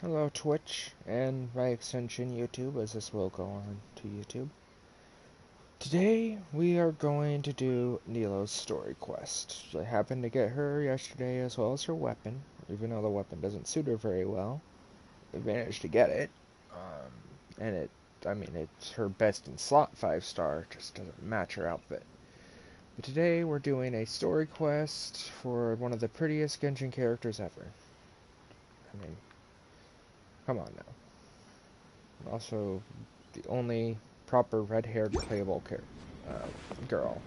Hello Twitch, and by extension YouTube, as this will go on to YouTube. Today we are going to do Nilou's story quest. I happened to get her yesterday as well as her weapon, even though the weapon doesn't suit her very well. We managed to get it, and it's her best in slot 5-star, just doesn't match her outfit. But today we're doing a story quest for one of the prettiest Genshin characters ever. I mean, come on now. Also, the only proper red-haired playable girl.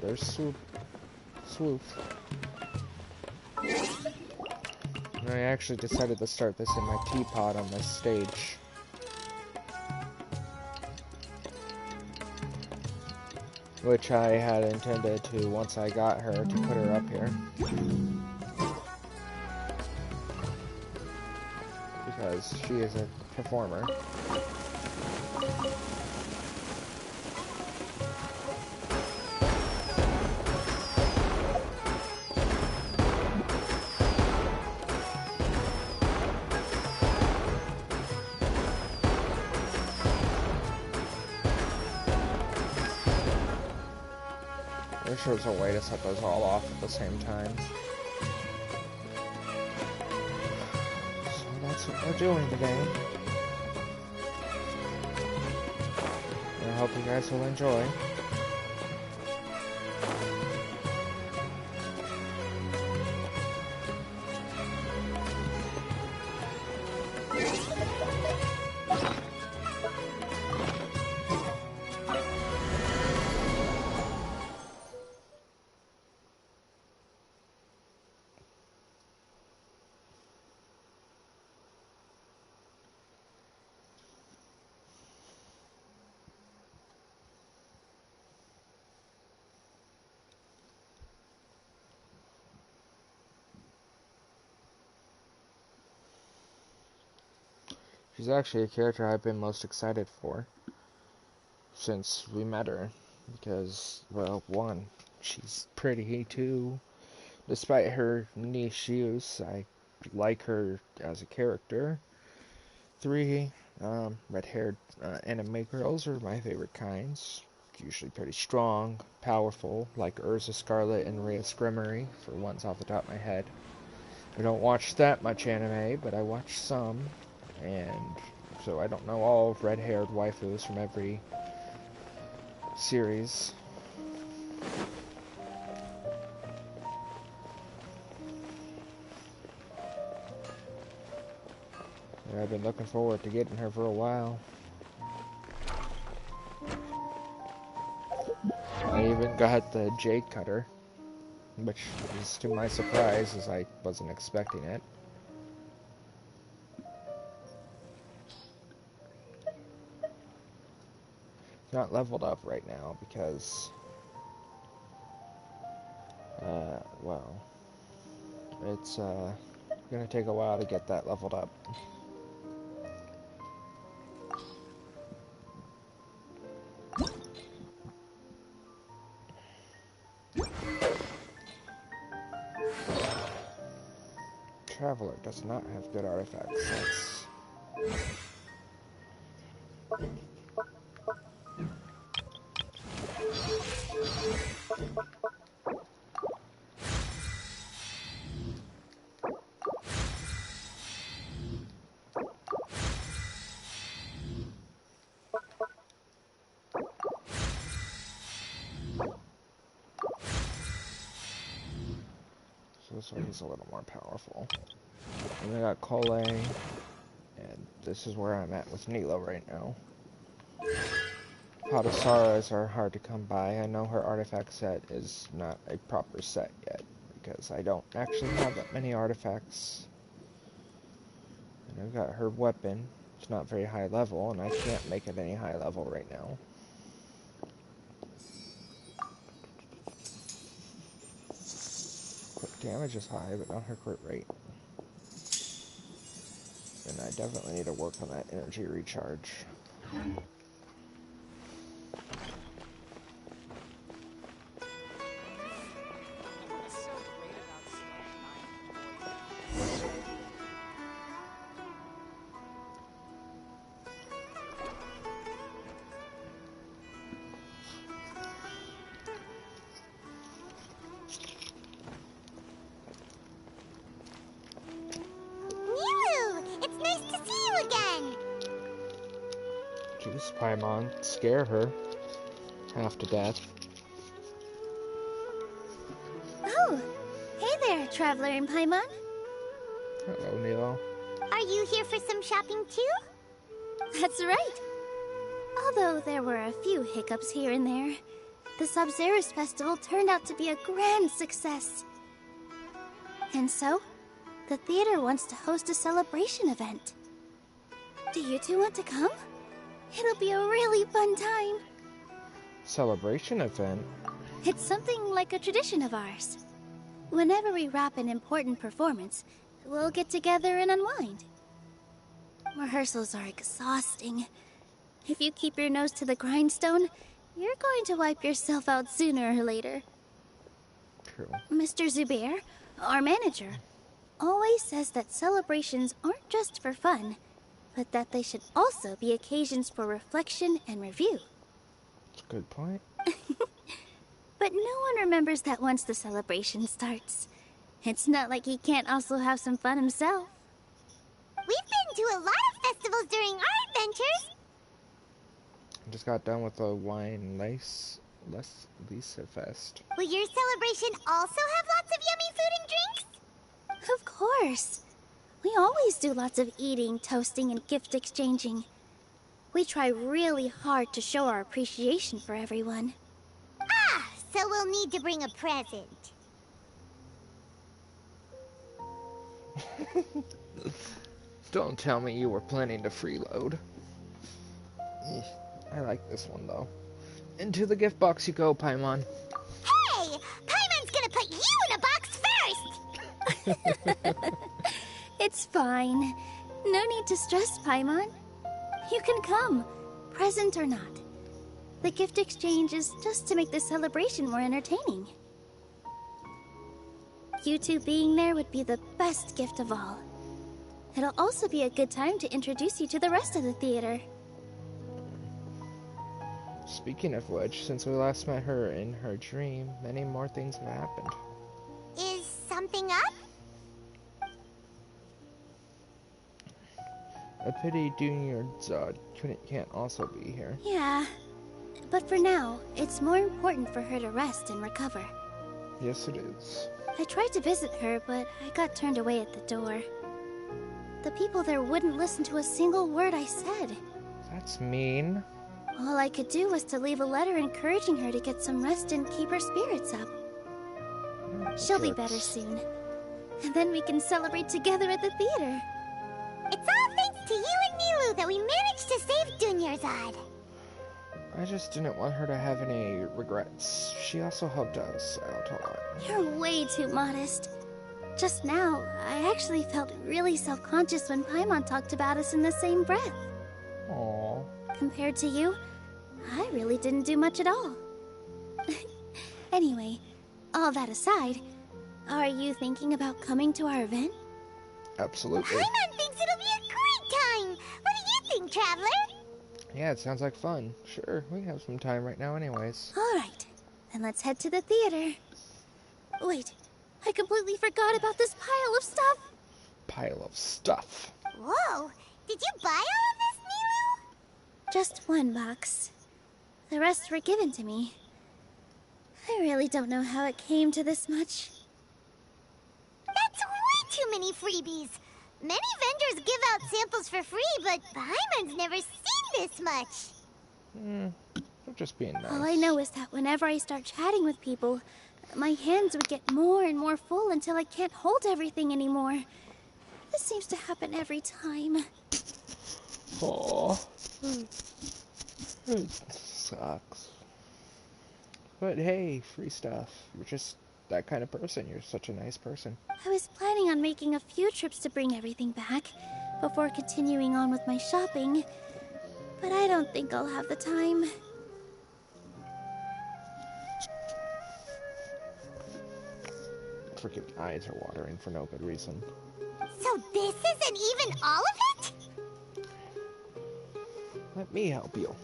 There's Swoop. And I actually decided to start this in my teapot on this stage. Which I had intended to, once I got her, to put her up here. Because she is a performer. I'm sure there's a way to set those all off at the same time. So that's what we're doing today. And I hope you guys will enjoy. She's actually a character I've been most excited for since we met her. Because, well, one, she's pretty, two, despite her niche use, I like her as a character. Three, red-haired anime girls are my favorite kinds. Usually pretty strong, powerful, like Urza Scarlet and Rhea Scrimmery, for ones off the top of my head. I don't watch that much anime, but I watch some, and so I don't know all red-haired waifus from every series. And I've been looking forward to getting her for a while. I even got the Jade Cutter, which is to my surprise, as I wasn't expecting it. It's not leveled up right now because, well, it's gonna take a while to get that leveled up. Traveler does not have good artifacts. So this one is a little more powerful. And I got Cole, and this is where I'm at with Nilou right now. Padasaras are hard to come by. I know her artifact set is not a proper set yet, because I don't actually have that many artifacts. And I've got her weapon. It's not very high level, and I can't make it any high level right now. Crit damage is high, but not her crit rate. And I definitely need to work on that energy recharge. use Paimon, scare her half to death. Oh, hey there, Traveler in Paimon. Hello, Nilou. Are you here for some shopping too? That's right. Although there were a few hiccups here and there, the Sub-Zerus Festival turned out to be a grand success. And so, the theater wants to host a celebration event. Do you two want to come? It'll be a really fun time. Celebration event? It's something like a tradition of ours. Whenever we wrap an important performance, we'll get together and unwind. Rehearsals are exhausting. If you keep your nose to the grindstone, you're going to wipe yourself out sooner or later. True. Mr. Zubair, our manager, always says that celebrations aren't just for fun, but that they should also be occasions for reflection and review. That's a good point. But no one remembers that once the celebration starts. It's not like he can't also have some fun himself. We've been to a lot of festivals during our adventures. I just got done with the wine Lisa Fest. Will your celebration also have lots of yummy food and drinks? Of course. We always do lots of eating, toasting, and gift exchanging. We try really hard to show our appreciation for everyone. Ah, so we'll need to bring a present. Don't tell me you were planning to freeload. I like this one though. Into the gift box you go, Paimon. Hey! Paimon's gonna put you in a box first! It's fine. No need to stress, Paimon. You can come, present or not. The gift exchange is just to make the celebration more entertaining. You two being there would be the best gift of all. It'll also be a good time to introduce you to the rest of the theater. Speaking of which, since we last met her in her dream, many more things have happened. Is something up? A pity Junior Zod can't also be here. Yeah, but for now, it's more important for her to rest and recover. Yes, it is. I tried to visit her, but I got turned away at the door. The people there wouldn't listen to a single word I said. That's mean. All I could do was to leave a letter encouraging her to get some rest and keep her spirits up. She'll be better soon. And then we can celebrate together at the theater. It's all thanks to you and Nilou that we managed to save Dunyarzad. I just didn't want her to have any regrets. She also helped us out a lot. You're way too modest. Just now, I actually felt really self-conscious when Paimon talked about us in the same breath. Aww. Compared to you, I really didn't do much at all. Anyway, all that aside, are you thinking about coming to our event? Absolutely. Paimon thinks it'll be a great time! What do you think, Traveler? Yeah, it sounds like fun. Sure, we have some time right now anyways. Alright, then let's head to the theater. Wait, I completely forgot about this pile of stuff. Pile of stuff. Whoa, did you buy all of this, Nilou? Just one box. The rest were given to me. I really don't know how it came to this much. That's way too many freebies. Many vendors give out samples for free, but Paimon's never seen this much. They're just being nice. All I know is that whenever I start chatting with people, my hands would get more and more full until I can't hold everything anymore. This seems to happen every time. Aww. It sucks. But hey, free stuff. You're just that kind of person. You're such a nice person. I was planning on making a few trips to bring everything back before continuing on with my shopping, but I don't think I'll have the time. Freaking eyes are watering for no good reason. So this isn't even all of it? Let me help you.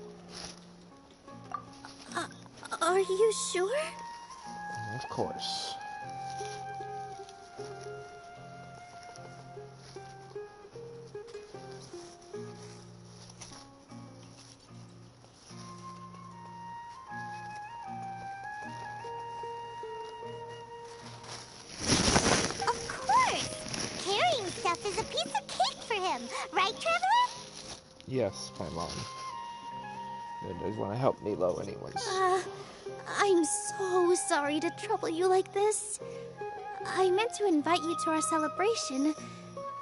Are you sure? Of course. Right, Traveler? Yes, my mom. And I want to help Nilou anyways. I'm so sorry to trouble you like this. I meant to invite you to our celebration,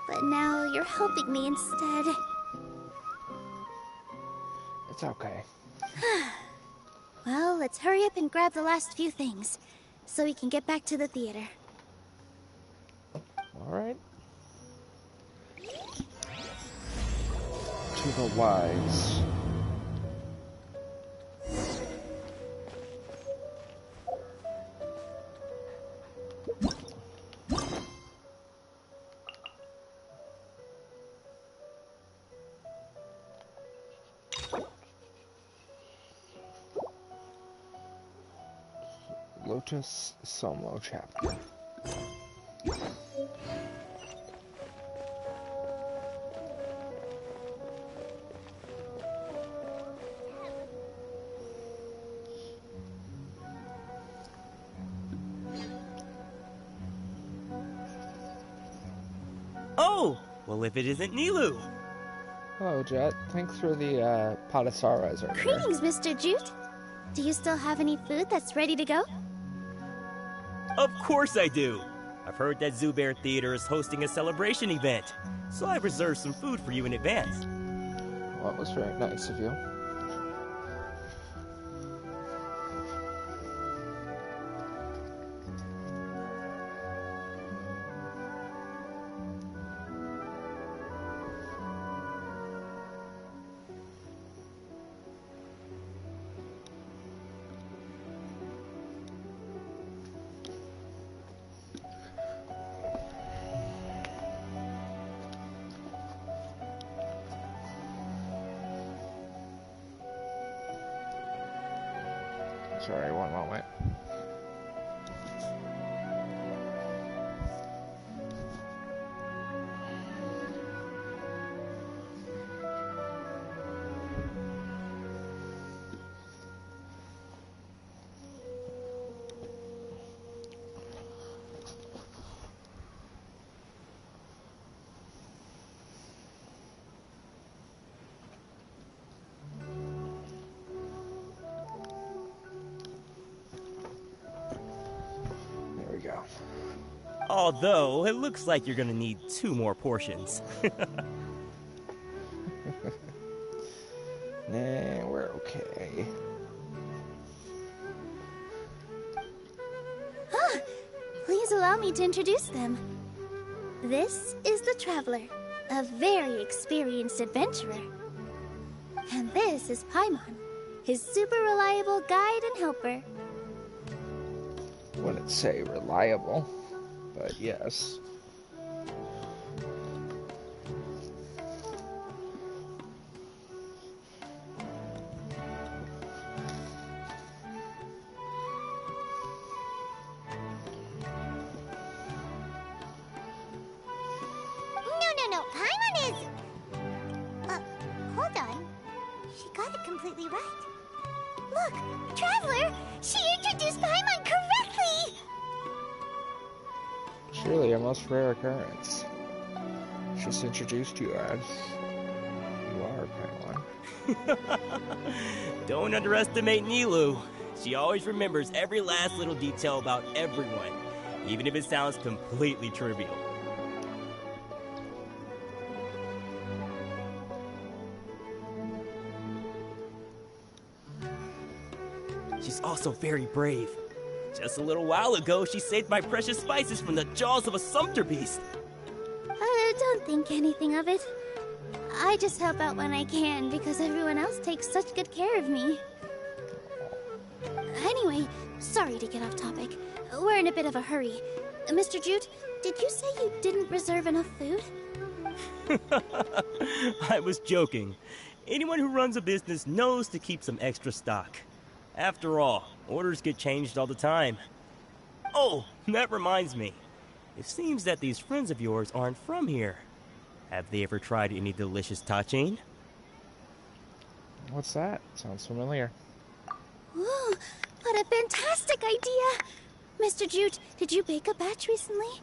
but now you're helping me instead. It's okay. Well, let's hurry up and grab the last few things, so we can get back to the theater. Alright. To the wise. Lotus Somo chapter. Oh, well, if it isn't Nilou. Hello, Jet. Thanks for the Patasaras earlier. Greetings, Mr. Jute. Do you still have any food that's ready to go? Of course I do. I've heard that Zubair Theater is hosting a celebration event, so I've reserved some food for you in advance. Well, that was very nice of you. Sorry, one moment. Go. Although, it looks like you're gonna need 2 more portions. Nah, we're okay. Please allow me to introduce them. This is the Traveler, a very experienced adventurer. And this is Paimon, his super reliable guide and helper. Wouldn't say reliable, but yes. No, Paimon is... hold on. She got it completely right. Look, Traveler, she introduced Paimon correctly! Surely a most rare occurrence. She's introduced you as... you are Paimon. Don't underestimate Nilou. She always remembers every last little detail about everyone, even if it sounds completely trivial. She's also very brave. Just a little while ago, she saved my precious spices from the jaws of a sumpter beast. Don't think anything of it. I just help out when I can because everyone else takes such good care of me. Anyway, sorry to get off topic. We're in a bit of a hurry. Mr. Jute, did you say you didn't reserve enough food? I was joking. Anyone who runs a business knows to keep some extra stock. After all, orders get changed all the time. Oh, that reminds me. It seems that these friends of yours aren't from here. Have they ever tried any delicious tachin? What's that? Sounds familiar. Ooh, what a fantastic idea! Mr. Jute, did you bake a batch recently?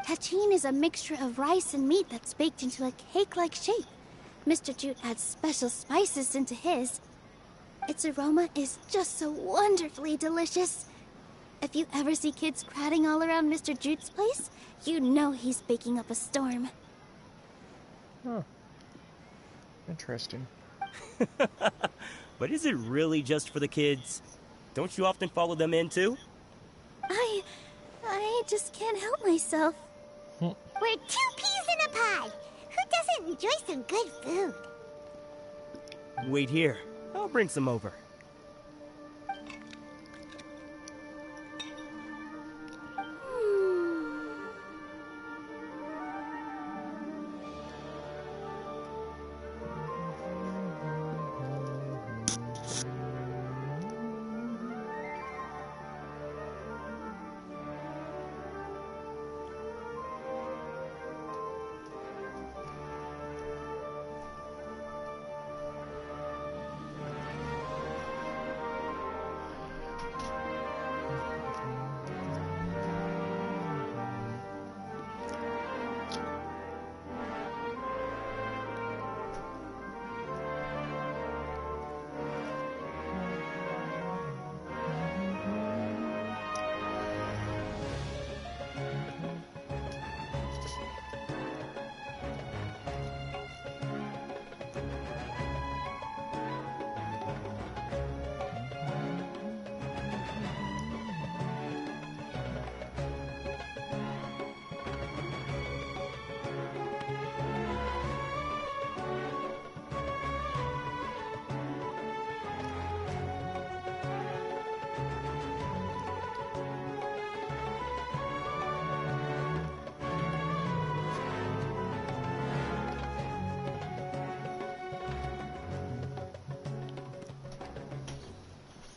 Tachin is a mixture of rice and meat that's baked into a cake-like shape. Mr. Jute adds special spices into his. Its aroma is just so wonderfully delicious. If you ever see kids crowding all around Mr. Jute's place, you know he's baking up a storm. Huh. Interesting. But is it really just for the kids? Don't you often follow them in too? I just can't help myself. We're 2 peas in a pod. Who doesn't enjoy some good food? Wait here. I'll bring some over.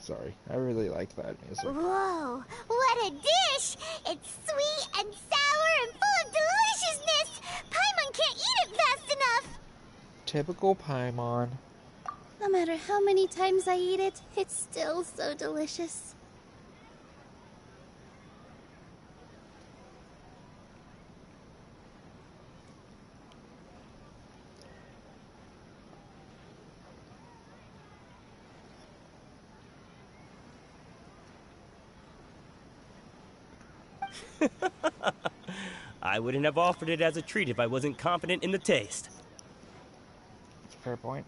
Sorry, I really like that music. Whoa, what a dish! It's sweet and sour and full of deliciousness! Paimon can't eat it fast enough! Typical Paimon. No matter how many times I eat it, it's still so delicious. I wouldn't have offered it as a treat if I wasn't confident in the taste. That's a fair point.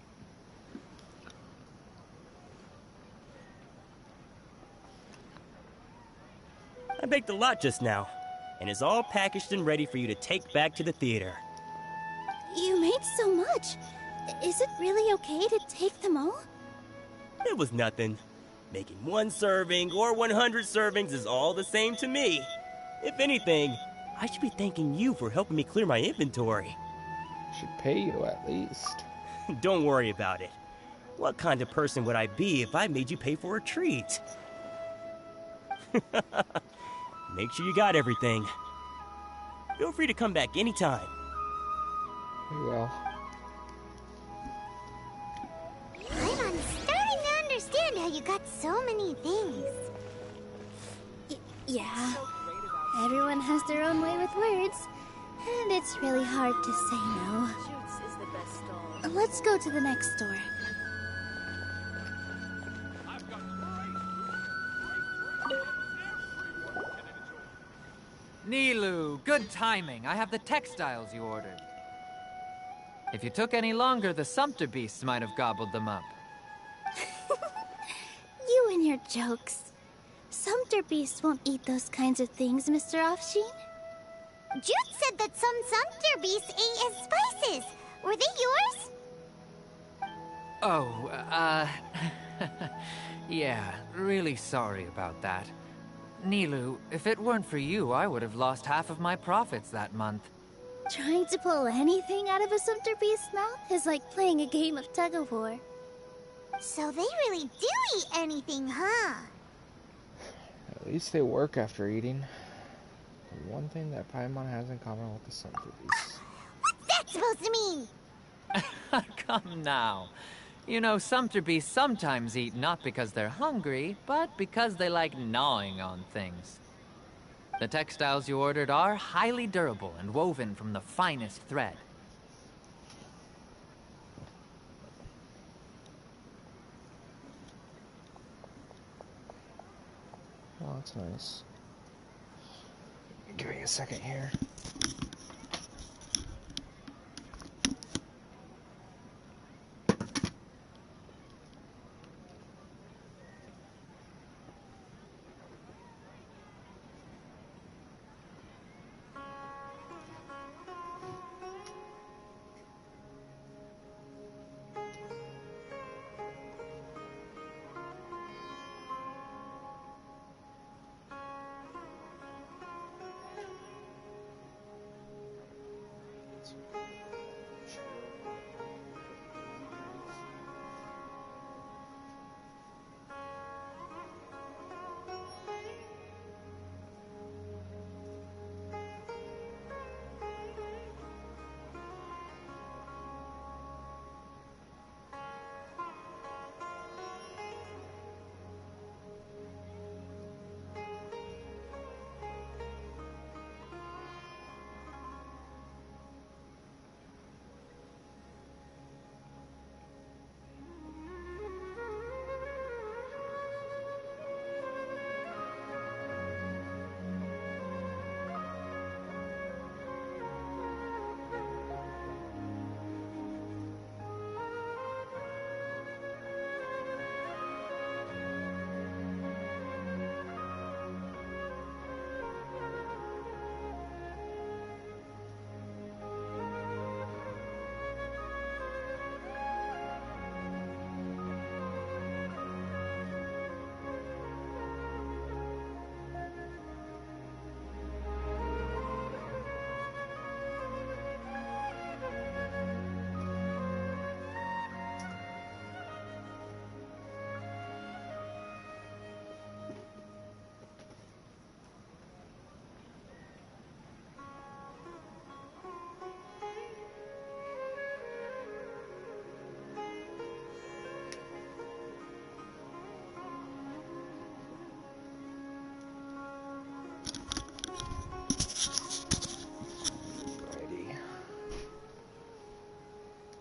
I baked a lot just now, and it's all packaged and ready for you to take back to the theater. You made so much. Is it really okay to take them all? It was nothing. Making 1 serving or 100 servings is all the same to me. If anything, I should be thanking you for helping me clear my inventory. Should pay you at least. Don't worry about it. What kind of person would I be if I made you pay for a treat? Make sure you got everything. Feel free to come back anytime. We will. I'm starting to understand how you got so many things. Yeah. Everyone has their own way with words, and it's really hard to say no. Let's go to the next store. Nilou, good timing. I have the textiles you ordered. If you took any longer, the sumpter beasts might have gobbled them up. You and your jokes. Sumpter beasts won't eat those kinds of things, Mr. Offsheen. Jude said that some sumpter beasts ate his spices. Were they yours? Oh, yeah, really sorry about that. Nilou, if it weren't for you, I would have lost half of my profits that month. Trying to pull anything out of a sumpter beast's mouth is like playing a game of tug-of-war. So they really do eat anything, huh? At least they work after eating. The one thing that Paimon has in common with the sumpter beasts. What's that supposed to mean? Come now. You know, sumpter beasts sometimes eat not because they're hungry, but because they like gnawing on things. The textiles you ordered are highly durable and woven from the finest thread. Oh, that's nice. Give me a second here.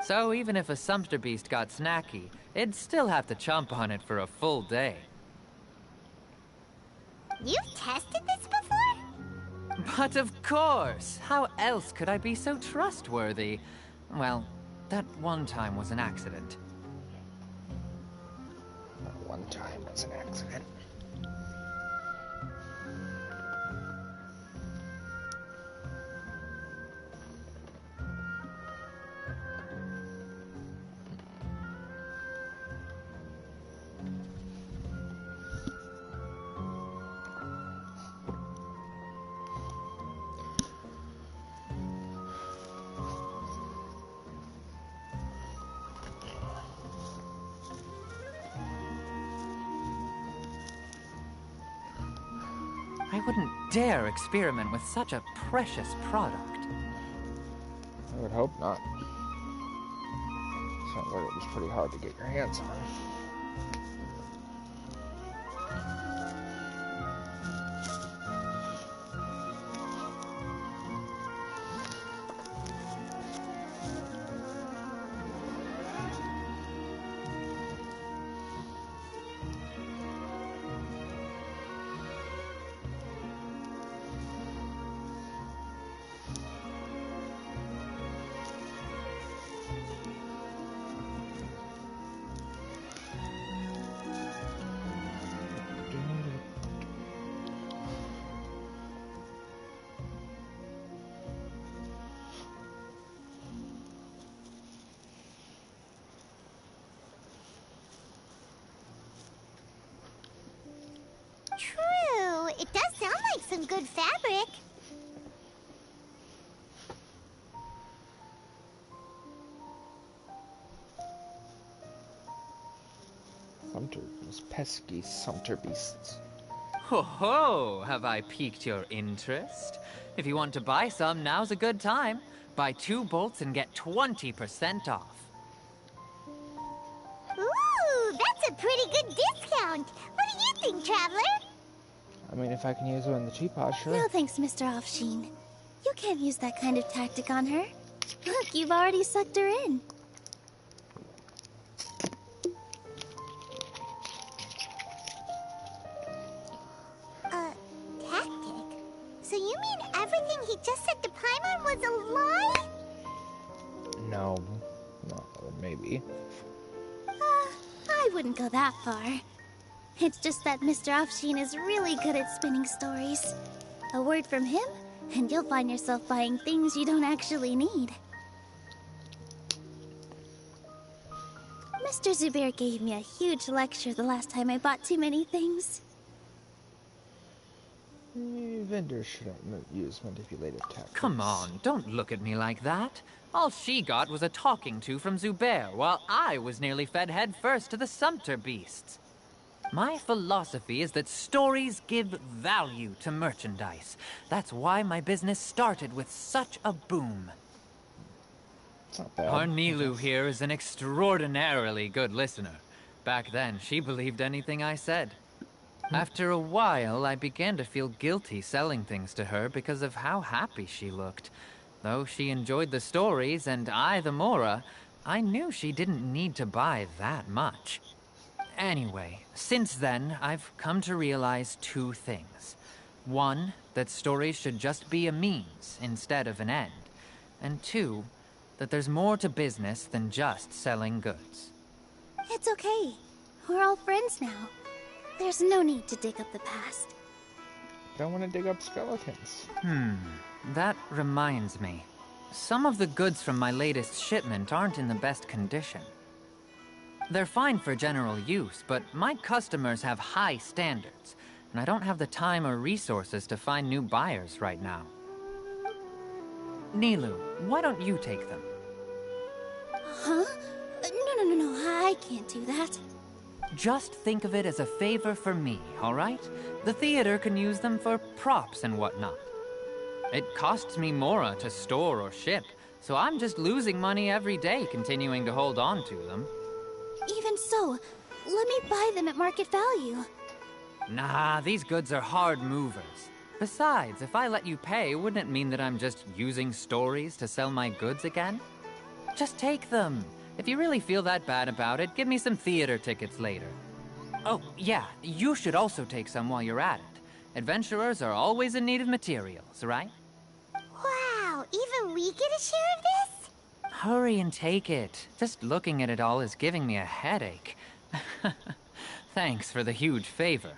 So even if a sumpter beast got snacky, it'd still have to chomp on it for a full day. You've tested this before? But of course! How else could I be so trustworthy? Well, that one time was an accident. That one time was an accident. I wouldn't dare experiment with such a precious product. I would hope not. Sounds like it was pretty hard to get your hands on. True. It does sound like some good fabric. Those pesky sumpter beasts. Ho ho! Have I piqued your interest? If you want to buy some, now's a good time. Buy 2 bolts and get 20% off. Ooh, that's a pretty good discount. What do you think, Traveler? I mean, if I can use it in the teapot, sure. No thanks, Mr. Offsheen. You can't use that kind of tactic on her. Look, you've already sucked her in. Tactic? So you mean everything he just said to Paimon was a lie? No. Maybe. I wouldn't go that far. It's just that Mr. Offsheen is really good at spinning stories. A word from him, and you'll find yourself buying things you don't actually need. Mr. Zubair gave me a huge lecture the last time I bought too many things. Vendors shouldn't use manipulative tactics. Come on, don't look at me like that. All she got was a talking to from Zubair, while I was nearly fed head first to the Sumpter beasts. My philosophy is that stories give value to merchandise. That's why my business started with such a boom. It's not bad. Our Nilou here is an extraordinarily good listener. Back then, she believed anything I said. After a while, I began to feel guilty selling things to her because of how happy she looked. Though she enjoyed the stories and I the Mora, I knew she didn't need to buy that much. Anyway, since then, I've come to realize two things. One, that stories should just be a means instead of an end. And two, that there's more to business than just selling goods. It's okay. We're all friends now. There's no need to dig up the past. Don't want to dig up skeletons. That reminds me. Some of the goods from my latest shipment aren't in the best condition. They're fine for general use, but my customers have high standards, and I don't have the time or resources to find new buyers right now. Nilou, why don't you take them? Huh? No, I can't do that. Just think of it as a favor for me, all right? The theater can use them for props and whatnot. It costs me Mora to store or ship, so I'm just losing money every day continuing to hold on to them. Even so, let me buy them at market value. Nah, these goods are hard movers. Besides, if I let you pay, wouldn't it mean that I'm just using stories to sell my goods again? Just take them. If you really feel that bad about it, give me some theater tickets later. Oh, yeah, you should also take some while you're at it. Adventurers are always in need of materials, right? Wow, even we get a share of this? Hurry and take it. Just looking at it all is giving me a headache. Thanks for the huge favor.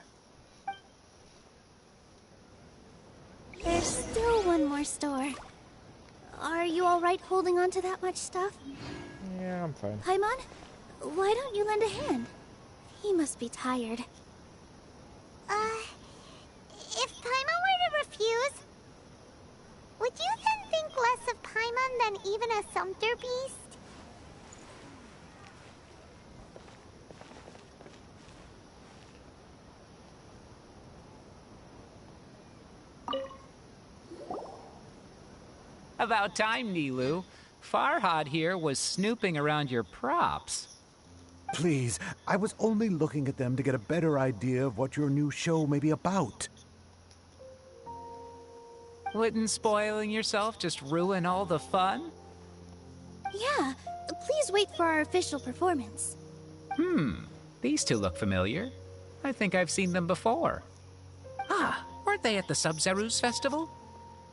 There's still one more store. Are you all right holding on to that much stuff? Yeah, I'm fine. Paimon, why don't you lend a hand? He must be tired. If Paimon were to refuse, would you then think less of Paimon than even a Sumpter beast? About time, Nilou. Farhad here was snooping around your props. Please, I was only looking at them to get a better idea of what your new show may be about. Wouldn't spoiling yourself just ruin all the fun? Yeah, please wait for our official performance. These two look familiar. I think I've seen them before. Ah, weren't they at the Sub-Zero's festival?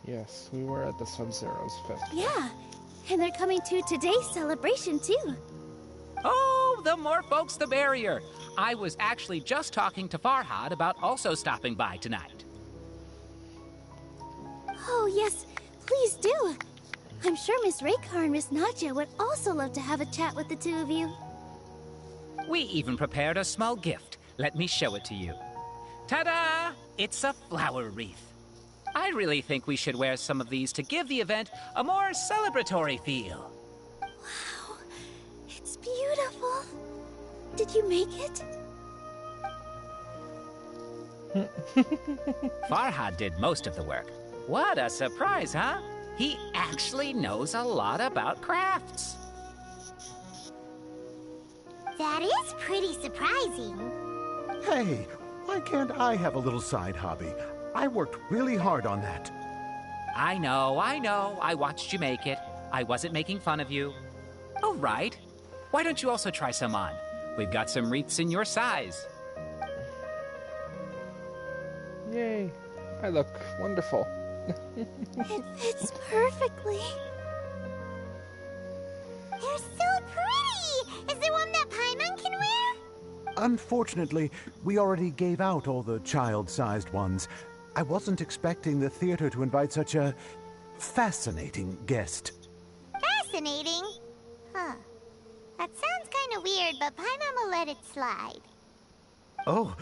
Yes, we were at the Sub-Zero's festival. Yeah, and they're coming to today's celebration too. Oh, the more folks, the merrier. I was actually just talking to Farhad about also stopping by tonight. Oh yes, please do. I'm sure Miss Raykar and Miss Nadja would also love to have a chat with the two of you. We even prepared a small gift. Let me show it to you. Ta-da! It's a flower wreath. I really think we should wear some of these to give the event a more celebratory feel. Wow, it's beautiful. Did you make it? Farhad did most of the work. What a surprise, huh? He actually knows a lot about crafts. That is pretty surprising. Hey, Why can't I have a little side hobby? I worked really hard on that. I know. I watched you make it. I wasn't making fun of you. All right. Why don't you also try some on? We've got some wreaths in your size. Yay. I look wonderful. It fits perfectly. They're so pretty! Is there one that Paimon can wear? Unfortunately, we already gave out all the child-sized ones. I wasn't expecting the theater to invite such a fascinating guest. Fascinating? Huh. That sounds kind of weird, but Paimon will let it slide. Oh,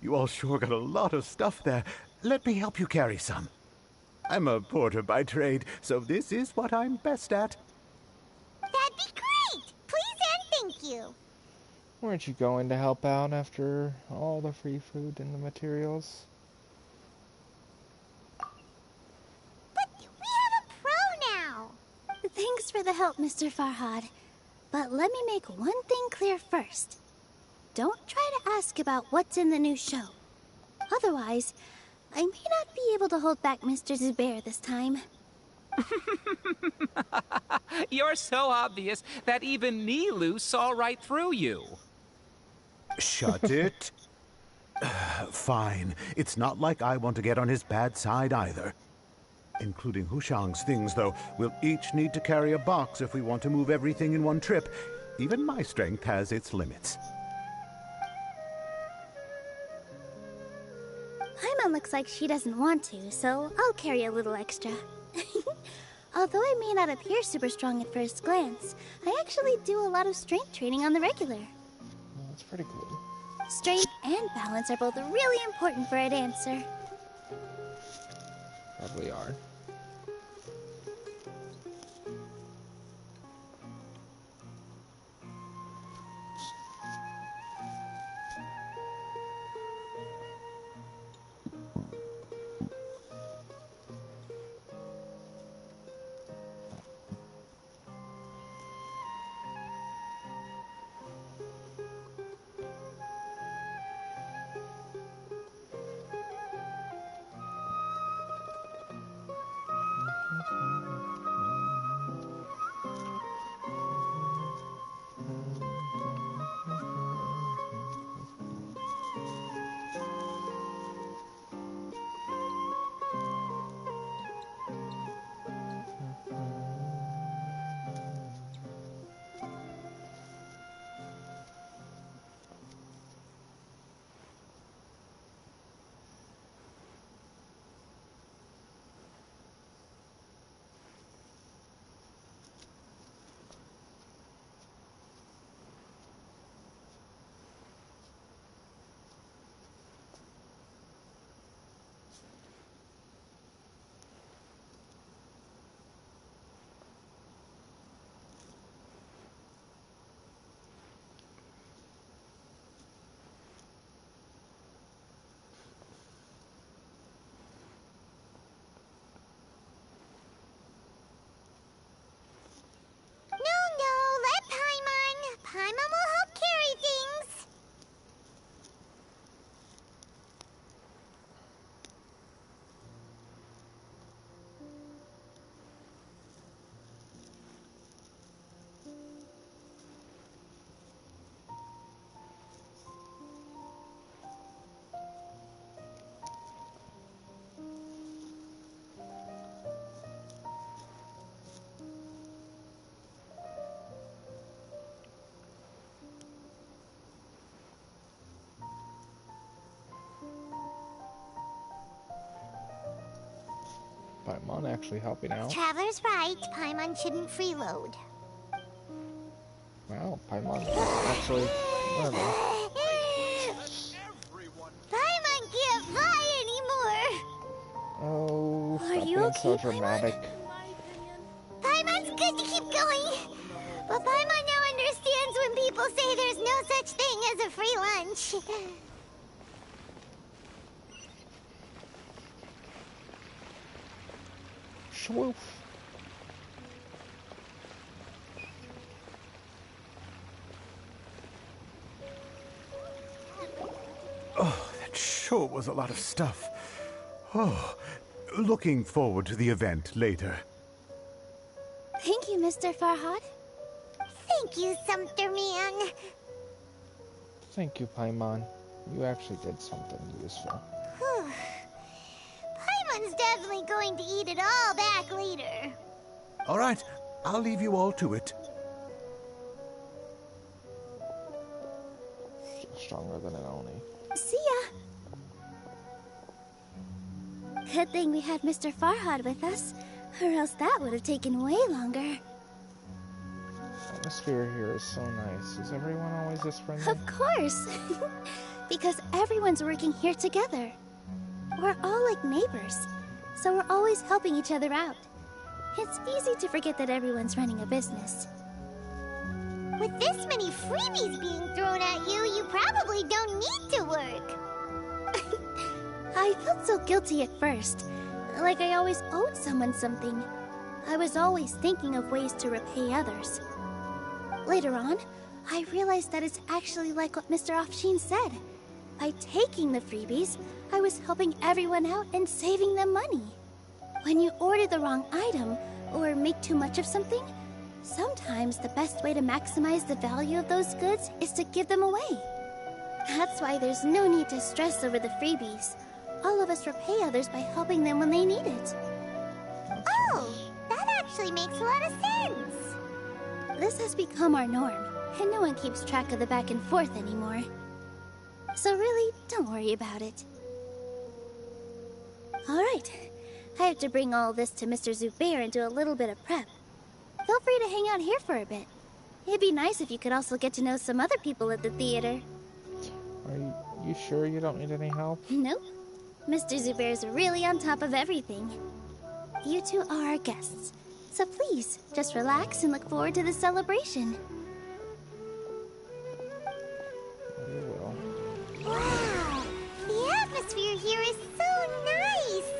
you all sure got a lot of stuff there. Let me help you carry some. I'm a porter by trade, so this is what I'm best at. That'd be great! Please and thank you. Weren't you going to help out after all the free food and the materials? But we have a pro now! Thanks for the help, Mr. Farhad. But let me make one thing clear first. Don't try to ask about what's in the new show. Otherwise, I may not be able to hold back Mr. Zubair this time. You're so obvious that even Nilou saw right through you. Shut it. Fine. It's not like I want to get on his bad side either. Including Hushang's things, though. We'll each need to carry a box if we want to move everything in one trip. Even my strength has its limits. Paimon looks like she doesn't want to, so I'll carry a little extra. Although I may not appear super strong at first glance, I actually do a lot of strength training on the regular. Well, that's pretty cool. Strength and balance are both really important for a dancer. Probably are. No, let Paimon. Paimon will help carry things. Paimon actually helping out. Traveler's right. Paimon shouldn't freeload. Wow, Paimon actually learning. Paimon can't fly anymore. Oh, Are stop you being okay, so Paimon? dramatic. Paimon's good to keep going. But Paimon now understands when people say there's no such thing as a free lunch. Swoof. Oh, that sure was a lot of stuff. Oh, looking forward to the event later. Thank you, Mr. Farhad. Thank you, Sumpter Man. Thank you, Paimon. You actually did something useful. Paimon's definitely going to eat it all back later. All right, I'll leave you all to it. Stronger than an Oni. See ya! Good thing we had Mr. Farhad with us, or else that would have taken way longer. The atmosphere here is so nice. Is everyone always this friendly? Of course! Because everyone's working here together. We're all like neighbors, so we're always helping each other out. It's easy to forget that everyone's running a business. With this many freebies being thrown at you, you probably don't need to work. I felt so guilty at first, like I always owed someone something. I was always thinking of ways to repay others. Later on, I realized that it's actually like what Mr. Afshin said. By taking the freebies, I was helping everyone out and saving them money. When you order the wrong item, or make too much of something, sometimes the best way to maximize the value of those goods is to give them away. That's why there's no need to stress over the freebies. All of us repay others by helping them when they need it. Oh, that actually makes a lot of sense. This has become our norm, and no one keeps track of the back and forth anymore. So really, don't worry about it. Alright, I have to bring all this to Mr. Zubair and do a little bit of prep. Feel free to hang out here for a bit. It'd be nice if you could also get to know some other people at the theater. Are you sure you don't need any help? Nope. Mr. Zubair's really on top of everything. You two are our guests, so please, just relax and look forward to the celebration. You will. Wow, the atmosphere here is so nice.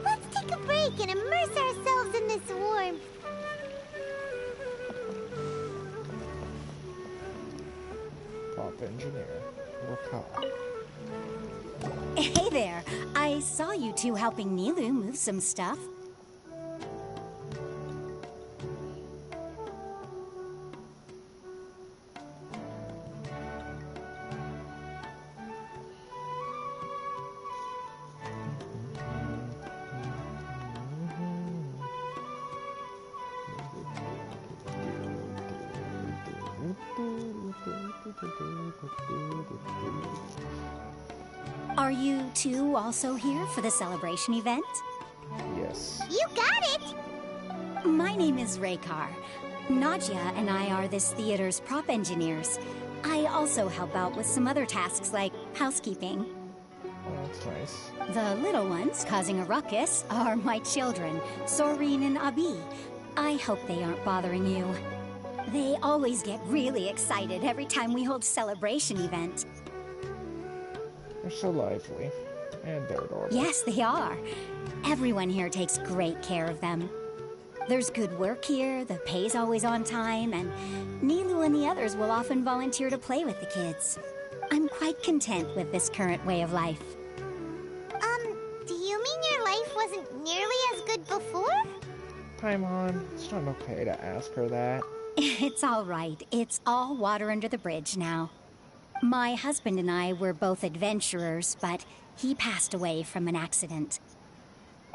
Let's take a break and immerse ourselves in this warmth. Pop engineer. Wakar. Hey there. I saw you two helping Nilou move some stuff. Are you two also here for the celebration event? Yes. You got it! My name is Raykar. Nadia and I are this theater's prop engineers. I also help out with some other tasks like housekeeping. Oh, that's nice. The little ones causing a ruckus are my children, Soreen and Abi. I hope they aren't bothering you. They always get really excited every time we hold a celebration event. They're so lively. And they're adorable. Yes, they are. Everyone here takes great care of them. There's good work here, the pay's always on time, and Nilou and the others will often volunteer to play with the kids. I'm quite content with this current way of life. Do you mean your life wasn't nearly as good before? Paimon, it's not okay to ask her that. It's all right. It's all water under the bridge now. My husband and I were both adventurers, but he passed away from an accident.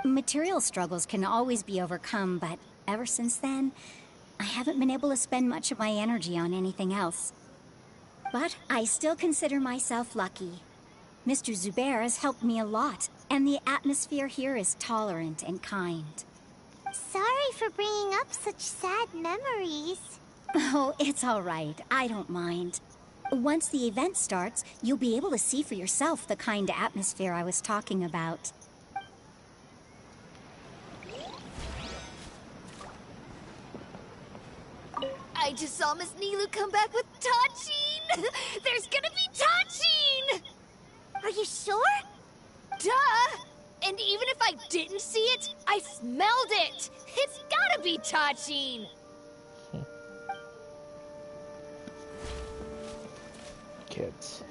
Material struggles can always be overcome, but ever since then, I haven't been able to spend much of my energy on anything else. But I still consider myself lucky. Mr. Zubair has helped me a lot, and the atmosphere here is tolerant and kind. Sorry for bringing up such sad memories. Oh, it's all right. I don't mind. Once the event starts, you'll be able to see for yourself the kind of atmosphere I was talking about. I just saw Miss Nilou come back with Tachin! There's gonna be Tachin! Are you sure? Duh! And even if I didn't see it, I smelled it! It's gotta be Tachin! Kids.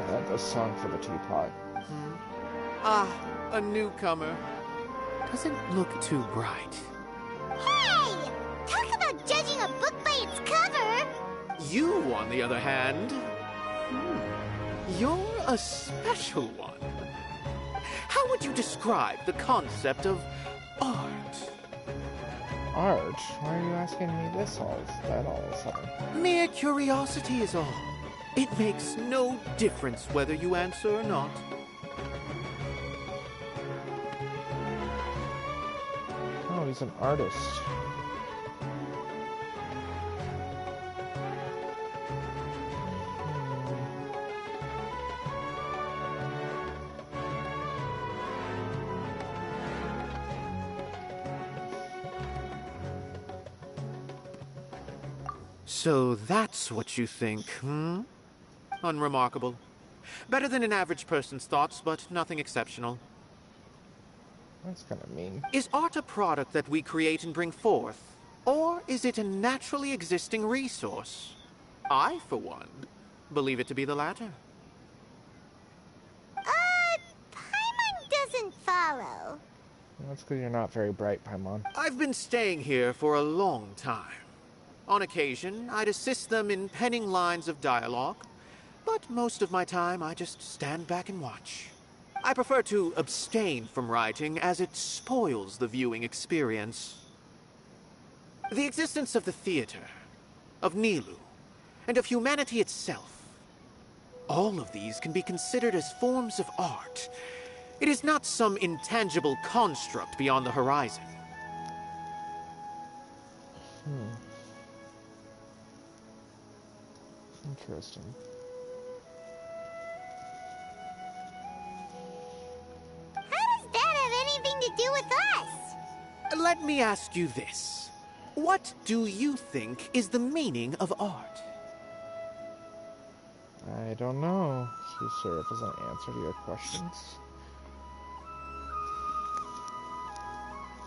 had the song for the teapot. Ah, a newcomer. Doesn't look too bright. Hey! Talk about judging a book by its cover! You, on the other hand, you're a special one. How would you describe the concept of art? Art? Why are you asking me this all of a sudden? Mere curiosity is all. It makes no difference whether you answer or not. Oh, he's an artist. So that's what you think, Unremarkable. Better than an average person's thoughts, but nothing exceptional. That's kind of mean. Is art a product that we create and bring forth? Or is it a naturally existing resource? I, for one, believe it to be the latter. Paimon doesn't follow. That's because you're not very bright, Paimon. I've been staying here for a long time. On occasion, I'd assist them in penning lines of dialogue, but most of my time I just stand back and watch. I prefer to abstain from writing as it spoils the viewing experience. The existence of the theater, of Nilou, and of humanity itself, all of these can be considered as forms of art. It is not some intangible construct beyond the horizon. Interesting. How does that have anything to do with us? Let me ask you this. What do you think is the meaning of art? I don't know. She sort of doesn't answer to your questions.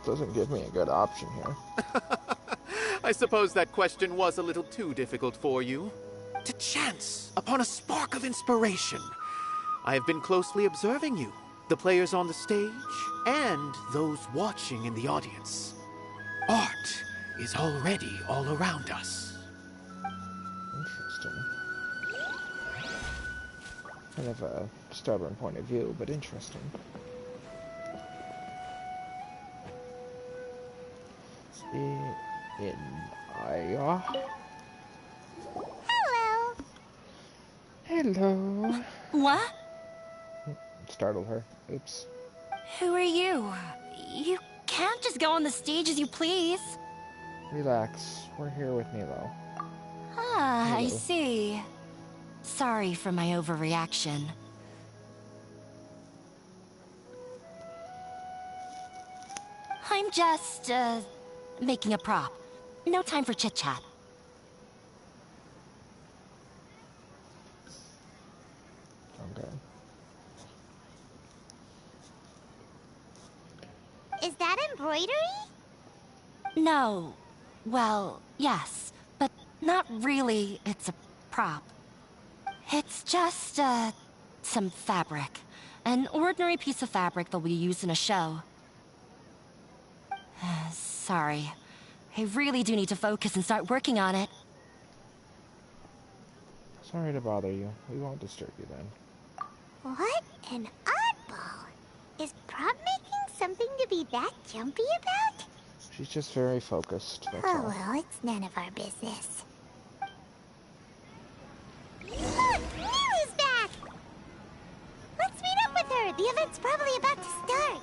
Doesn't give me a good option here. I suppose that question was a little too difficult for you. To chance upon a spark of inspiration. I have been closely observing you, the players on the stage, and those watching in the audience. Art is already all around us. Interesting. Kind of a stubborn point of view, but interesting. Hello. Hello. What? Startled her. Oops. Who are you? You can't just go on the stage as you please. Relax. We're here with Nilou. Ah, I Hello. see. Sorry for my overreaction. I'm just, making a prop. No time for chit-chat. Okay. Is that embroidery? No. Well, yes, but not really. It's a prop. It's just, some fabric. An ordinary piece of fabric that we use in a show. Sorry. I really do need to focus and start working on it. Sorry to bother you. We won't disturb you then. What an oddball. Is prop making something to be that jumpy about? She's just very focused, that's Oh all. well, it's none of our business. Look! Nilou's back! Let's meet up with her! The event's probably about to start!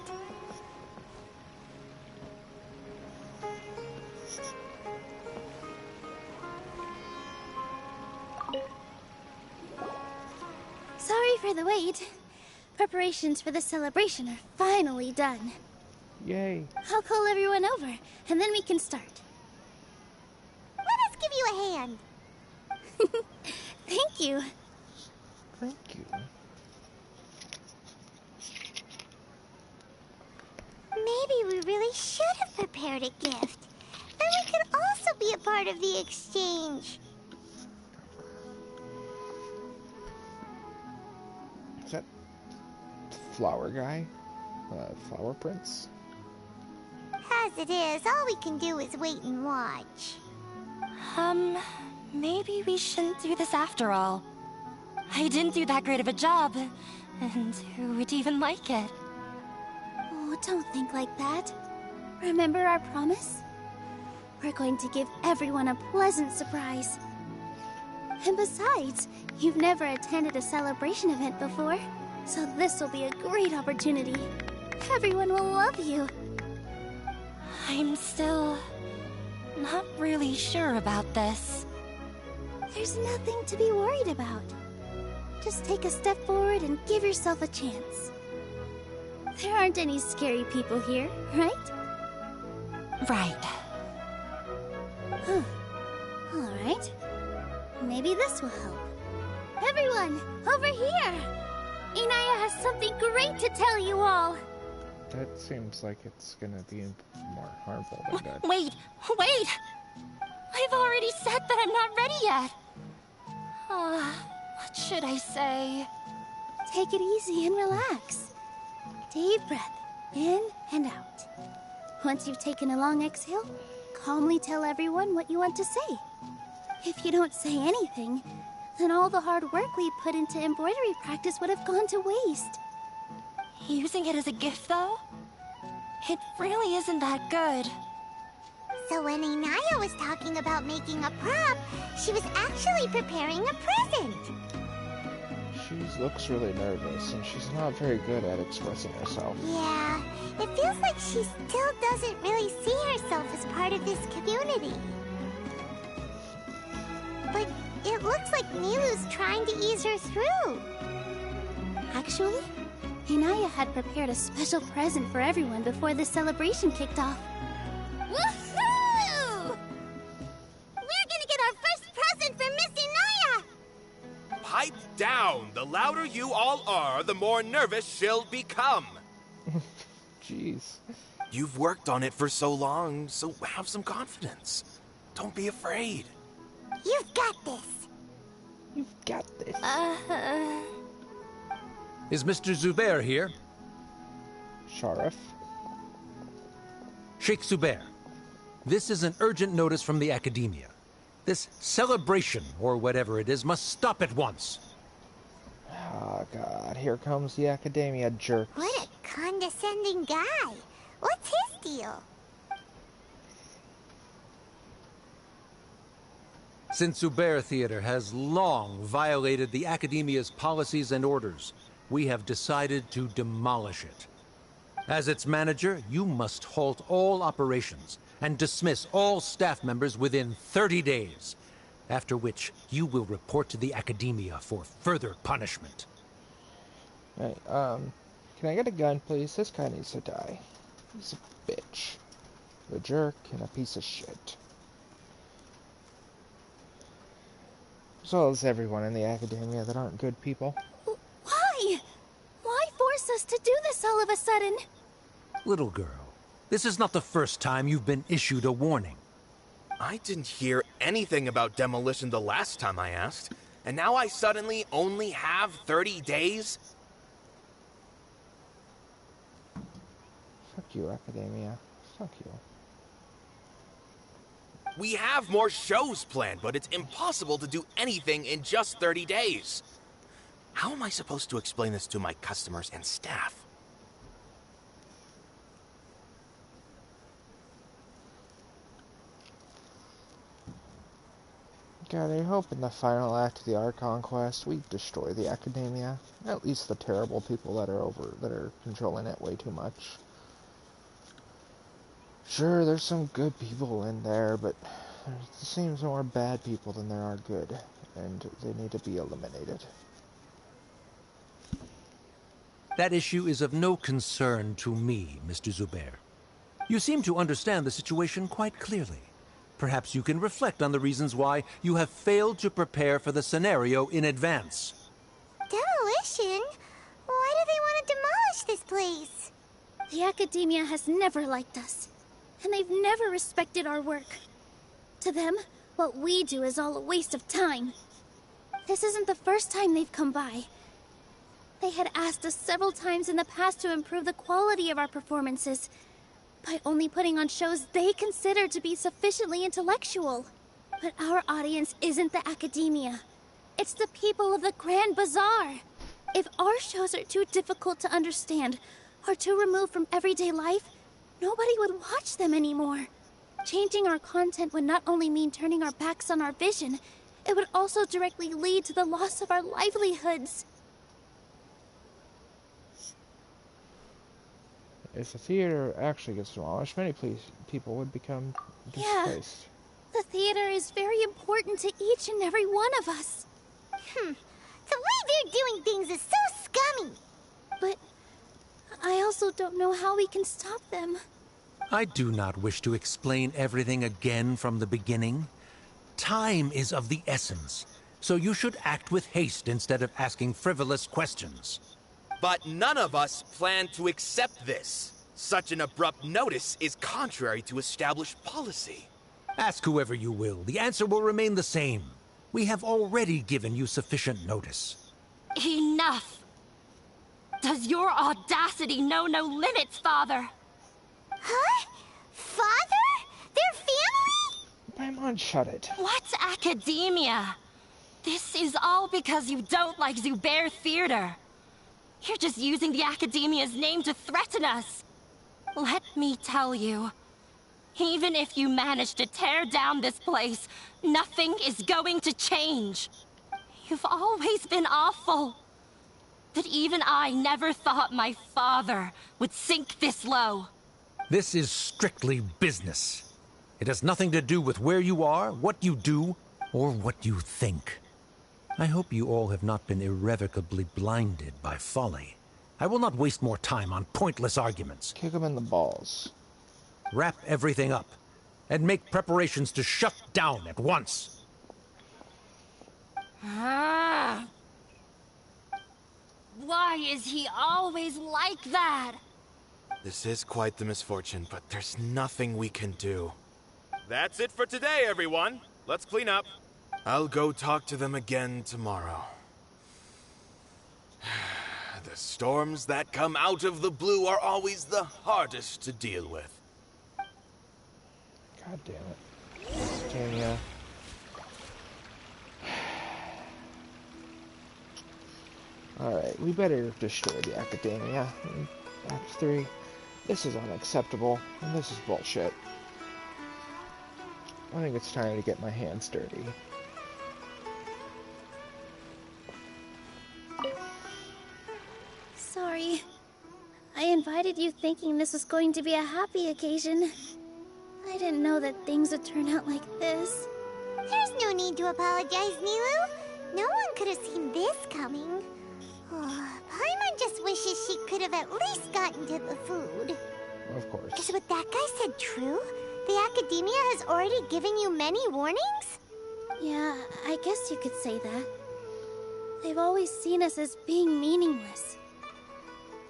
Sorry for the wait. Preparations for the celebration are finally done. Yay. I'll call everyone over, and then we can start. Let us give you a hand! Thank you. Thank you. Maybe we really should have prepared a gift. Then we could also be a part of the exchange. flower guy. Flower prince. As it is, all we can do is wait and watch. Maybe we shouldn't do this after all. I didn't do that great of a job, and who would even like it? Oh, don't think like that. Remember our promise? We're going to give everyone a pleasant surprise. And besides, you've never attended a celebration event before, so this will be a great opportunity. Everyone will love you. I'm still not really sure about this. There's nothing to be worried about. Just take a step forward and give yourself a chance. There aren't any scary people here, right? Right. Alright. Maybe this will help. Everyone, over here! Inaya has something great to tell you all! That seems like it's gonna be more harmful than good. Wait! I've already said that I'm not ready yet! What should I say? Take it easy and relax. Deep breath, in and out. Once you've taken a long exhale, calmly tell everyone what you want to say. If you don't say anything, then all the hard work we put into embroidery practice would have gone to waste. Using it as a gift, though? It really isn't that good. So when Inaya was talking about making a prop, she was actually preparing a present. She looks really nervous, and she's not very good at expressing herself. Yeah, it feels like she still doesn't really see herself as part of this community. But it looks like Nilou's trying to ease her through. Actually, Inaya had prepared a special present for everyone before the celebration kicked off. Woohoo! We're gonna get our first present for Miss Inaya! Pipe down! The louder you all are, the more nervous she'll become. Jeez. You've worked on it for so long, so have some confidence. Don't be afraid. You've got this. You've got this. Is Mr. Zubair here? Sharif? Sheikh Zubair, this is an urgent notice from the Academia. This celebration, or whatever it is, must stop at once. Oh god, here comes the Academia jerks. What a condescending guy. What's his deal? Since Zubair Theater has long violated the Academia's policies and orders, we have decided to demolish it. As its manager, you must halt all operations and dismiss all staff members within 30 days, after which you will report to the Academia for further punishment. Hey, can I get a gun, please? This guy needs to die. He's a bitch. A jerk and a piece of shit. As well as everyone in the Academia that aren't good people. Why? Why force us to do this all of a sudden? Little girl, this is not the first time you've been issued a warning. I didn't hear anything about demolition the last time I asked, and now I suddenly only have 30 days? Fuck you, Academia. Fuck you. We have more shows planned, but it's impossible to do anything in just 30 days. How am I supposed to explain this to my customers and staff? God, I hope in the final act of the Archon quest we destroy the Academia. At least the terrible people that are controlling it way too much. Sure, there's some good people in there, but there seems more bad people than there are good, and they need to be eliminated. That issue is of no concern to me, Mr. Zubair. You seem to understand the situation quite clearly. Perhaps you can reflect on the reasons why you have failed to prepare for the scenario in advance. Demolition? Why do they want to demolish this place? The Academia has never liked us, and they've never respected our work. To them, what we do is all a waste of time. This isn't the first time they've come by. They had asked us several times in the past to improve the quality of our performances by only putting on shows they consider to be sufficiently intellectual. But our audience isn't the academia. It's the people of the Grand Bazaar. If our shows are too difficult to understand or too removed from everyday life, nobody would watch them anymore. Changing our content would not only mean turning our backs on our vision, it would also directly lead to the loss of our livelihoods. If the theater actually gets demolished, many people would become displaced. Yeah, the theater is very important to each and every one of us. The way they're doing things is so scummy. But I also don't know how we can stop them. I do not wish to explain everything again from the beginning. Time is of the essence, so you should act with haste instead of asking frivolous questions. But none of us plan to accept this. Such an abrupt notice is contrary to established policy. Ask whoever you will. The answer will remain the same. We have already given you sufficient notice. Enough! Does your audacity know no limits, Father? Huh? Father? Their family? Paimon, shut it. What's academia? This is all because you don't like Zubair Theater. You're just using the Academia's name to threaten us. Let me tell you, even if you manage to tear down this place, nothing is going to change. You've always been awful. But even I never thought my father would sink this low. This is strictly business. It has nothing to do with where you are, what you do, or what you think. I hope you all have not been irrevocably blinded by folly. I will not waste more time on pointless arguments. Kick him in the balls. Wrap everything up, and make preparations to shut down at once. Ah. Why is he always like that? This is quite the misfortune, but there's nothing we can do. That's it for today, everyone. Let's clean up. I'll go talk to them again tomorrow. The storms that come out of the blue are always the hardest to deal with. God damn it. Tanya. Alright, we better destroy the Academia. Act 3. This is unacceptable, and this is bullshit. I think it's time to get my hands dirty. Sorry. I invited you thinking this was going to be a happy occasion. I didn't know that things would turn out like this. There's no need to apologize, Nilou. No one could have seen this coming. Oh, Paimon just wishes she could have at least gotten to the food. Of course. Is what that guy said true? The Academia has already given you many warnings? Yeah, I guess you could say that. They've always seen us as being meaningless.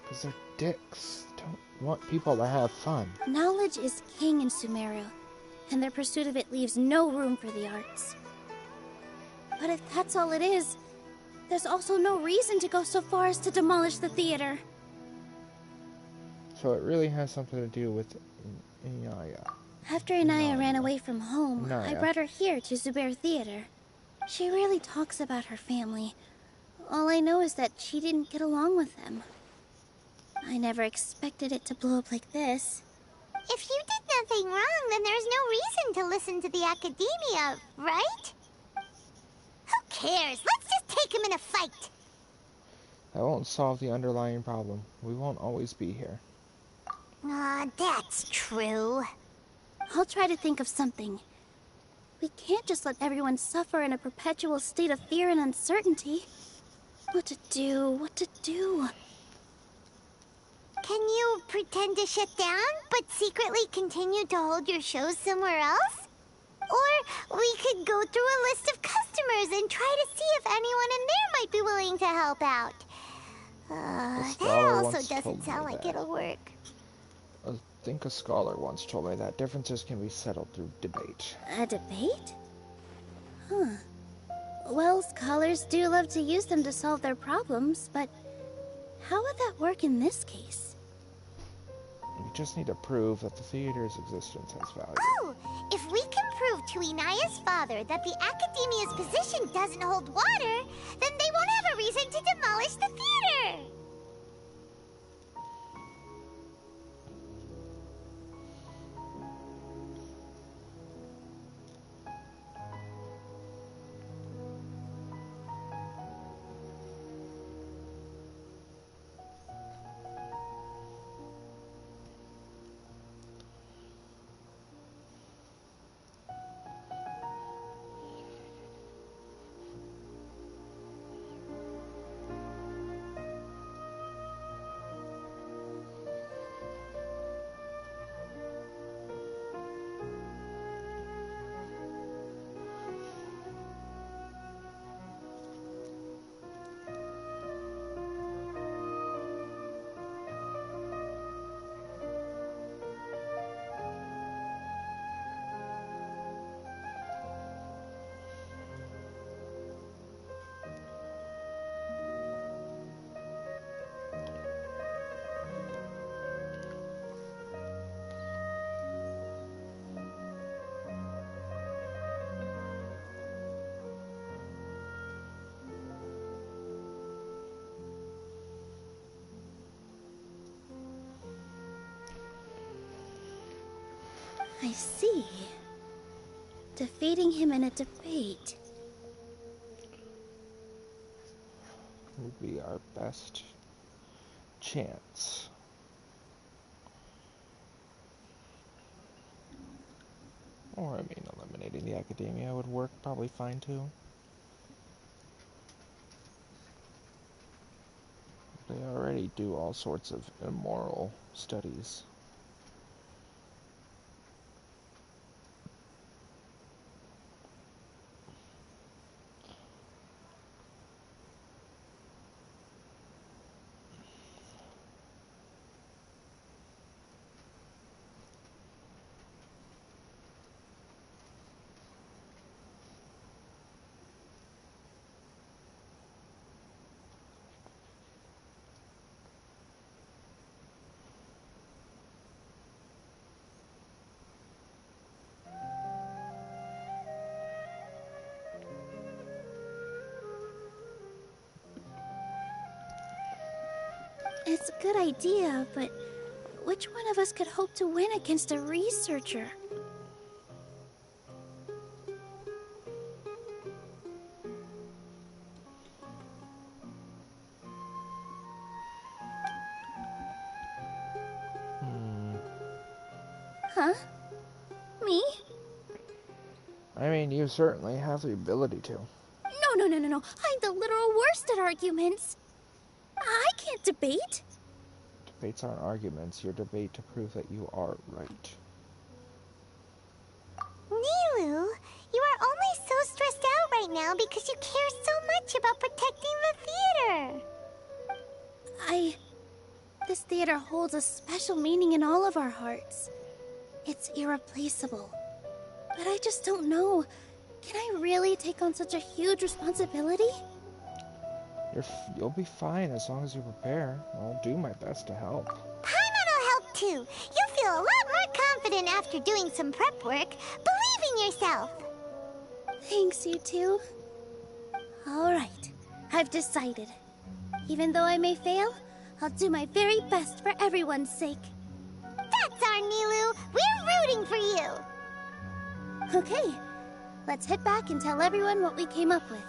Because they're dicks. Don't want people to have fun. Knowledge is king in Sumeru, and their pursuit of it leaves no room for the arts. But if that's all it is, there's also no reason to go so far as to demolish the theater. So it really has something to do with Inaya. After Inaya ran away from home, I Inaya. brought her here to Zubair Theater. She rarely talks about her family. All I know is that she didn't get along with them. I never expected it to blow up like this. If you did nothing wrong, then there's no reason to listen to the Academia, right? Who cares? Let's just take him in a fight. That won't solve the underlying problem. We won't always be here. That's true. I'll try to think of something. We can't just let everyone suffer in a perpetual state of fear and uncertainty. What to do? What to do? Can you pretend to shut down, but secretly continue to hold your shows somewhere else? Or we could go through a list of customers and try to see if anyone in there might be willing to help out. That also doesn't sound like it'll work. I think a scholar once told me that differences can be settled through debate. A debate? Huh. Well, scholars do love to use them to solve their problems, but How would that work in this case? We just need to prove that the theater's existence has value. Oh! If we can prove to Inaya's father that the Academia's position doesn't hold water, then they won't have a reason to demolish the theater! I see. Defeating him in a debate Would be our best chance. Or, I mean, eliminating the Academia would work probably fine too. They already do all sorts of immoral studies. It's a good idea, but which one of us could hope to win against a researcher? Huh? Me? I mean, you certainly have the ability to. No. I'm the literal worst at arguments. I can't debate. Debates aren't arguments. Your debate to prove that you are right. Nilou, you are only so stressed out right now because you care so much about protecting the theater. This theater holds a special meaning in all of our hearts. It's irreplaceable. But I just don't know. Can I really take on such a huge responsibility? You'll be fine as long as you prepare. I'll do my best to help. Paimon'll help too. You'll feel a lot more confident after doing some prep work. Believe in yourself. Thanks, you two. Alright, I've decided. Even though I may fail, I'll do my very best for everyone's sake. That's our Nilou. We're rooting for you. Okay, let's head back and tell everyone what we came up with.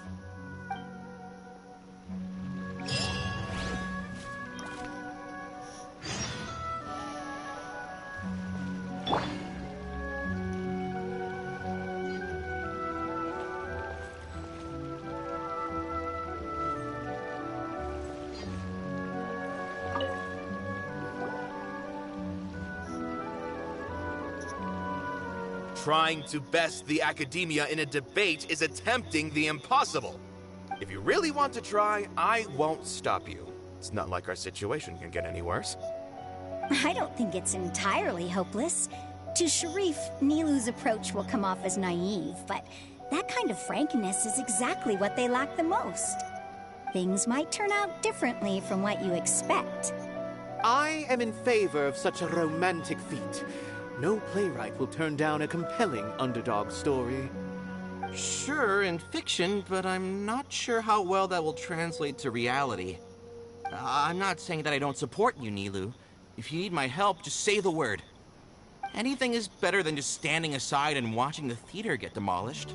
Trying to best the Academia in a debate is attempting the impossible. If you really want to try, I won't stop you. It's not like our situation can get any worse. I don't think it's entirely hopeless. To Sharif, Nilou's approach will come off as naive, but that kind of frankness is exactly what they lack the most. things might turn out differently from what you expect. I am in favor of such a romantic feat. No playwright will turn down a compelling underdog story. Sure, in fiction, but I'm not sure how well that will translate to reality. I'm not saying that I don't support you, Nilou. If you need my help, just say the word. Anything is better than just standing aside and watching the theater get demolished.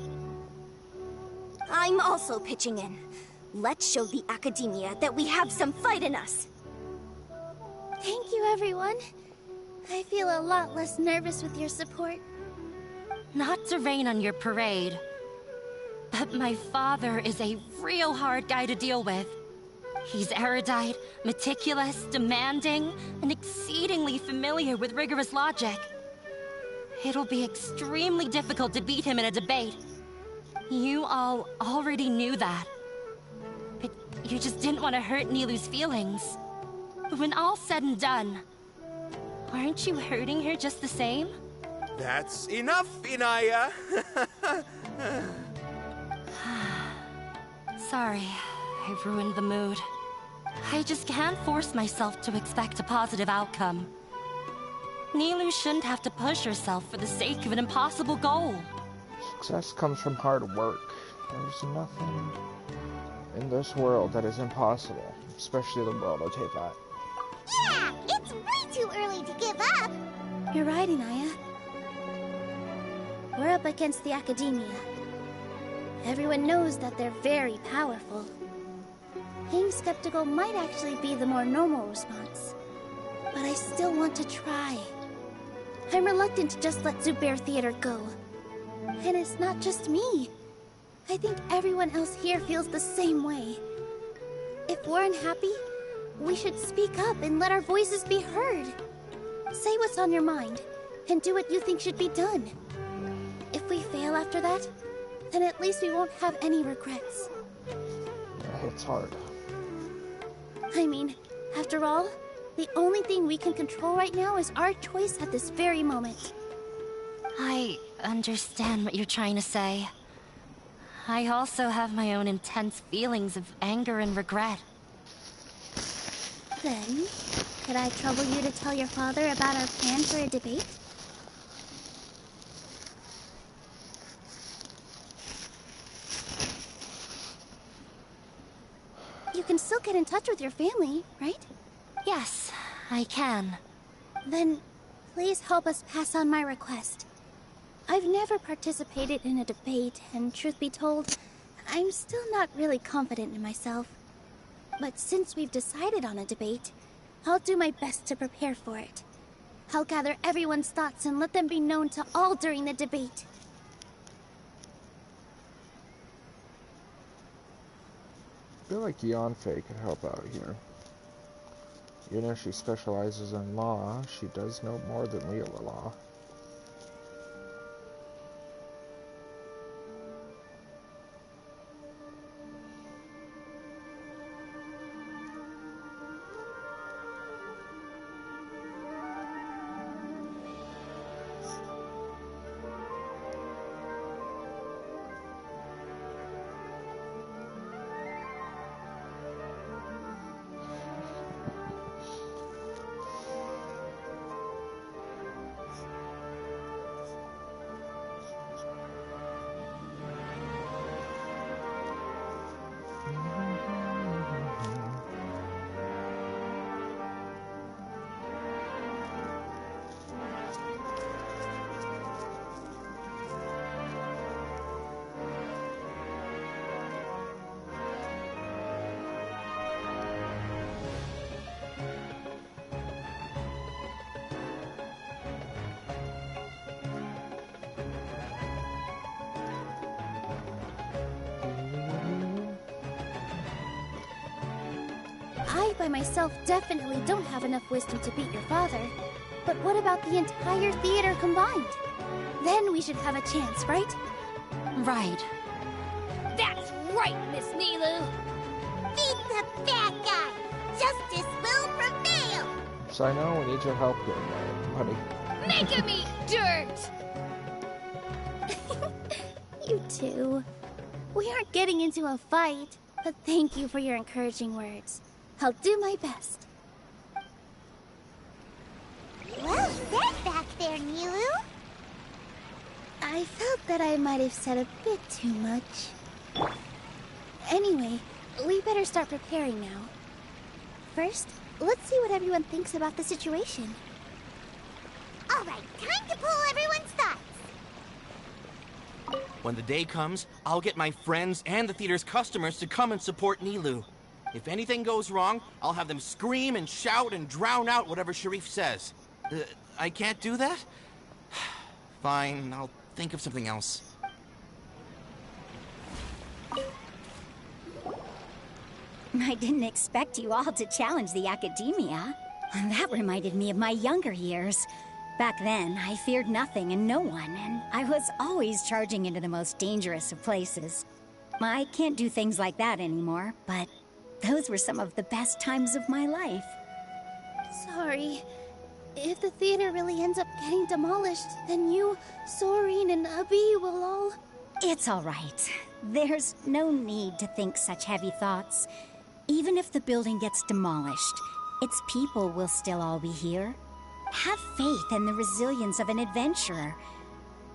I'm also pitching in. Let's show the Academia that we have some fight in us. Thank you, everyone. I feel a lot less nervous with your support. Not to rain on your parade, but my father is a real hard guy to deal with. He's erudite, meticulous, demanding, and exceedingly familiar with rigorous logic. It'll be extremely difficult to beat him in a debate. You all already knew that. But you just didn't want to hurt Nilou's feelings. But when all's said and done, aren't you hurting her just the same? That's enough, Inaya! Sorry, I ruined the mood. I just can't force myself to expect a positive outcome. Nilou shouldn't have to push herself for the sake of an impossible goal. Success comes from hard work. There's nothing in this world that is impossible, especially the world of Tevat. Yeah, it's way too early to give up. You're right, Inaya. We're up against the Academia. Everyone knows that they're very powerful. Being skeptical might actually be the more normal response. But I still want to try. I'm reluctant to just let Zubair Theater go. And it's not just me. I think everyone else here feels the same way. If we're unhappy, we should speak up and let our voices be heard. Say what's on your mind, and do what you think should be done. If we fail after that, then at least we won't have any regrets. Yeah, it's hard. I mean, after all, the only thing we can control right now is our choice at this very moment. I understand what you're trying to say. I also have my own intense feelings of anger and regret. Then, could I trouble you to tell your father about our plan for a debate? You can still get in touch with your family, right? Yes, I can. Then, please help us pass on my request. I've never participated in a debate, and truth be told, I'm still not really confident in myself. But since we've decided on a debate, I'll do my best to prepare for it. I'll gather everyone's thoughts and let them be known to all during the debate. I feel like Yanfei could help out here. Even if she specializes in law, she does know more than Liyue law. I, by myself, definitely don't have enough wisdom to beat your father. But what about the entire theater combined? Then we should have a chance, right? Right. That's right, Miss Nilou! Beat the bad guy! Justice will prevail! So I know we need your help here, buddy. Make him eat dirt! You two. We aren't getting into a fight. But thank you for your encouraging words. I'll do my best. Well said back there, Nilou. I felt that I might have said a bit too much. Anyway, we better start preparing now. First, let's see what everyone thinks about the situation. All right, time to pull everyone's thoughts. When the day comes, I'll get my friends and the theater's customers to come and support Nilou. If anything goes wrong, I'll have them scream and shout and drown out whatever Sharif says. I can't do that? Fine, I'll think of something else. I didn't expect you all to challenge the academia. That reminded me of my younger years. Back then, I feared nothing and no one, and I was always charging into the most dangerous of places. I can't do things like that anymore, but those were some of the best times of my life. Sorry. If the theater really ends up getting demolished, then you, Soren, and Abi will all... It's all right. There's no need to think such heavy thoughts. Even if the building gets demolished, its people will still all be here. Have faith in the resilience of an adventurer.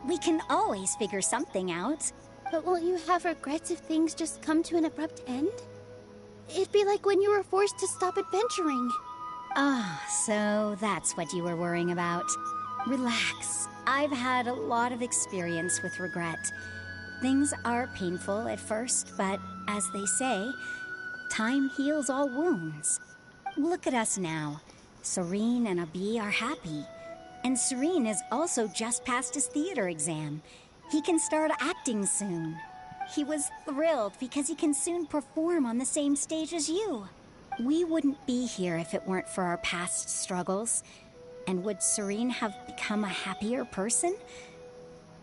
We can always figure something out. But won't you have regrets if things just come to an abrupt end? It'd be like when you were forced to stop adventuring. Ah, so that's what you were worrying about. Relax. I've had a lot of experience with regret. Things are painful at first, but as they say, time heals all wounds. Look at us now. Serene and Abi are happy. And Serene has also just passed his theater exam. He can start acting soon. He was thrilled because he can soon perform on the same stage as you. We wouldn't be here if it weren't for our past struggles. And would Serene have become a happier person?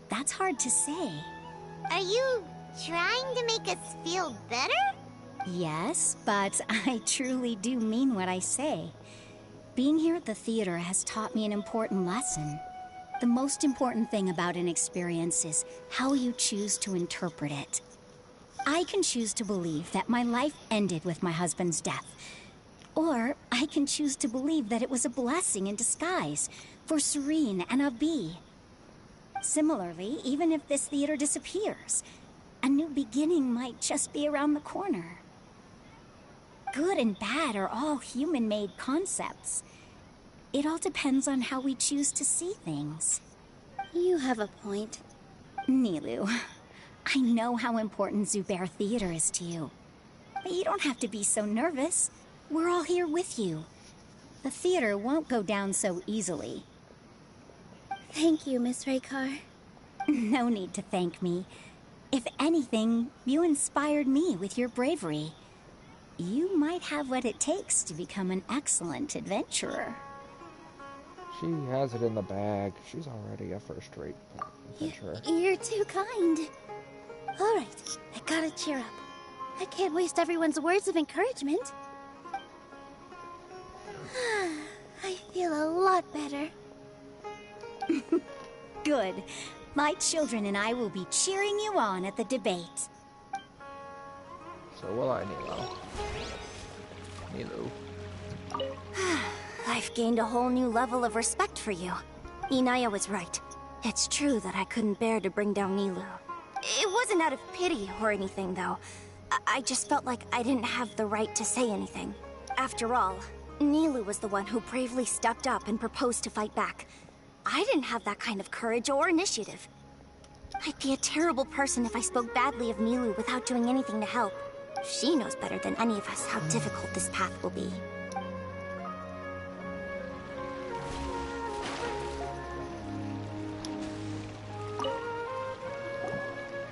That's hard to say. Are you trying to make us feel better? Yes, but I truly do mean what I say. Being here at the theater has taught me an important lesson. The most important thing about an experience is how you choose to interpret it. I can choose to believe that my life ended with my husband's death. Or I can choose to believe that it was a blessing in disguise for Serene and Abi. Similarly, even if this theater disappears, a new beginning might just be around the corner. Good and bad are all human-made concepts. It all depends on how we choose to see things. You have a point. Nilou, I know how important Zubair Theater is to you. But you don't have to be so nervous. We're all here with you. The theater won't go down so easily. Thank you, Miss Raykar. No need to thank me. If anything, you inspired me with your bravery. You might have what it takes to become an excellent adventurer. She has it in the bag. She's already a first-rate adventurer. You're too kind. All right, I gotta cheer up. I can't waste everyone's words of encouragement. I feel a lot better. Good. My children and I will be cheering you on at the debate. So will I, Nilou. I've gained a whole new level of respect for you. Inaya was right. It's true that I couldn't bear to bring down Nilou. It wasn't out of pity or anything, though. I just felt like I didn't have the right to say anything. After all, Nilou was the one who bravely stepped up and proposed to fight back. I didn't have that kind of courage or initiative. I'd be a terrible person if I spoke badly of Nilou without doing anything to help. She knows better than any of us how difficult this path will be.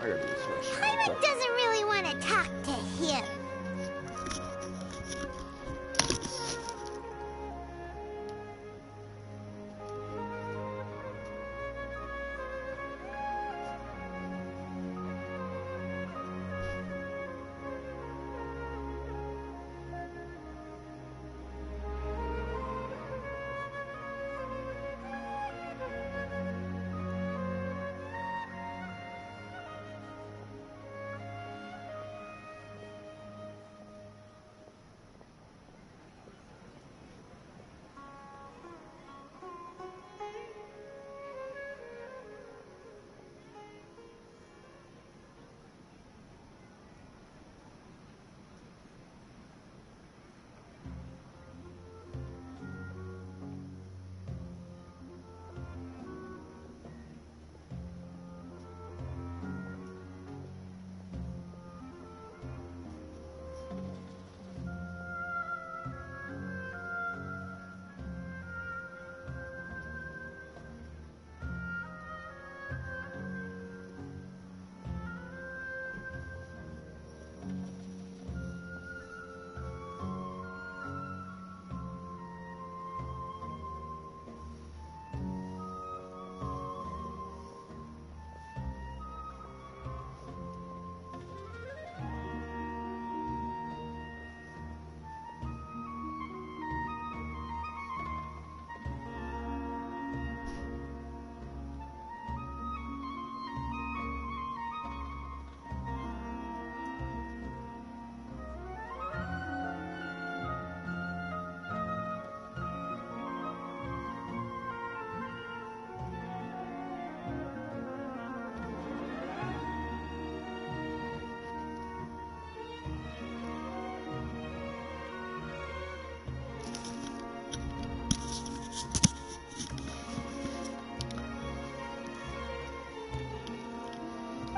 I gotta do this first. Paimon doesn't really want to talk to him.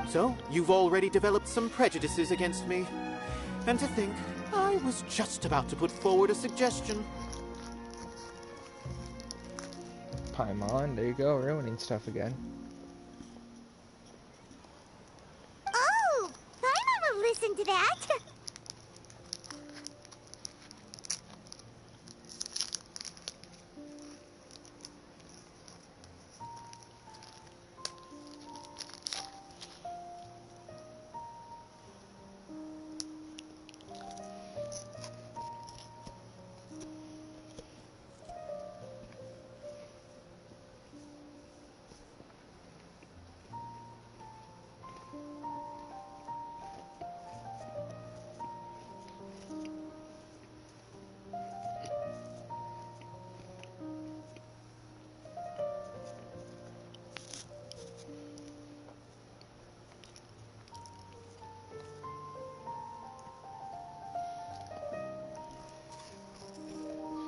So, you've already developed some prejudices against me. And to think, I was just about to put forward a suggestion. Paimon, there you go, ruining stuff again. Oh, Paimon will listen to that.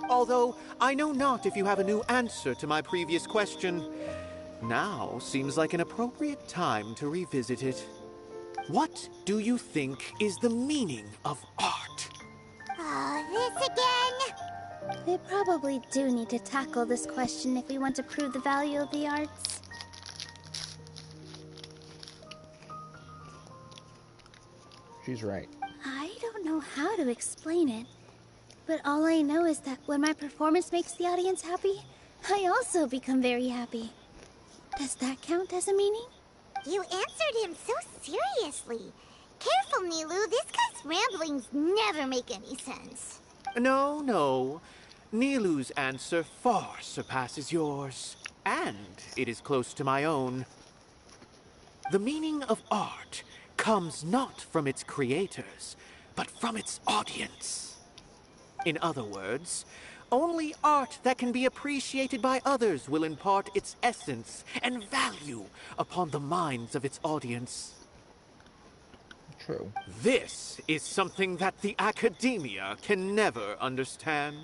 Although, I know not if you have a new answer to my previous question. Now seems like an appropriate time to revisit it. What do you think is the meaning of art? Oh, this again? We probably do need to tackle this question if we want to prove the value of the arts. She's right. I don't know how to explain it, but all I know is that when my performance makes the audience happy, I also become very happy. Does that count as a meaning? You answered him so seriously. Careful, Nilou. This guy's ramblings never make any sense. No, no. Nilou's answer far surpasses yours, and it is close to my own. The meaning of art comes not from its creators, but from its audience. In other words, only art that can be appreciated by others will impart its essence and value upon the minds of its audience. True. This is something that the academia can never understand.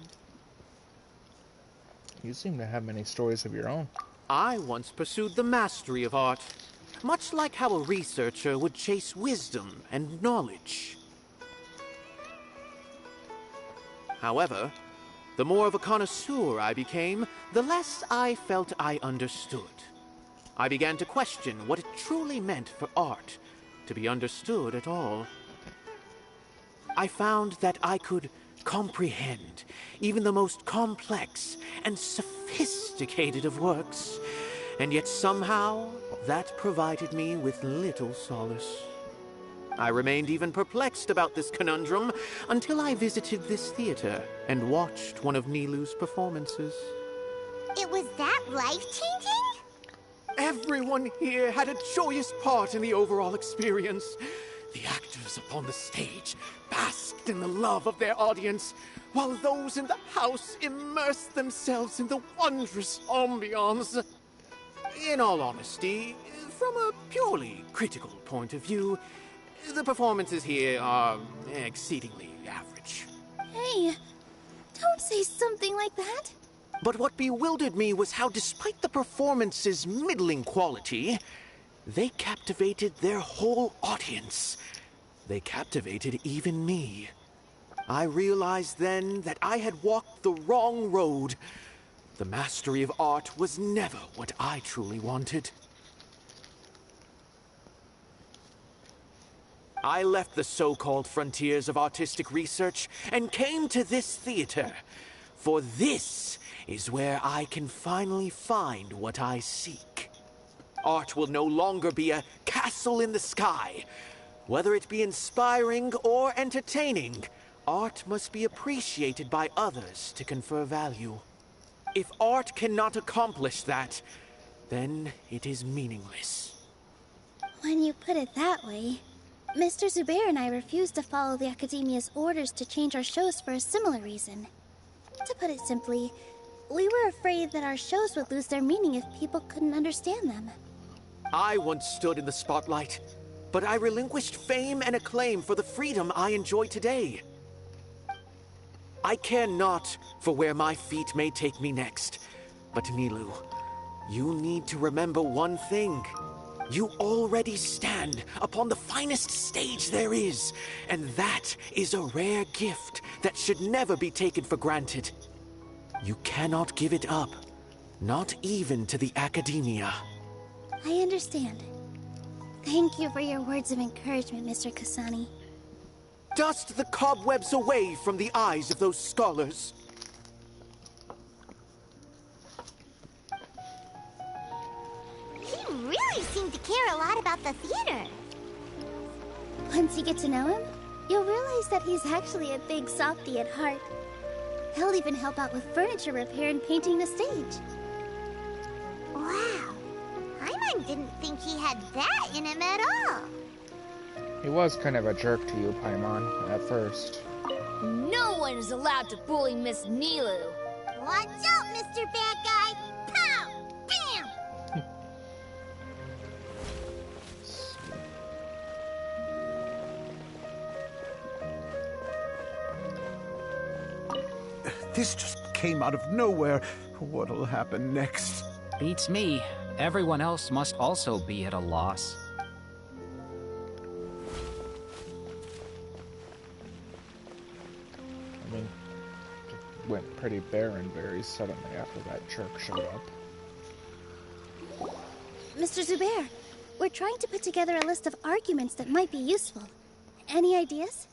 You seem to have many stories of your own. I once pursued the mastery of art, much like how a researcher would chase wisdom and knowledge. However, the more of a connoisseur I became, the less I felt I understood. I began to question what it truly meant for art to be understood at all. I found that I could comprehend even the most complex and sophisticated of works, and yet somehow that provided me with little solace. I remained even perplexed about this conundrum until I visited this theater and watched one of Nilou's performances. It was that life-changing? Everyone here had a joyous part in the overall experience. The actors upon the stage basked in the love of their audience, while those in the house immersed themselves in the wondrous ambiance. In all honesty, from a purely critical point of view, the performances here are exceedingly average. Hey, don't say something like that. But what bewildered me was how, despite the performance's middling quality, they captivated their whole audience. They captivated even me. I realized then that I had walked the wrong road. The mastery of art was never what I truly wanted. I left the so-called frontiers of artistic research and came to this theater, for this is where I can finally find what I seek. Art will no longer be a castle in the sky. Whether it be inspiring or entertaining, art must be appreciated by others to confer value. If art cannot accomplish that, then it is meaningless. When you put it that way, Mr. Zubair and I refused to follow the Academia's orders to change our shows for a similar reason. To put it simply, we were afraid that our shows would lose their meaning if people couldn't understand them. I once stood in the spotlight, but I relinquished fame and acclaim for the freedom I enjoy today. I care not for where my feet may take me next, but Nilou, you need to remember one thing. You already stand upon the finest stage there is, and that is a rare gift that should never be taken for granted. You cannot give it up, not even to the academia. I understand. Thank you for your words of encouragement, Mr. Kasani. Dust the cobwebs away from the eyes of those scholars. He really seemed to care a lot about the theater. Once you get to know him, you'll realize that he's actually a big softie at heart. He'll even help out with furniture repair and painting the stage. Wow. Paimon didn't think he had that in him at all. He was kind of a jerk to you, Paimon, at first. No one is allowed to bully Miss Nilou. Watch out, Mr. Bad Guy! Pow! Bam! This just came out of nowhere. What'll happen next? Beats me. Everyone else must also be at a loss. I mean, it went pretty barren very suddenly after that jerk showed up. Mr. Zubair, we're trying to put together a list of arguments that might be useful. Any ideas?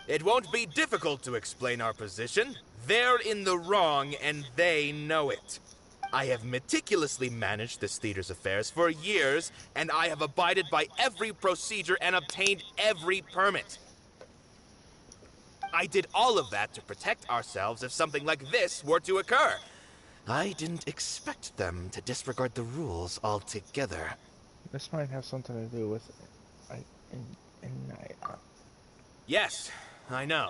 It won't be difficult to explain our position. They're in the wrong, and they know it. I have meticulously managed this theater's affairs for years, and I have abided by every procedure and obtained every permit. I did all of that to protect ourselves if something like this were to occur. I didn't expect them to disregard the rules altogether. This might have something to do with... Yes, I know.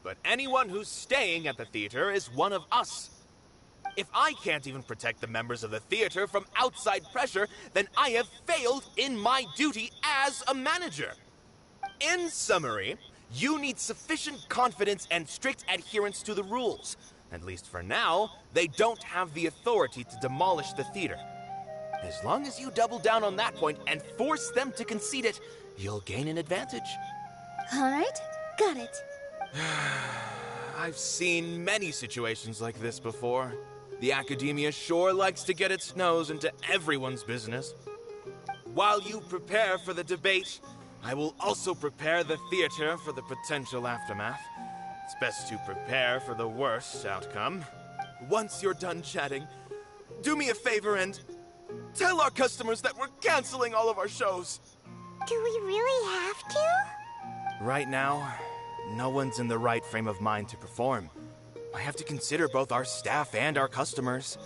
But anyone who's staying at the theater is one of us. If I can't even protect the members of the theater from outside pressure, then I have failed in my duty as a manager. In summary, you need sufficient confidence and strict adherence to the rules. At least for now, they don't have the authority to demolish the theater. As long as you double down on that point and force them to concede it, you'll gain an advantage. All right, got it. I've seen many situations like this before. The academia sure likes to get its nose into everyone's business. While you prepare for the debate, I will also prepare the theater for the potential aftermath. It's best to prepare for the worst outcome. Once you're done chatting, do me a favor and tell our customers that we're canceling all of our shows. Do we really have to? Right now, no one's in the right frame of mind to perform. I have to consider both our staff and our customers.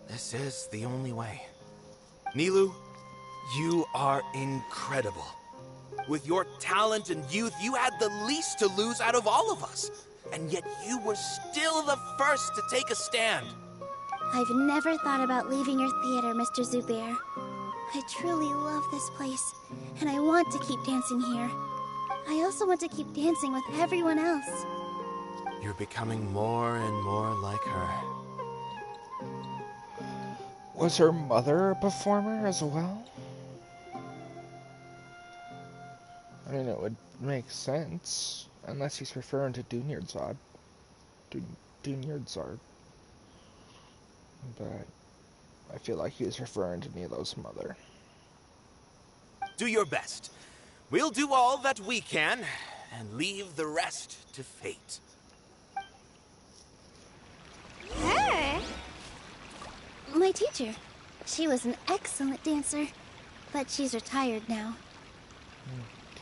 This is the only way. Nilou, you are incredible. With your talent and youth, you had the least to lose out of all of us. And yet you were still the first to take a stand. I've never thought about leaving your theater, Mr. Zubair. I truly love this place, and I want to keep dancing here. I also want to keep dancing with everyone else. You're becoming more and more like her. Was her mother a performer as well? I mean, it would make sense, unless he's referring to Dunyarzad. Dunyarzad. But I feel like he was referring to Nilou's mother. Do your best. We'll do all that we can, and leave the rest to fate. Her? My teacher. She was an excellent dancer, but she's retired now.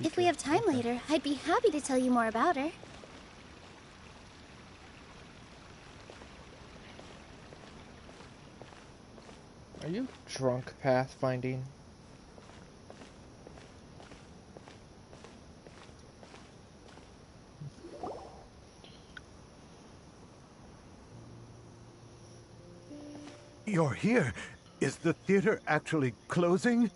If we have time later, I'd be happy to tell you more about her. Are you drunk, pathfinding? You're here. Is the theater actually closing?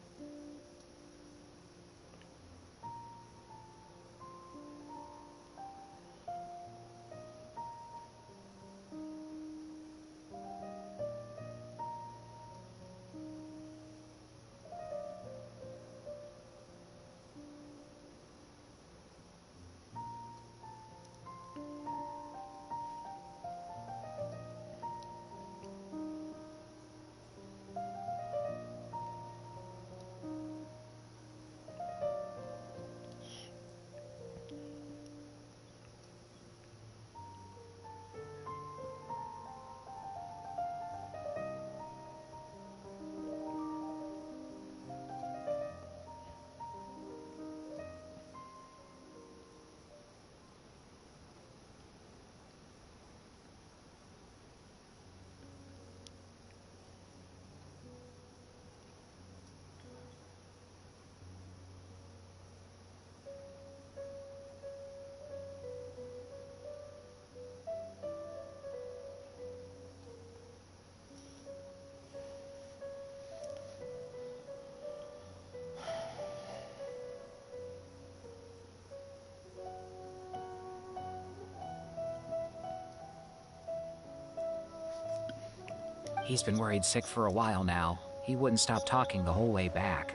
He's been worried sick for a while now. He wouldn't stop talking the whole way back.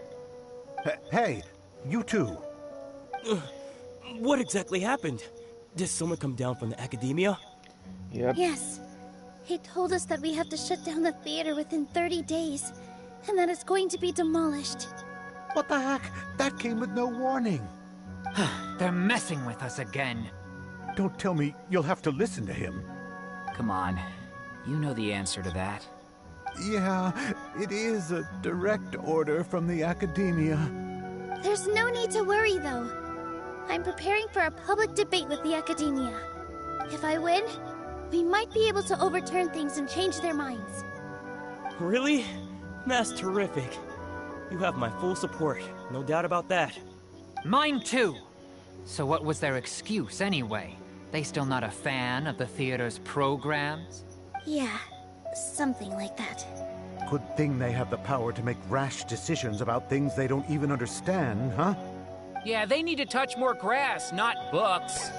Hey, you two. What exactly happened? Did someone come down from the academia? Yep. Yes. He told us that we have to shut down the theater within 30 days, and that it's going to be demolished. What the heck? That came with no warning. They're messing with us again. Don't tell me you'll have to listen to him. Come on. You know the answer to that. Yeah, it is a direct order from the academia. There's no need to worry, though. I'm preparing for a public debate with the academia. If I win, we might be able to overturn things and change their minds. Really? That's terrific. You have my full support, no doubt about that. Mine too. So what was their excuse anyway? They still not a fan of the theater's programs? Yeah, something like that. Good thing they have the power to make rash decisions about things they don't even understand, huh? Yeah, they need to touch more grass, not books.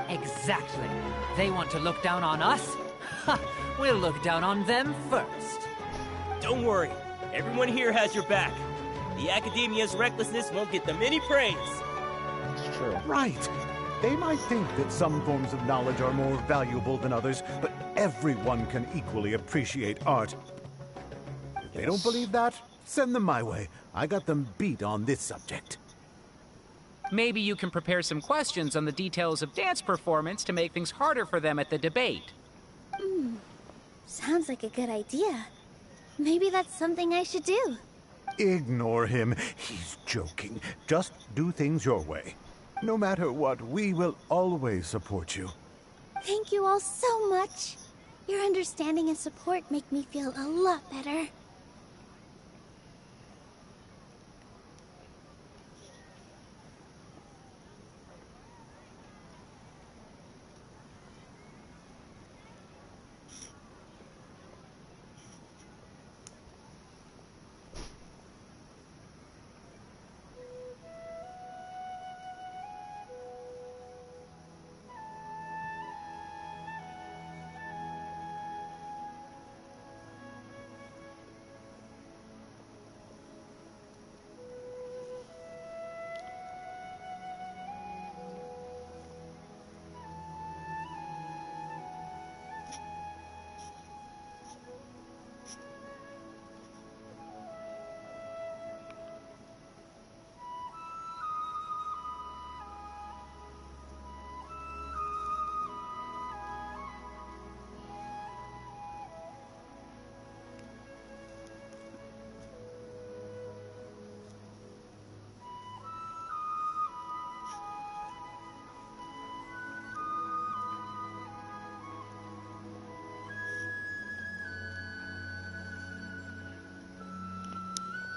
Exactly. They want to look down on us? Ha! We'll look down on them first. Don't worry. Everyone here has your back. The Academia's recklessness won't get them any praise. It's true. Right. They might think that some forms of knowledge are more valuable than others, but everyone can equally appreciate art. If they don't believe that, send them my way. I got them beat on this subject. Maybe you can prepare some questions on the details of dance performance to make things harder for them at the debate. Sounds like a good idea. Maybe that's something I should do. Ignore him. He's joking. Just do things your way. No matter what, we will always support you. Thank you all so much. Your understanding and support make me feel a lot better.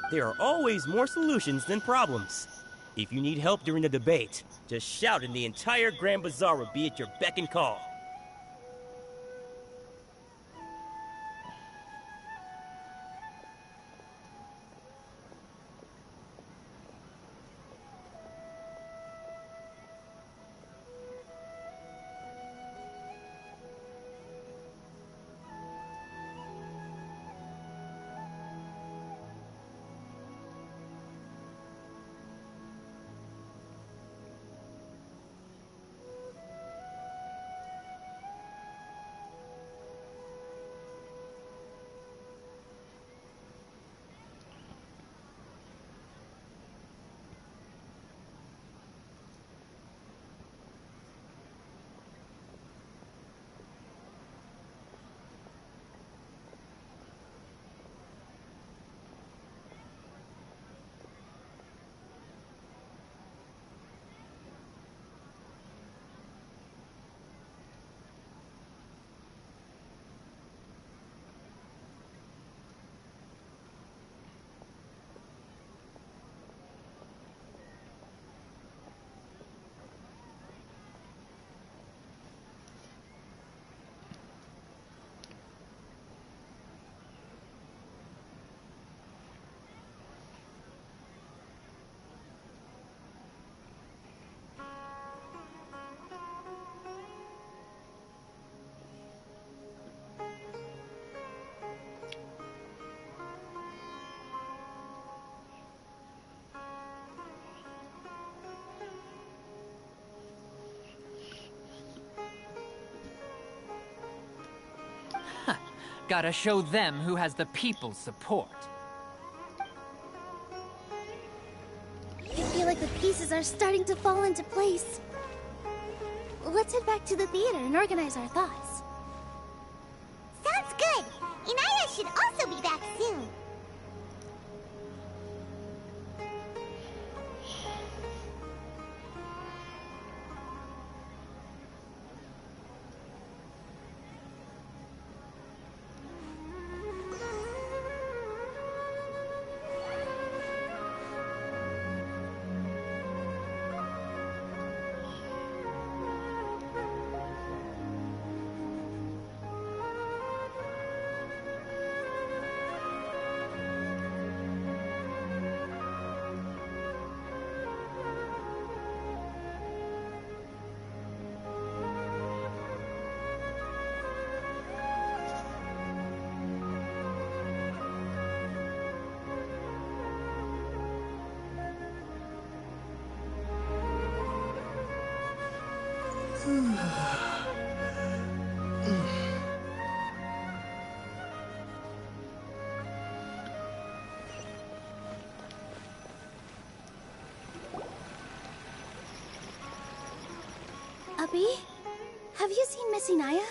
There are always more solutions than problems. If you need help during the debate, just shout and the entire Grand Bazaar will be at your beck and call. Gotta show them who has the people's support. I feel like the pieces are starting to fall into place. Let's head back to the theater and organize our thoughts. Sounds good. Inaya should also be back soon. Abby? Have you seen Miss Inaya?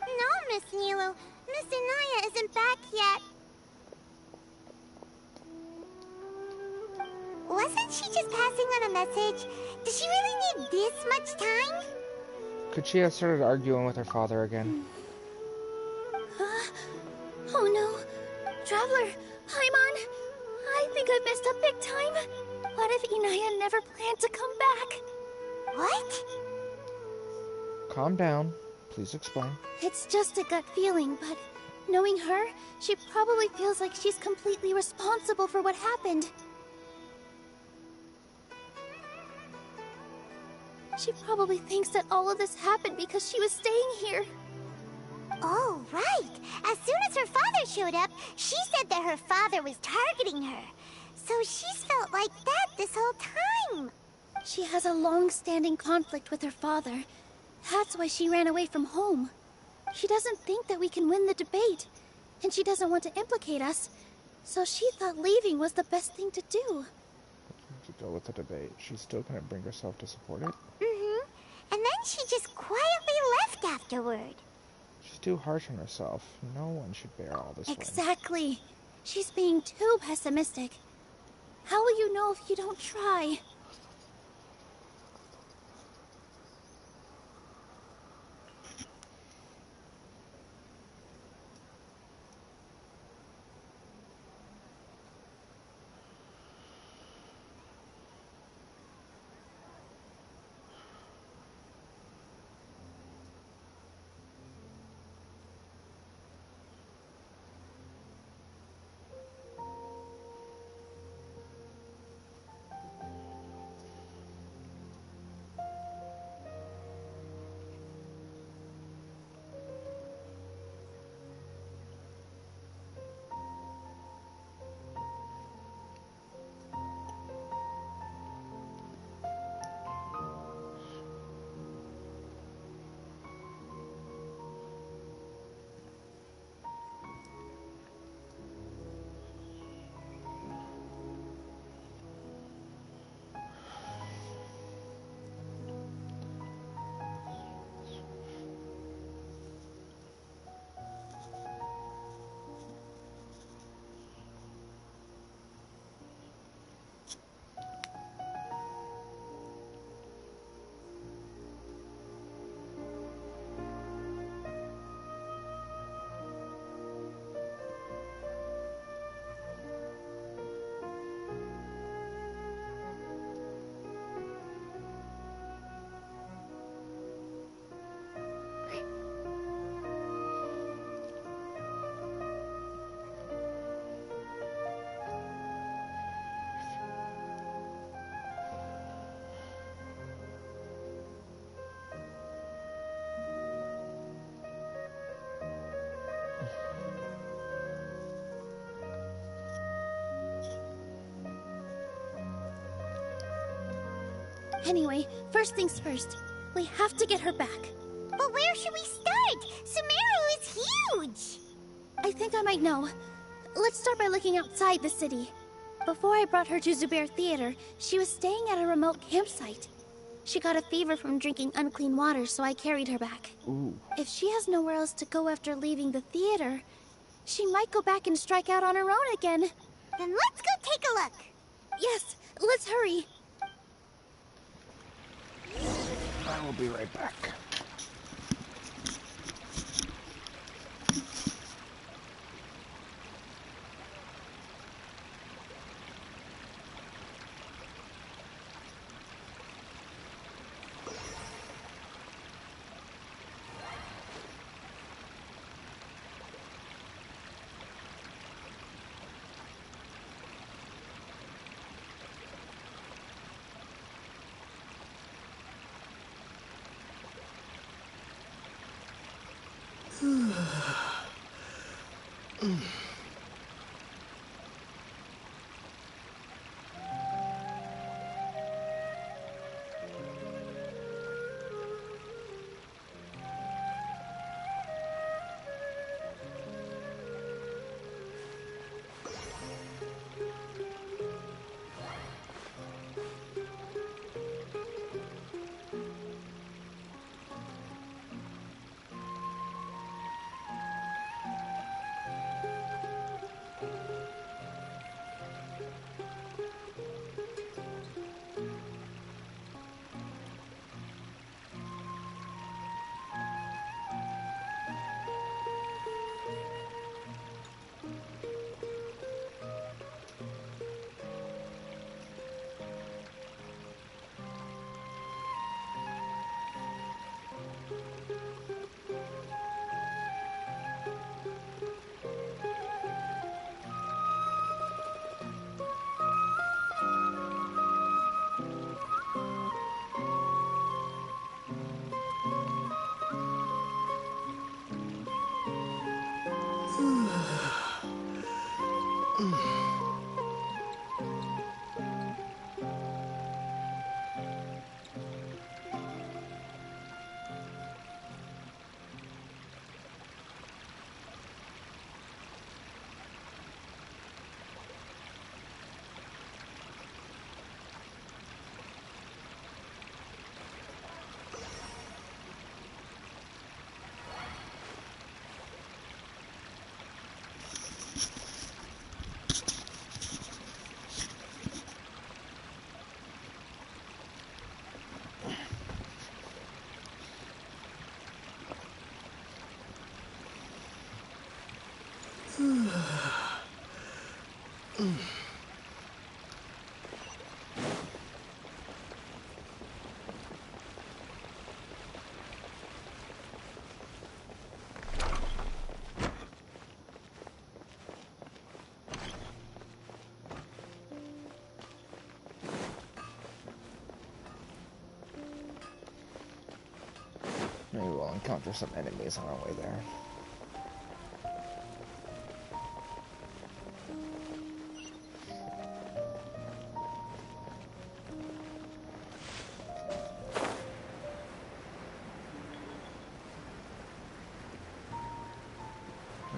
No, Miss Nilou. Miss Inaya isn't back yet. Wasn't she just passing on a message? Does she really need this much time? Could she have started arguing with her father again? Oh no. Traveler, Paimon, I think I messed up big time. What if Inaya never planned to come back? What? Calm down. Please explain. It's just a gut feeling, but knowing her, she probably feels like she's completely responsible for what happened. She probably thinks that all of this happened because she was staying here. Oh, right. As soon as her father showed up, she said that her father was targeting her. So she's felt like that this whole time. She has a long-standing conflict with her father. That's why she ran away from home. She doesn't think that we can win the debate, and she doesn't want to implicate us. So she thought leaving was the best thing to do. To go with the debate, she's still gonna bring herself to support it. Mm-hmm. And then she just quietly left afterward. She's too harsh on herself. No one should bear all this. Exactly. She's being too pessimistic. How will you know if you don't try? Anyway, first things first. We have to get her back. But where should we start? Sumeru is huge! I think I might know. Let's start by looking outside the city. Before I brought her to Zubair Theater, she was staying at a remote campsite. She got a fever from drinking unclean water, so I carried her back. Ooh. If she has nowhere else to go after leaving the theater, she might go back and strike out on her own again. Then let's go take a look. Yes, let's hurry. I will be right back. Maybe we'll encounter some enemies on our way there.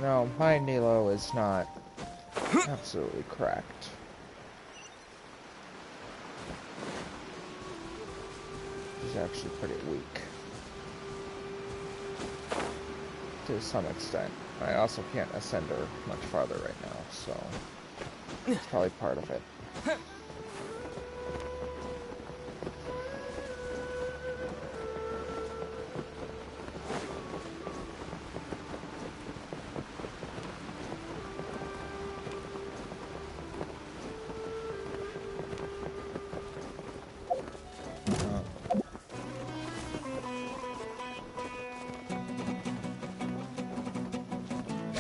No, my Nilou is not absolutely cracked. She's actually pretty weak. To some extent. I also can't ascend her much farther right now, so it's probably part of it.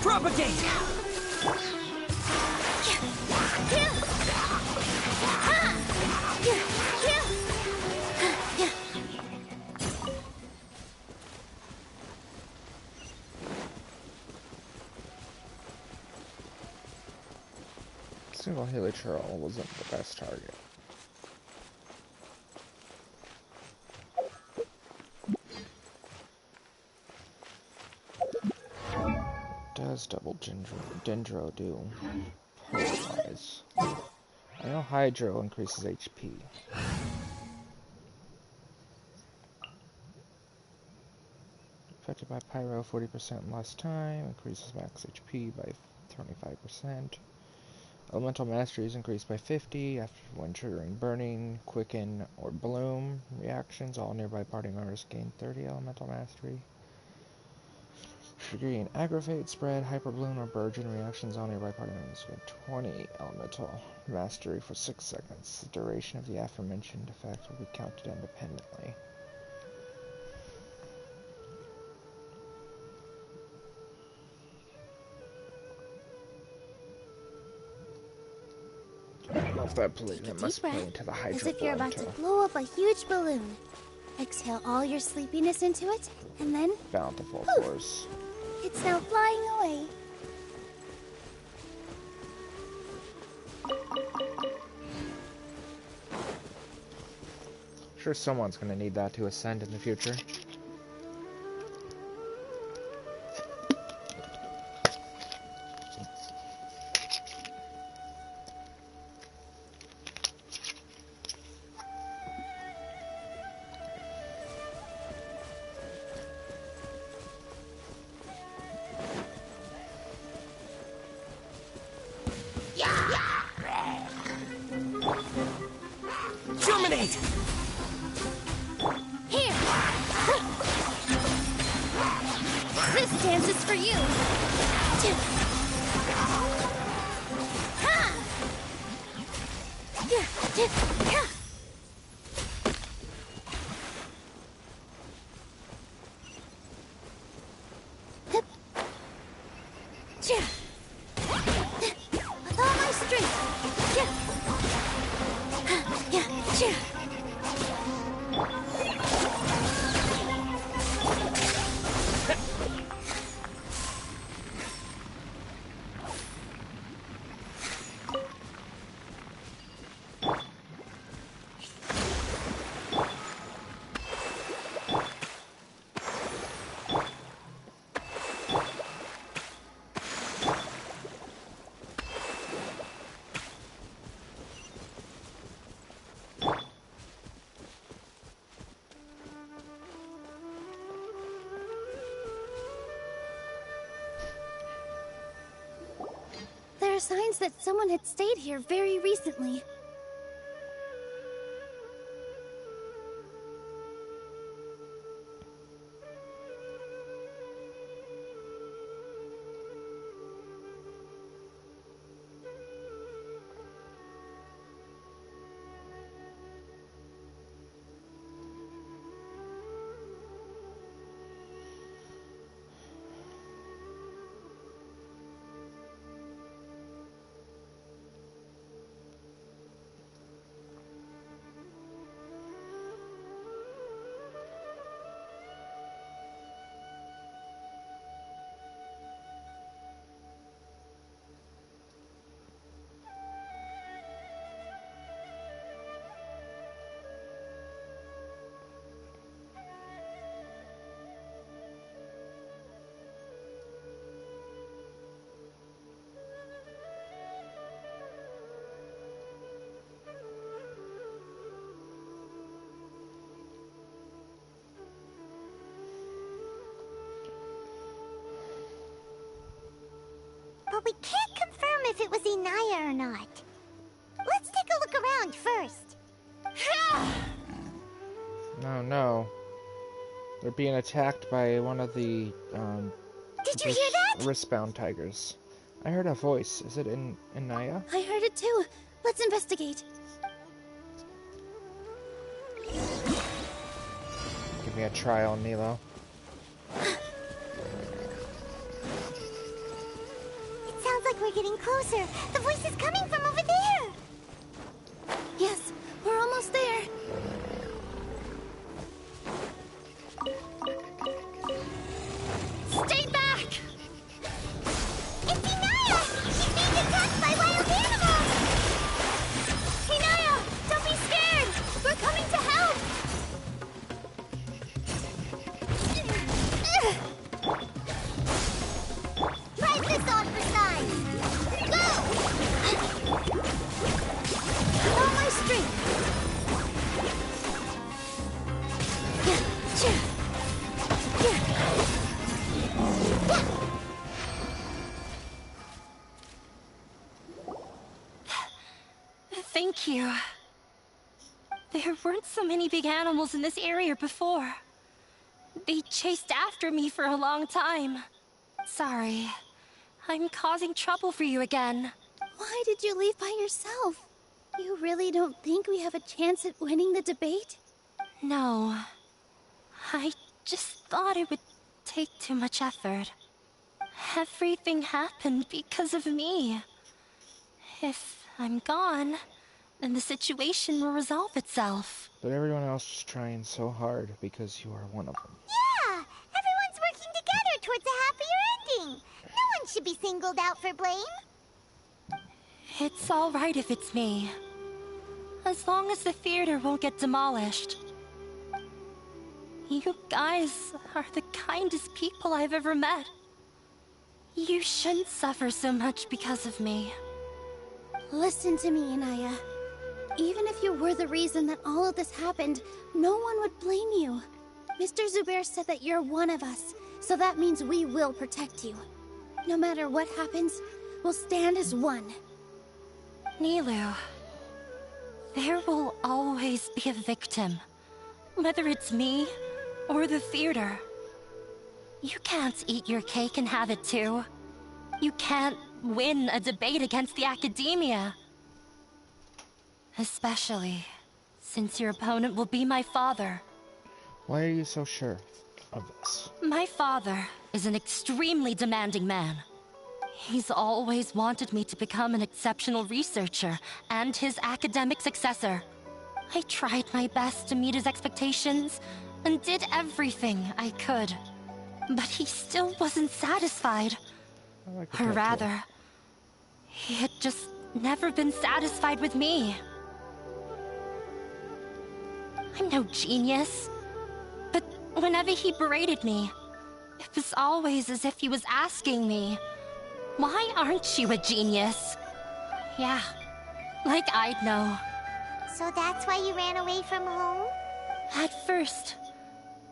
Propagate! Single hilichurl wasn't the best target. double Dendro do? Power-wise. I know Hydro increases HP. Affected by Pyro 40% less time, increases max HP by 25%. Elemental Mastery is increased by 50 after when triggering Burning, Quicken, or Bloom reactions. All nearby party members gain 30 Elemental Mastery. Triggering Aggravate, Spread, Hyper Bloom, or Burgeon reactions. All nearby party members gain 20 Elemental Mastery for 6 seconds. The duration of the aforementioned effect will be counted independently. I love that play. That must play into the Hydro as if you're about to Blunto. blow up a huge balloon. Exhale all your sleepiness into it, and then Bountiful poof, Force. it's now flying away. Sure, someone's gonna need that to ascend in the future. Germinate! Here! This dance is for you! With all my strength! There are signs that someone had stayed here very recently. But we can't confirm if it was Inaya or not. Let's take a look around first. No. They're being attacked by one of the, Did you hear that? wristbound tigers. I heard a voice. Is it Inaya? I heard it too. Let's investigate. Give me a trial, Nilou. It sounds like we're getting closer. The voice is coming from over there. Yes, we're almost there. Stay back! It's Inaya! She's being attacked by wild animals! Inaya, don't be scared! We're coming to help! Try this Thank you. There weren't so many big animals in this area before. They chased after me for a long time. Sorry. I'm causing trouble for you again. Why did you leave by yourself? You really don't think we have a chance at winning the debate? No. I just thought it would take too much effort. Everything happened because of me. If I'm gone, then the situation will resolve itself. But everyone else is trying so hard because you are one of them. Yeah! Everyone's working together towards a happier ending. No one should be singled out for blame. It's all right if it's me. As long as the theater won't get demolished. You guys are the kindest people I've ever met. You shouldn't suffer so much because of me. Listen to me, Inaya. Even if you were the reason that all of this happened, no one would blame you. Mr. Zubair said that you're one of us, so that means we will protect you. No matter what happens, we'll stand as one. Nilou, there will always be a victim. Whether it's me or the theater. You can't eat your cake and have it too. You can't win a debate against the academia. Especially since your opponent will be my father. Why are you so sure of this? My father is an extremely demanding man. He's always wanted me to become an exceptional researcher and his academic successor. I tried my best to meet his expectations and did everything I could. But he still wasn't satisfied. Or rather, he had just never been satisfied with me. I'm no genius. But whenever he berated me, it was always as if he was asking me, "Why aren't you a genius?" Yeah, like I'd know. So that's why you ran away from home? At first,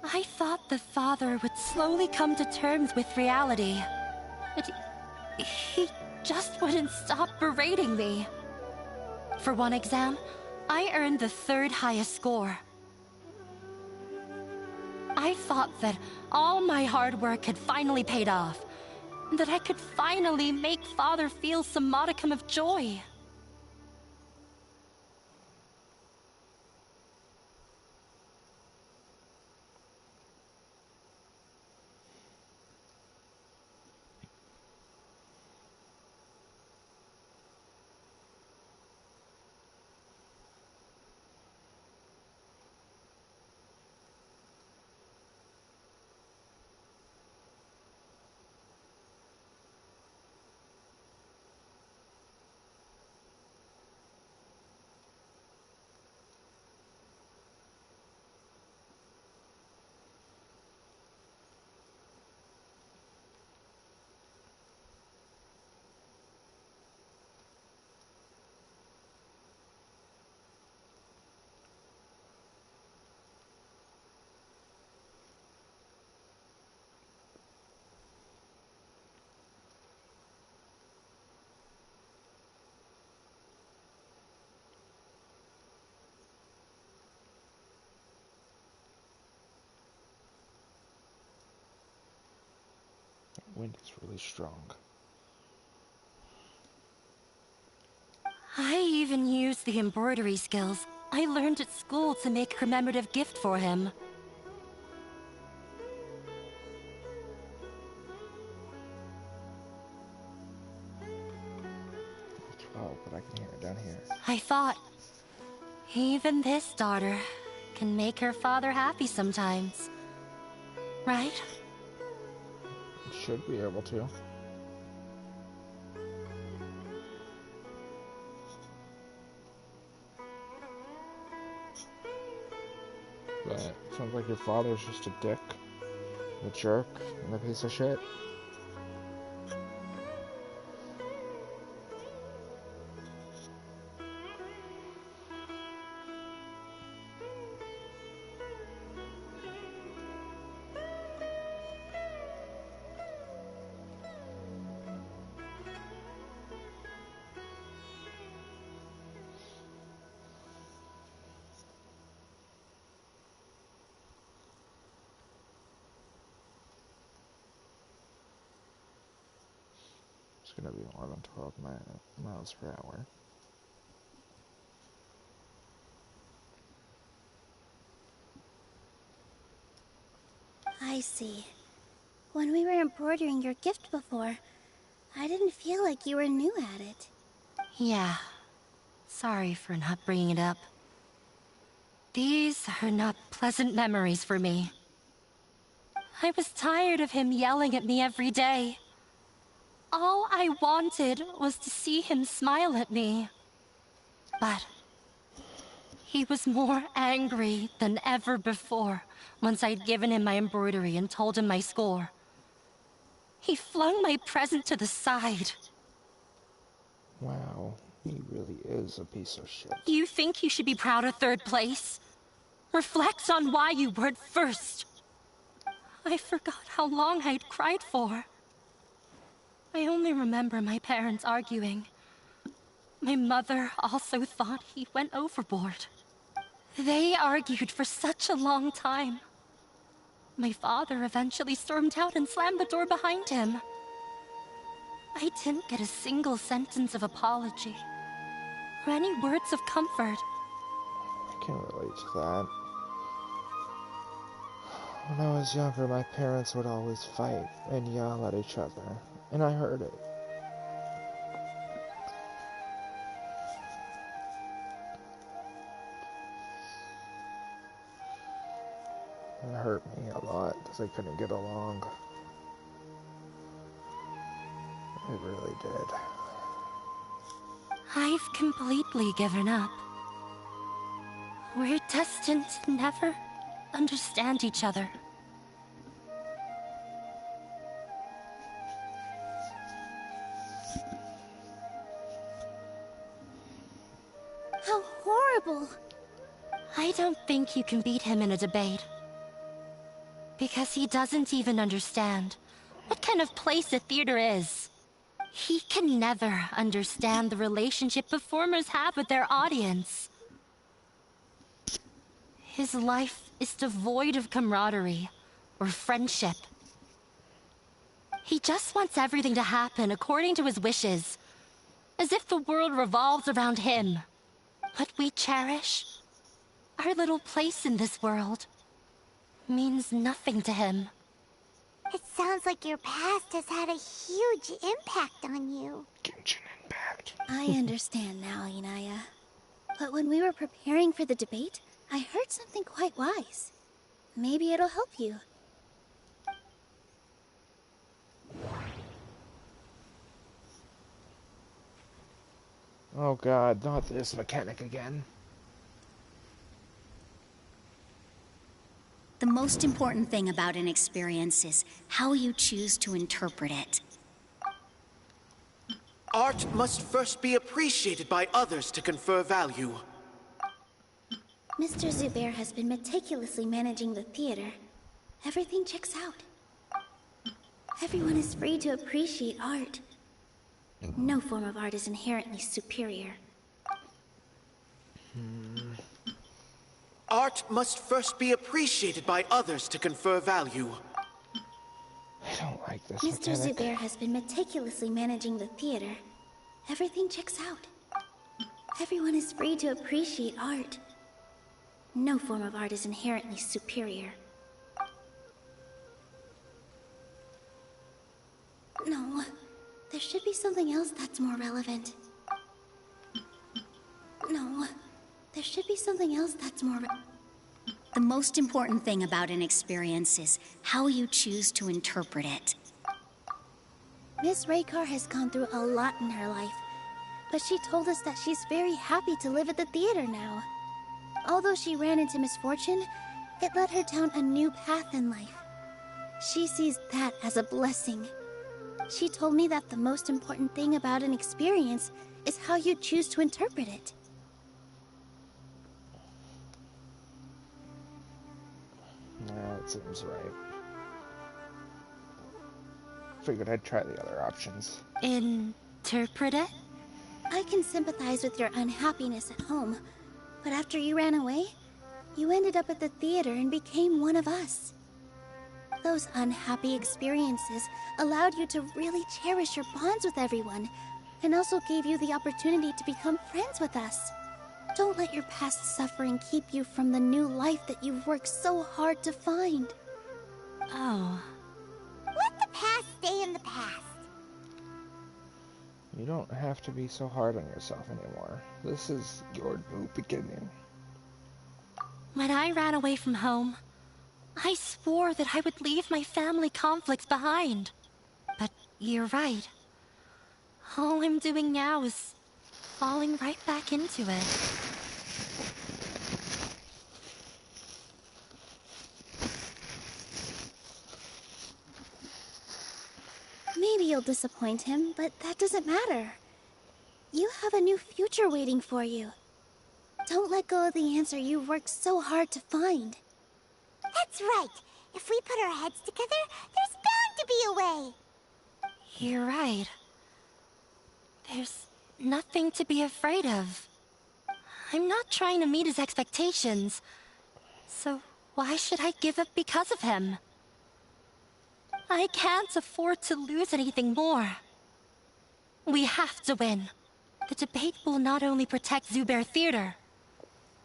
I thought the father would slowly come to terms with reality. But he just wouldn't stop berating me. For one exam, I earned the 3rd highest score. I thought that all my hard work had finally paid off. That I could finally make Father feel some modicum of joy. Wind is really strong. I even used the embroidery skills I learned at school to make a commemorative gift for him. Oh, but I can hear it down here. I thought, even this daughter can make her father happy sometimes. Right? Should be able to. But it sounds like your father's just a dick, a jerk, and a piece of shit. gonna be more than 12 miles per hour. I see. When we were embroidering your gift before, I didn't feel like you were new at it. Yeah. Sorry for not bringing it up. These are not pleasant memories for me. I was tired of him yelling at me every day. All I wanted was to see him smile at me. But he was more angry than ever before once I'd given him my embroidery and told him my score. He flung my present to the side. Wow, he really is a piece of shit. You think you should be proud of third place? Reflect on why you weren't first. I forgot how long I'd cried for. I only remember my parents arguing. My mother also thought he went overboard. They argued for such a long time. My father eventually stormed out and slammed the door behind him. I didn't get a single sentence of apology, or any words of comfort. I can relate to that. When I was younger, my parents would always fight and yell at each other, and I heard it. It hurt me a lot because I couldn't get along. It really did. I've completely given up. We're destined to never understand each other. How horrible! I don't think you can beat him in a debate. Because he doesn't even understand what kind of place a theater is. He can never understand the relationship performers have with their audience. His life is devoid of camaraderie or friendship. He just wants everything to happen according to his wishes, as if the world revolves around him. What we cherish, our little place in this world, means nothing to him. It sounds like your past has had a huge impact on you. Genshin impact. I understand now, Inaya. But when we were preparing for the debate, I heard something quite wise. Maybe it'll help you. Oh god, not this mechanic again. The most important thing about an experience is how you choose to interpret it. Art must first be appreciated by others to confer value. Mr. Zubair has been meticulously managing the theater. Everything checks out. Everyone is free to appreciate art. No form of art is inherently superior. Art must first be appreciated by others to confer value. I don't like this Mr. mechanic. Zubair has been meticulously managing the theater. Everything checks out. Everyone is free to appreciate art. No form of art is inherently superior. No, there should be something else that's more relevant. No, there should be something else that's more The most important thing about an experience is how you choose to interpret it. Miss Raykar has gone through a lot in her life, but she told us that she's very happy to live at the theater now. Although she ran into misfortune, it led her down a new path in life. She sees that as a blessing. She told me that the most important thing about an experience is how you choose to interpret it. Yeah, that seems right. Figured I'd try the other options. Interpret it? I can sympathize with your unhappiness at home, but after you ran away, you ended up at the theater and became one of us. those unhappy experiences allowed you to really cherish your bonds with everyone, and also gave you the opportunity to become friends with us. Don't let your past suffering keep you from the new life that you've worked so hard to find. Oh. Let the past stay in the past. You don't have to be so hard on yourself anymore. This is your new beginning. When I ran away from home, I swore that I would leave my family conflicts behind. But you're right. All I'm doing now is falling right back into it. Maybe you'll disappoint him, but that doesn't matter. You have a new future waiting for you. Don't let go of the answer you've worked so hard to find. That's right. If we put our heads together, there's bound to be a way. You're right. There's nothing to be afraid of. I'm not trying to meet his expectations. So why should I give up because of him? I can't afford to lose anything more. We have to win. The debate will not only protect Zubair Theater,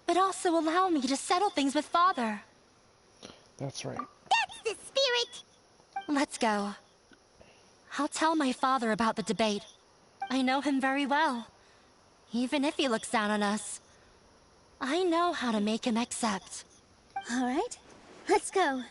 but also allow me to settle things with Father. That's right. That's the spirit! Let's go. I'll tell my father about the debate. I know him very well. Even if he looks down on us, I know how to make him accept. All right, let's go.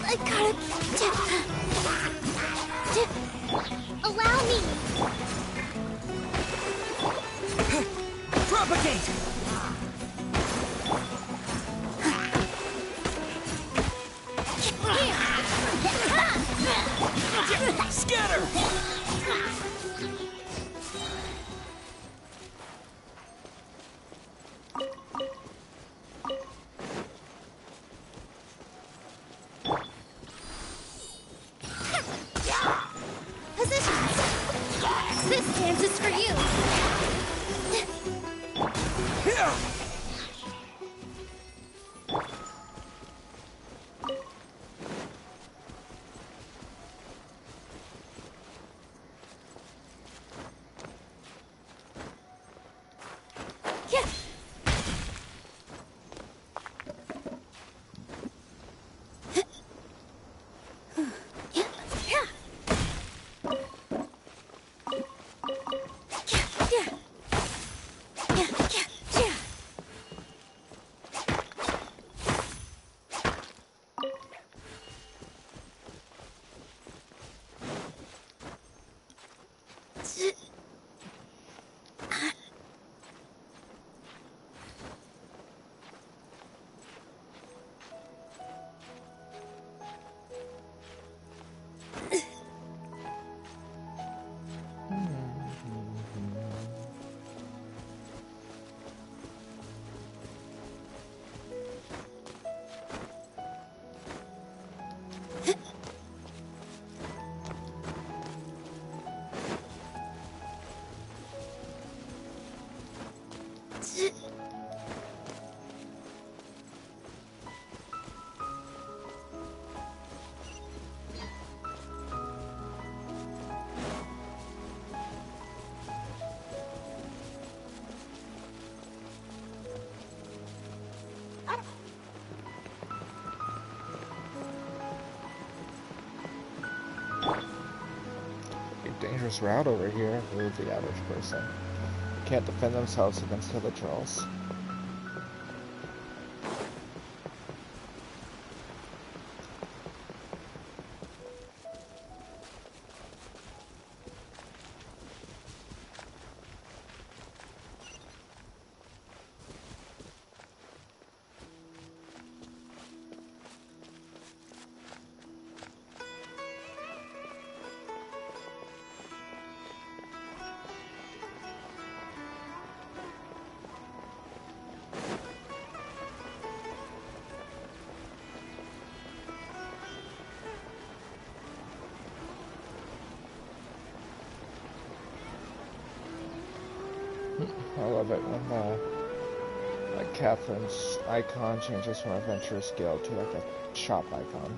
I gotta... Allow me! Propagate! Scatter! Positions! This dance is for you! Dangerous route over here for the average person. Can't defend themselves against other trolls. I love it when like Catherine's icon changes from adventurous guild to like a shop icon.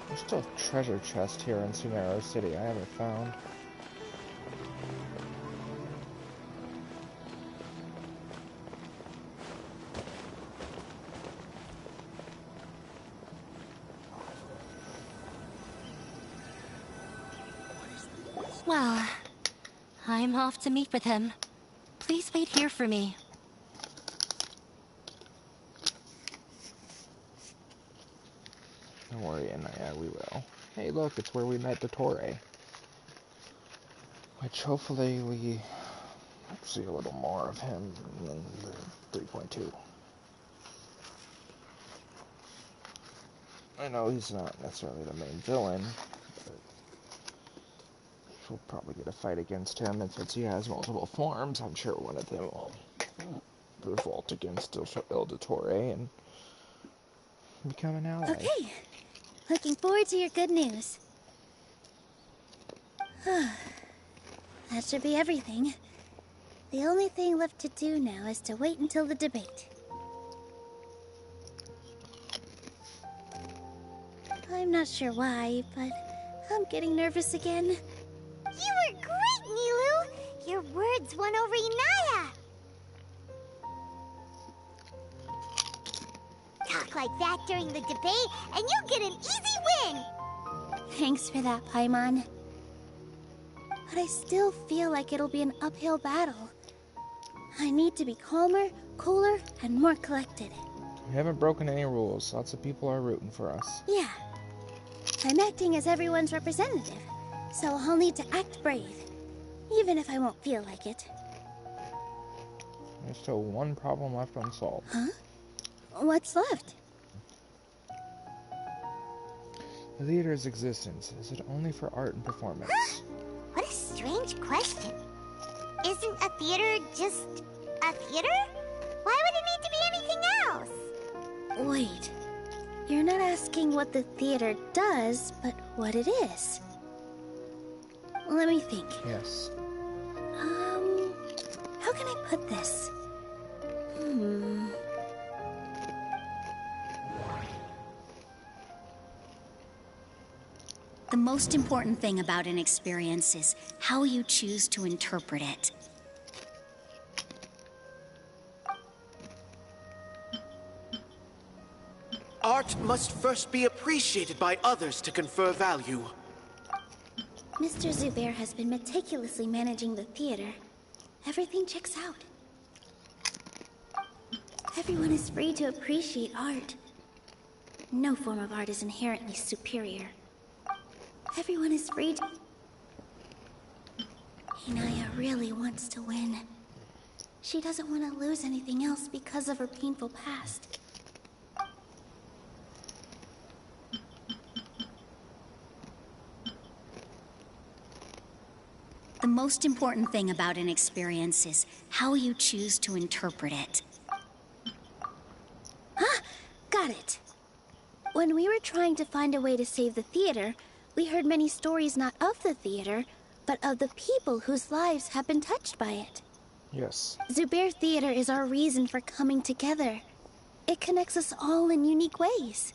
There's still a treasure chest here in Sumeru City I haven't found. Well, I'm off to meet with him. Please wait here for me. Don't worry, Anaya, we will. Hey, look, it's where we met the Torre. Which hopefully we see a little more of him in the 3.2. I know he's not necessarily the main villain, but we'll probably get a fight against him. And since he has multiple forms, I'm sure one of them will revolt against Il Torre and become an ally. Okay. Looking forward to your good news. That should be everything. The only thing left to do now is to wait until the debate. I'm not sure why, but I'm getting nervous again. You were great, Nilou! Your words won over Inaya! Talk like that during the debate, and you'll get an easy win! Thanks for that, Paimon. But I still feel like it'll be an uphill battle. I need to be calmer, cooler, and more collected. We haven't broken any rules. Lots of people are rooting for us. Yeah. I'm acting as everyone's representative, so I'll need to act brave, even if I won't feel like it. There's still one problem left unsolved. Huh? What's left? The theater's existence. Is it only for art and performance? What a strange question. Isn't a theater just a theater? Why would it need to be anything else? Wait. You're not asking what the theater does, but what it is. Let me think. Yes. How can I put this? The most important thing about an experience is how you choose to interpret it. Art must first be appreciated by others to confer value. Mr. Zubair has been meticulously managing the theater. Everything checks out. Everyone is free to appreciate art. No form of art is inherently superior. Everyone is free to... Inaya really wants to win. She doesn't want to lose anything else because of her painful past. The most important thing about an experience is how you choose to interpret it. Got it. When we were trying to find a way to save the theater, we heard many stories not of the theater, but of the people whose lives have been touched by it. Yes. Zubair Theater is our reason for coming together. It connects us all in unique ways.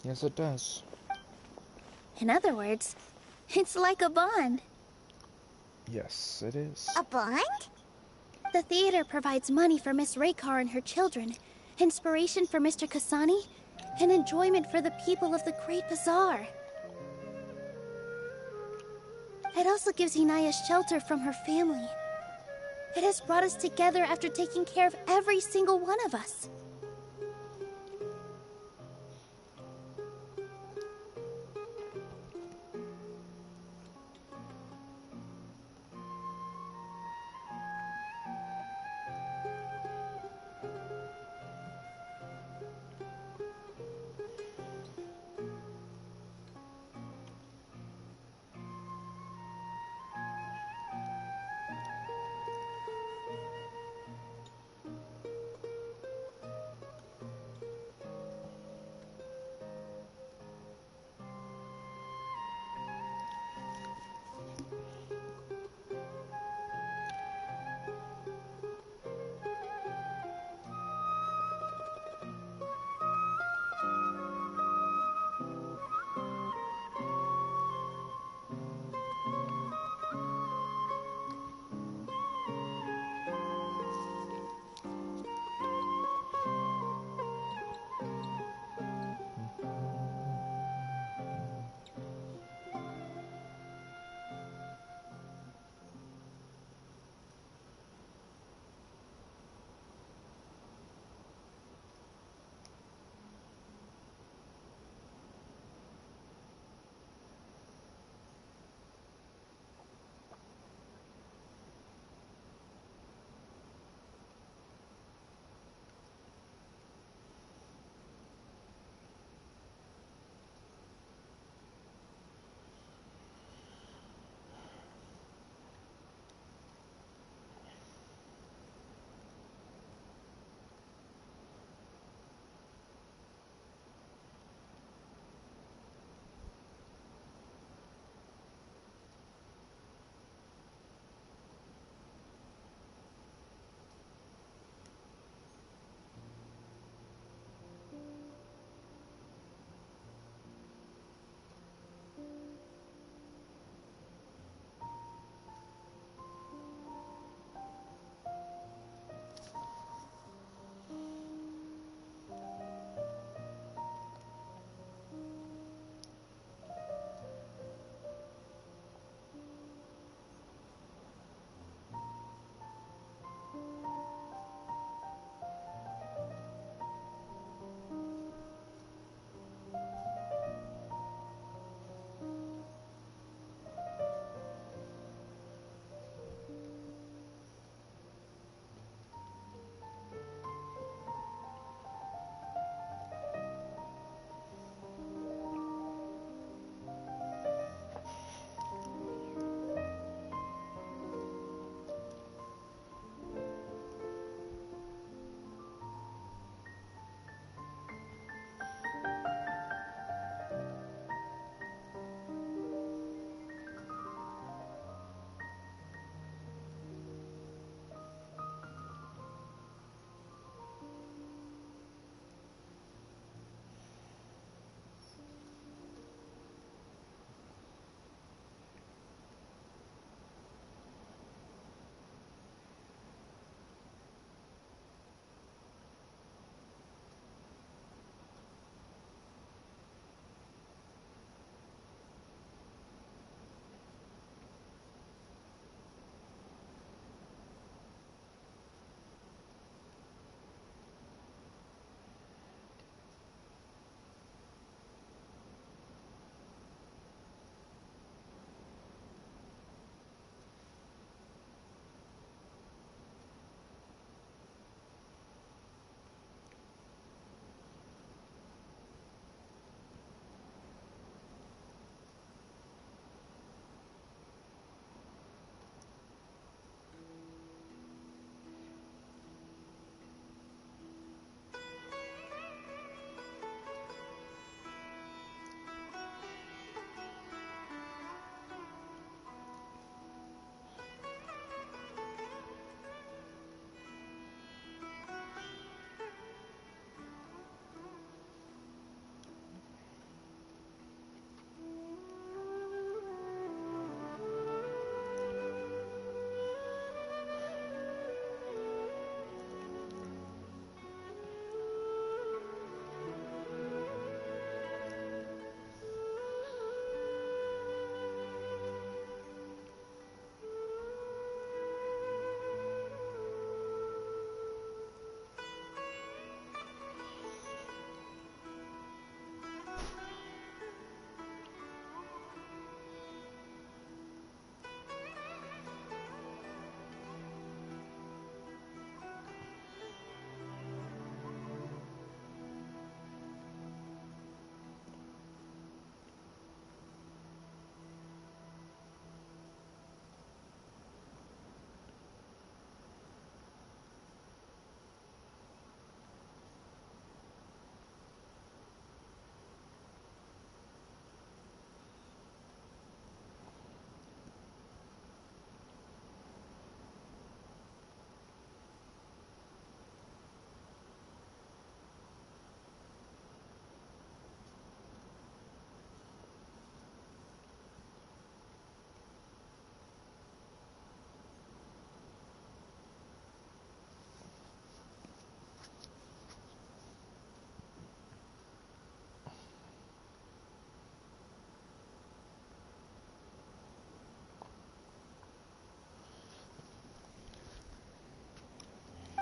Yes, it does. In other words, it's like a bond. Yes, it is. A bond? The theater provides money for Miss Raykar and her children, inspiration for Mr. Kasani, and enjoyment for the people of the Great Bazaar. It also gives Inaya shelter from her family. It has brought us together after taking care of every single one of us.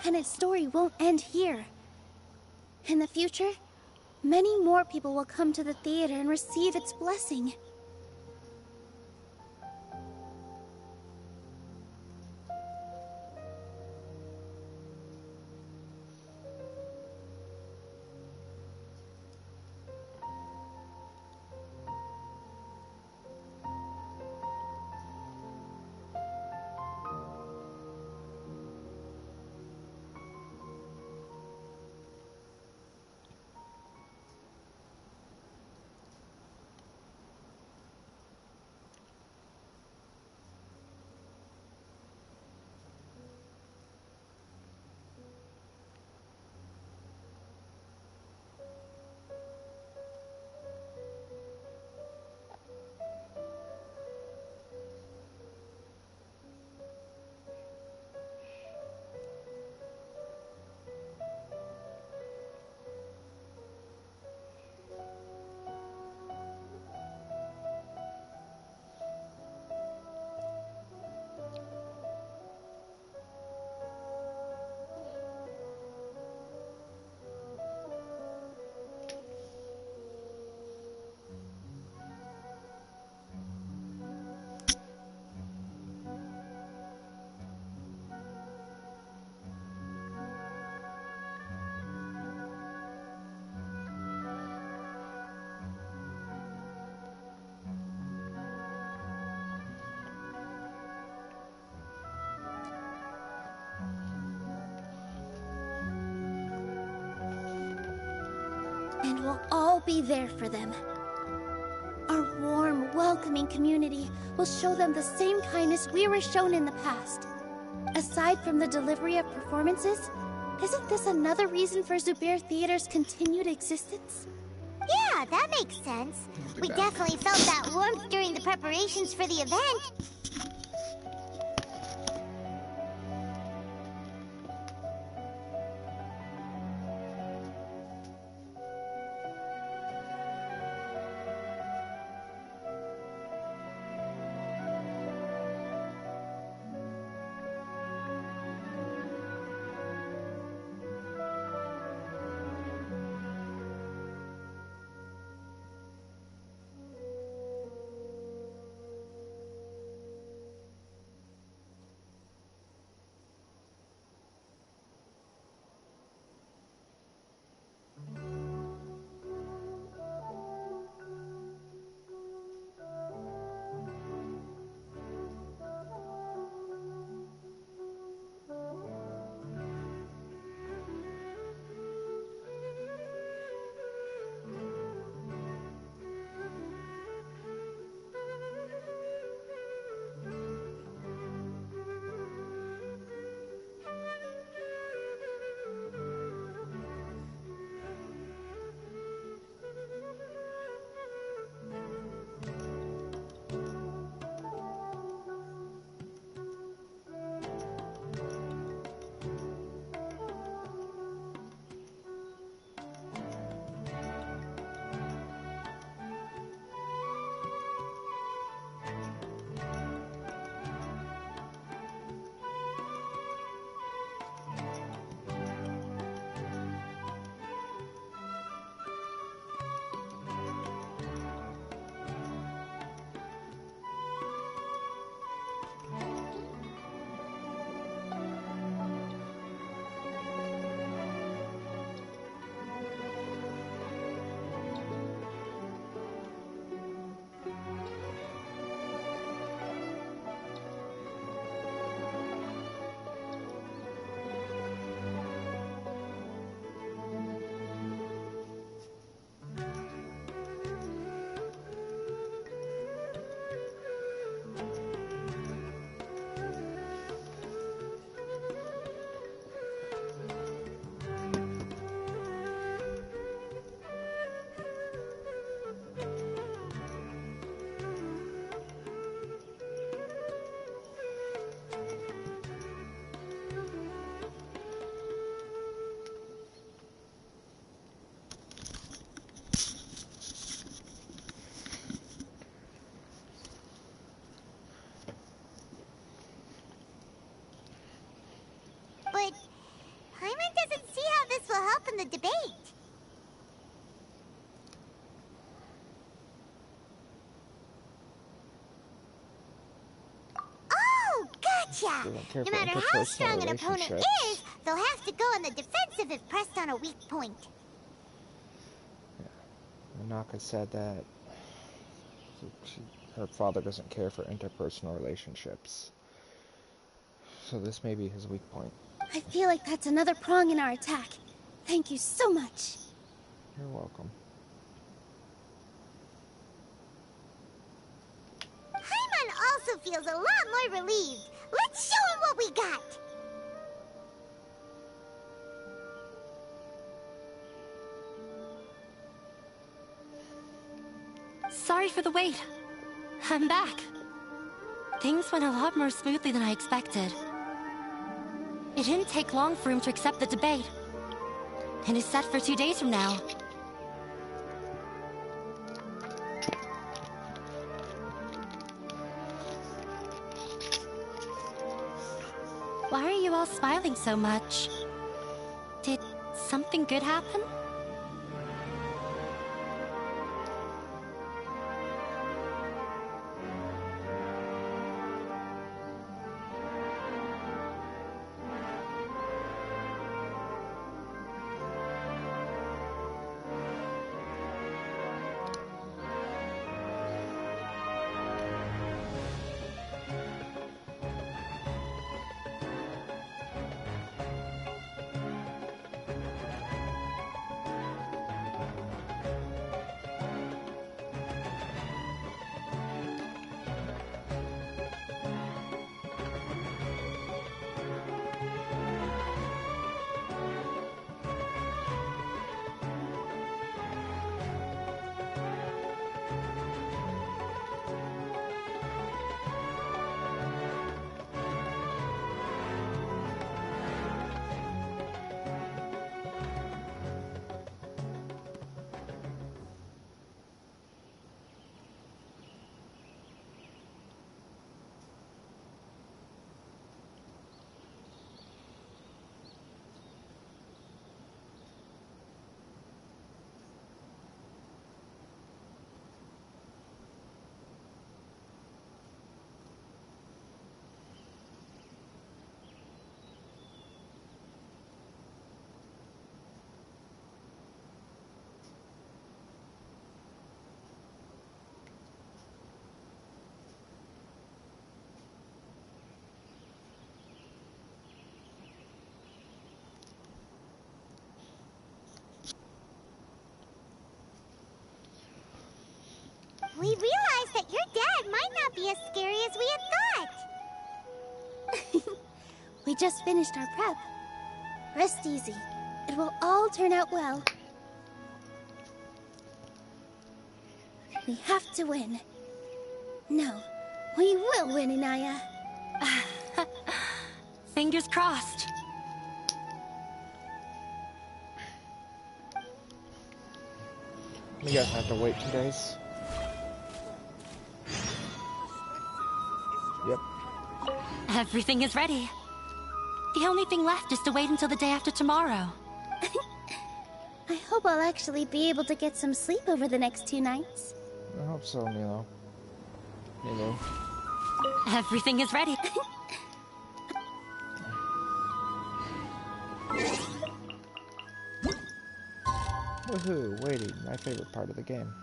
And its story won't end here. In the future, many more people will come to the theater and receive its blessing. And we'll all be there for them. Our warm, welcoming community will show them the same kindness we were shown in the past. Aside from the delivery of performances, isn't this another reason for Zubair Theater's continued existence? Yeah, that makes sense. We definitely felt that warmth during the preparations for the event. from the debate. Oh, gotcha! They don't care No for matter how interpersonal strong an opponent relationships. is, they'll have to go on the defensive if pressed on a weak point. Nanaka said that her father doesn't care for interpersonal relationships. So this may be his weak point. I feel like that's another prong in our attack. Thank you so much. You're welcome. Paimon also feels a lot more relieved. Let's show him what we got! Sorry for the wait. I'm back. Things went a lot more smoothly than I expected. It didn't take long for him to accept the debate. And it's set for 2 days from now. Why are you all smiling so much? Did something good happen? We realized that your dad might not be as scary as we had thought. We just finished our prep. Rest easy. It will all turn out well. We have to win. No, we will win, Inaya. Fingers crossed. You guys have to wait 2 days. Yep. Everything is ready. The only thing left is to wait until the day after tomorrow. I hope I'll actually be able to get some sleep over the next 2 nights. I hope so, Nilou. Nilou. Everything is ready. Woohoo, waiting, my favorite part of the game.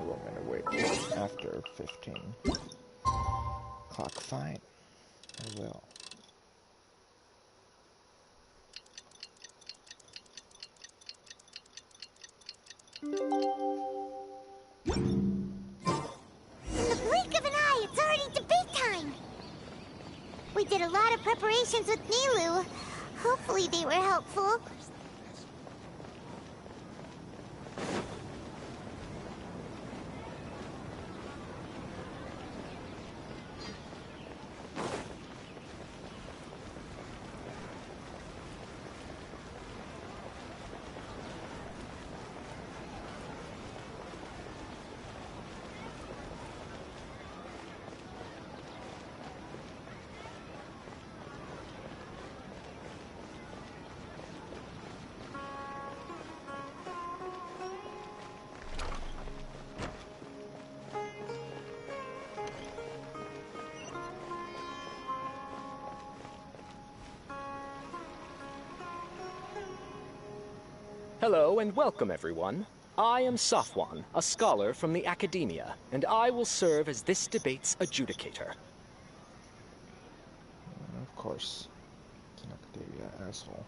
We're gonna wait after 15. Clock, fine. I will. we did a lot of preparations with Nilou. Hopefully they were helpful. Hello and welcome, everyone. I am Safwan, a scholar from the Academia, and I will serve as this debate's adjudicator. Of course. It's an Academia asshole.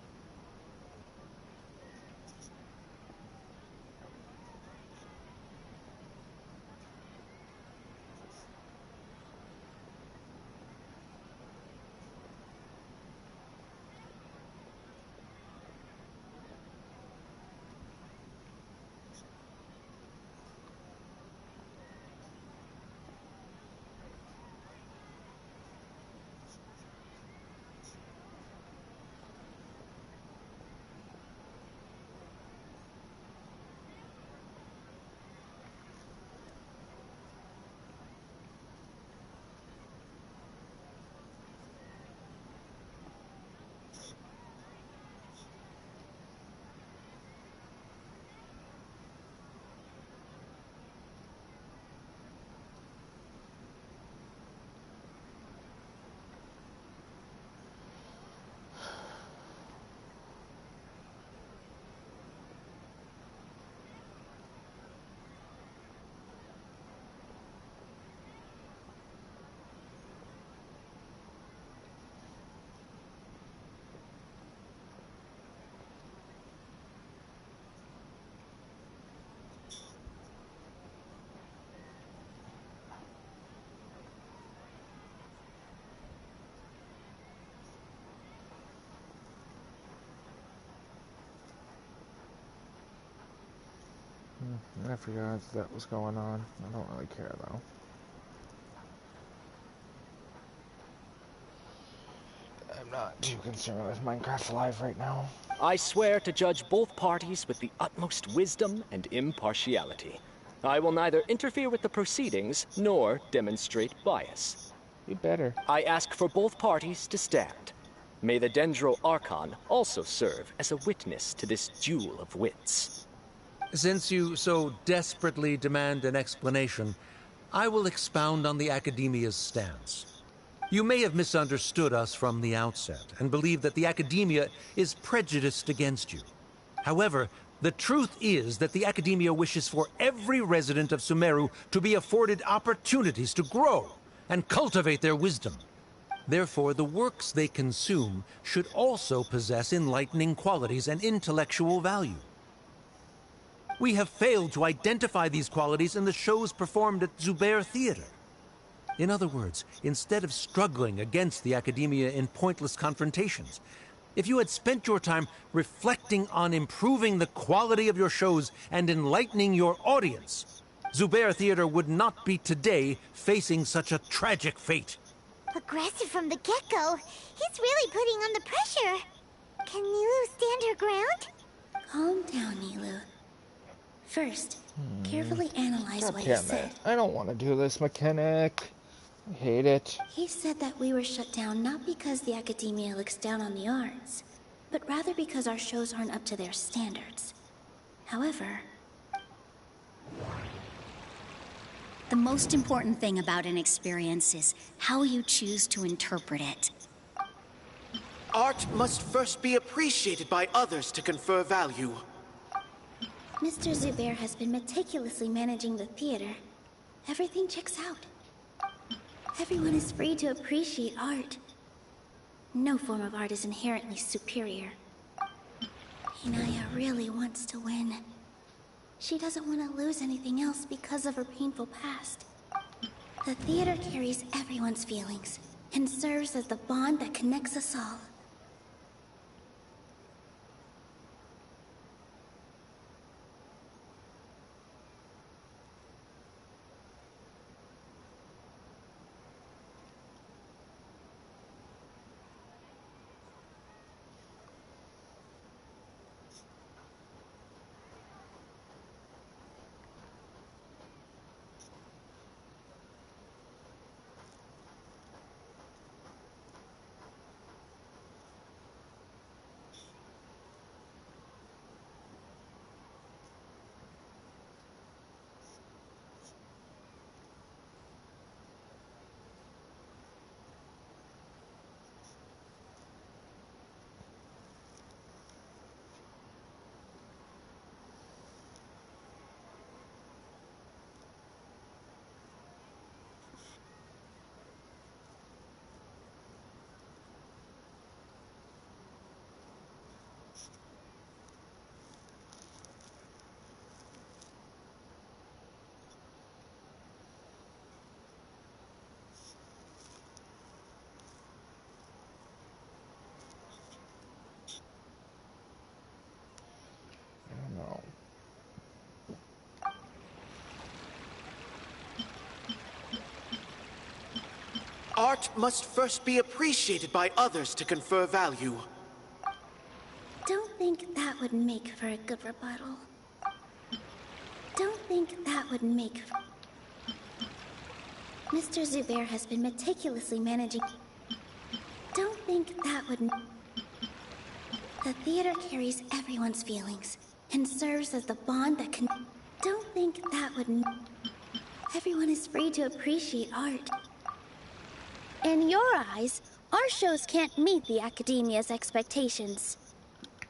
I forgot that was going on. I don't really care though. I'm not too concerned with Minecraft Live right now. I swear to judge both parties with the utmost wisdom and impartiality. I will neither interfere with the proceedings nor demonstrate bias. You better. I ask for both parties to stand. May the Dendro Archon also serve as a witness to this duel of wits. Since you so desperately demand an explanation, I will expound on the Academia's stance. You may have misunderstood us from the outset and believe that the Academia is prejudiced against you. However, the truth is that the Academia wishes for every resident of Sumeru to be afforded opportunities to grow and cultivate their wisdom. Therefore, the works they consume should also possess enlightening qualities and intellectual value. We have failed to identify these qualities in the shows performed at Zubair Theater. In other words, instead of struggling against the Academia in pointless confrontations, if you had spent your time reflecting on improving the quality of your shows and enlightening your audience, Zubair Theater would not be today facing such a tragic fate. Aggressive from the get-go. He's really putting on the pressure. Can Nilou stand her ground? Calm down, Nilou. First, carefully analyze God what he damn said. it. I don't want to do this mechanic. I hate it. He said that we were shut down not because the Academia looks down on the arts, but rather because our shows aren't up to their standards. However, the most important thing about an experience is how you choose to interpret it. Art must first be appreciated by others to confer value. Mr. Zubair has been meticulously managing the theater. Everything checks out. Everyone is free to appreciate art. No form of art is inherently superior. Inaya really wants to win. She doesn't want to lose anything else because of her painful past. The theater carries everyone's feelings, and serves as the bond that connects us all. No. Art must first be appreciated by others to confer value. Don't think that would make for a good rebuttal. Don't think that would make for... Mr. Zubair has been meticulously managing... Don't think that would... The theater carries everyone's feelings and serves as the bond that can... Don't think that would... Everyone is free to appreciate art. In your eyes, our shows can't meet the Academia's expectations.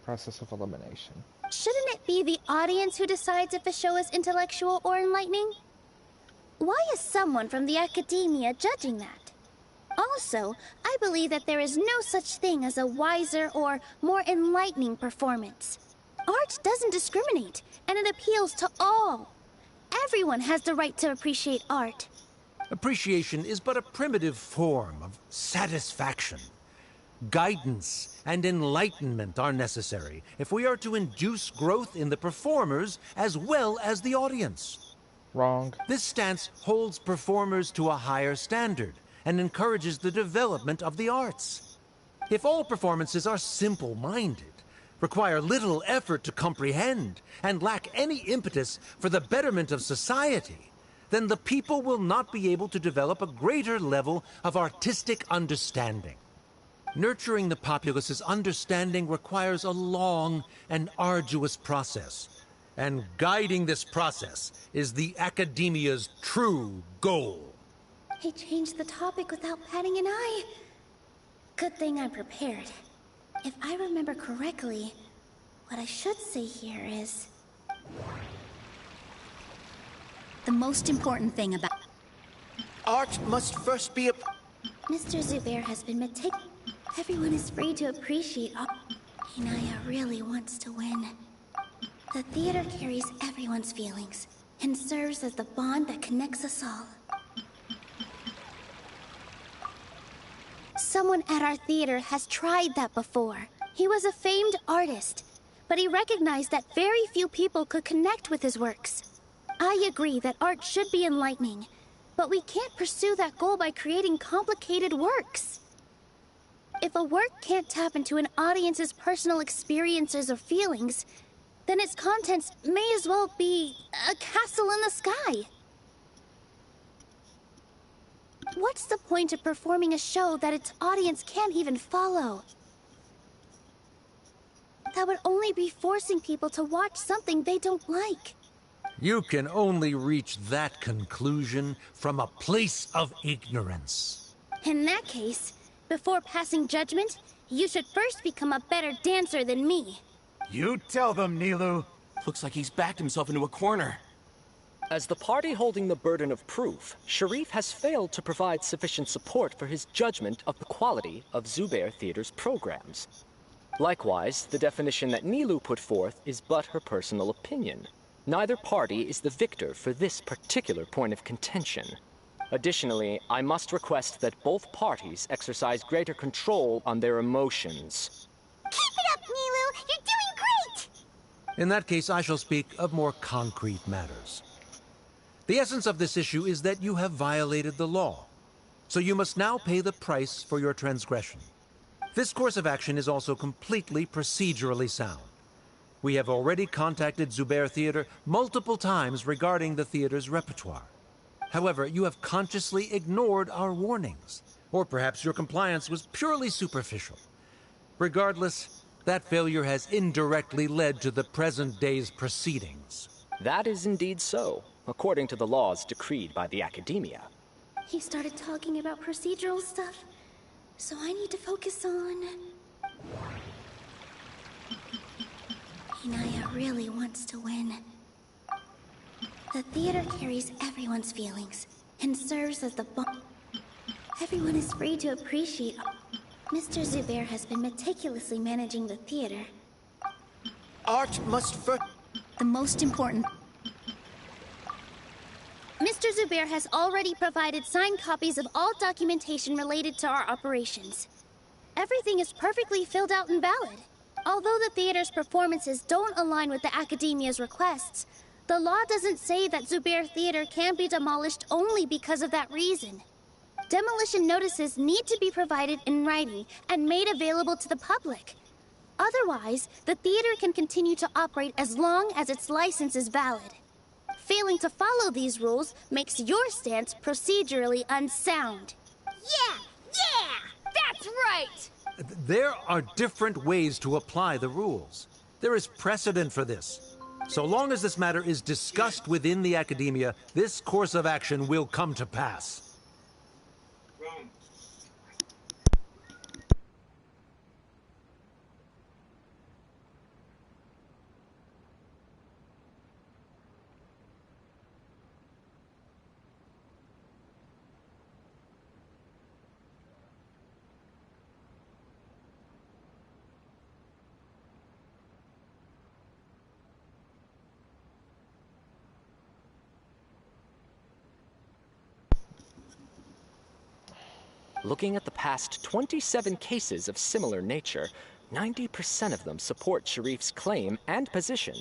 Process of elimination. Shouldn't it be the audience who decides if a show is intellectual or enlightening? Why is someone from the Academia judging that? Also, I believe that there is no such thing as a wiser or more enlightening performance. Art doesn't discriminate, and it appeals to all. Everyone has the right to appreciate art. Appreciation is but a primitive form of satisfaction. Guidance and enlightenment are necessary if we are to induce growth in the performers as well as the audience. Wrong. This stance holds performers to a higher standard and encourages the development of the arts. If all performances are simple-minded, require little effort to comprehend, and lack any impetus for the betterment of society, then the people will not be able to develop a greater level of artistic understanding. Nurturing the populace's understanding requires a long and arduous process, and guiding this process is the Academia's true goal. He changed the topic without batting an eye. Good thing I'm prepared. If I remember correctly, what I should say here is... The most important thing about... Art must first be a... Mr. Zubair has been meticulous. Everyone is free to appreciate art. Inaya really wants to win. The theater carries everyone's feelings and serves as the bond that connects us all. Someone at our theater has tried that before. He was a famed artist, but he recognized that very few people could connect with his works. I agree that art should be enlightening, but we can't pursue that goal by creating complicated works. If a work can't tap into an audience's personal experiences or feelings, then its contents may as well be a castle in the sky. What's the point of performing a show that its audience can't even follow? That would only be forcing people to watch something they don't like. You can only reach that conclusion from a place of ignorance. In that case, before passing judgment, you should first become a better dancer than me. You tell them, Nilou. Looks like he's backed himself into a corner. As the party holding the burden of proof, Sharif has failed to provide sufficient support for his judgment of the quality of Zubair Theater's programs. Likewise, the definition that Nilou put forth is but her personal opinion. Neither party is the victor for this particular point of contention. Additionally, I must request that both parties exercise greater control on their emotions. Keep it up, Nilou! You're doing great! In that case, I shall speak of more concrete matters. The essence of this issue is that you have violated the law, so you must now pay the price for your transgression. This course of action is also completely procedurally sound. We have already contacted Zubair Theater multiple times regarding the theater's repertoire. However, you have consciously ignored our warnings, or perhaps your compliance was purely superficial. Regardless, that failure has indirectly led to the present day's proceedings. That is indeed so, according to the laws decreed by the Academia. He started talking about procedural stuff, so I need to focus on... Inaya really wants to win. The theater carries everyone's feelings and serves as the bond. Everyone is free to appreciate. Mr. Zubair has been meticulously managing the theater. Art must first... The most important... Mr. Zubair has already provided signed copies of all documentation related to our operations. Everything is perfectly filled out and valid. Although the theater's performances don't align with the Academia's requests, the law doesn't say that Zubair Theater can be demolished only because of that reason. Demolition notices need to be provided in writing and made available to the public. Otherwise, the theater can continue to operate as long as its license is valid. Failing to follow these rules makes your stance procedurally unsound. Yeah! That's right! There are different ways to apply the rules. There is precedent for this. So long as this matter is discussed within the Academia, this course of action will come to pass. Looking at the past 27 cases of similar nature, 90% of them support Sharif's claim and position.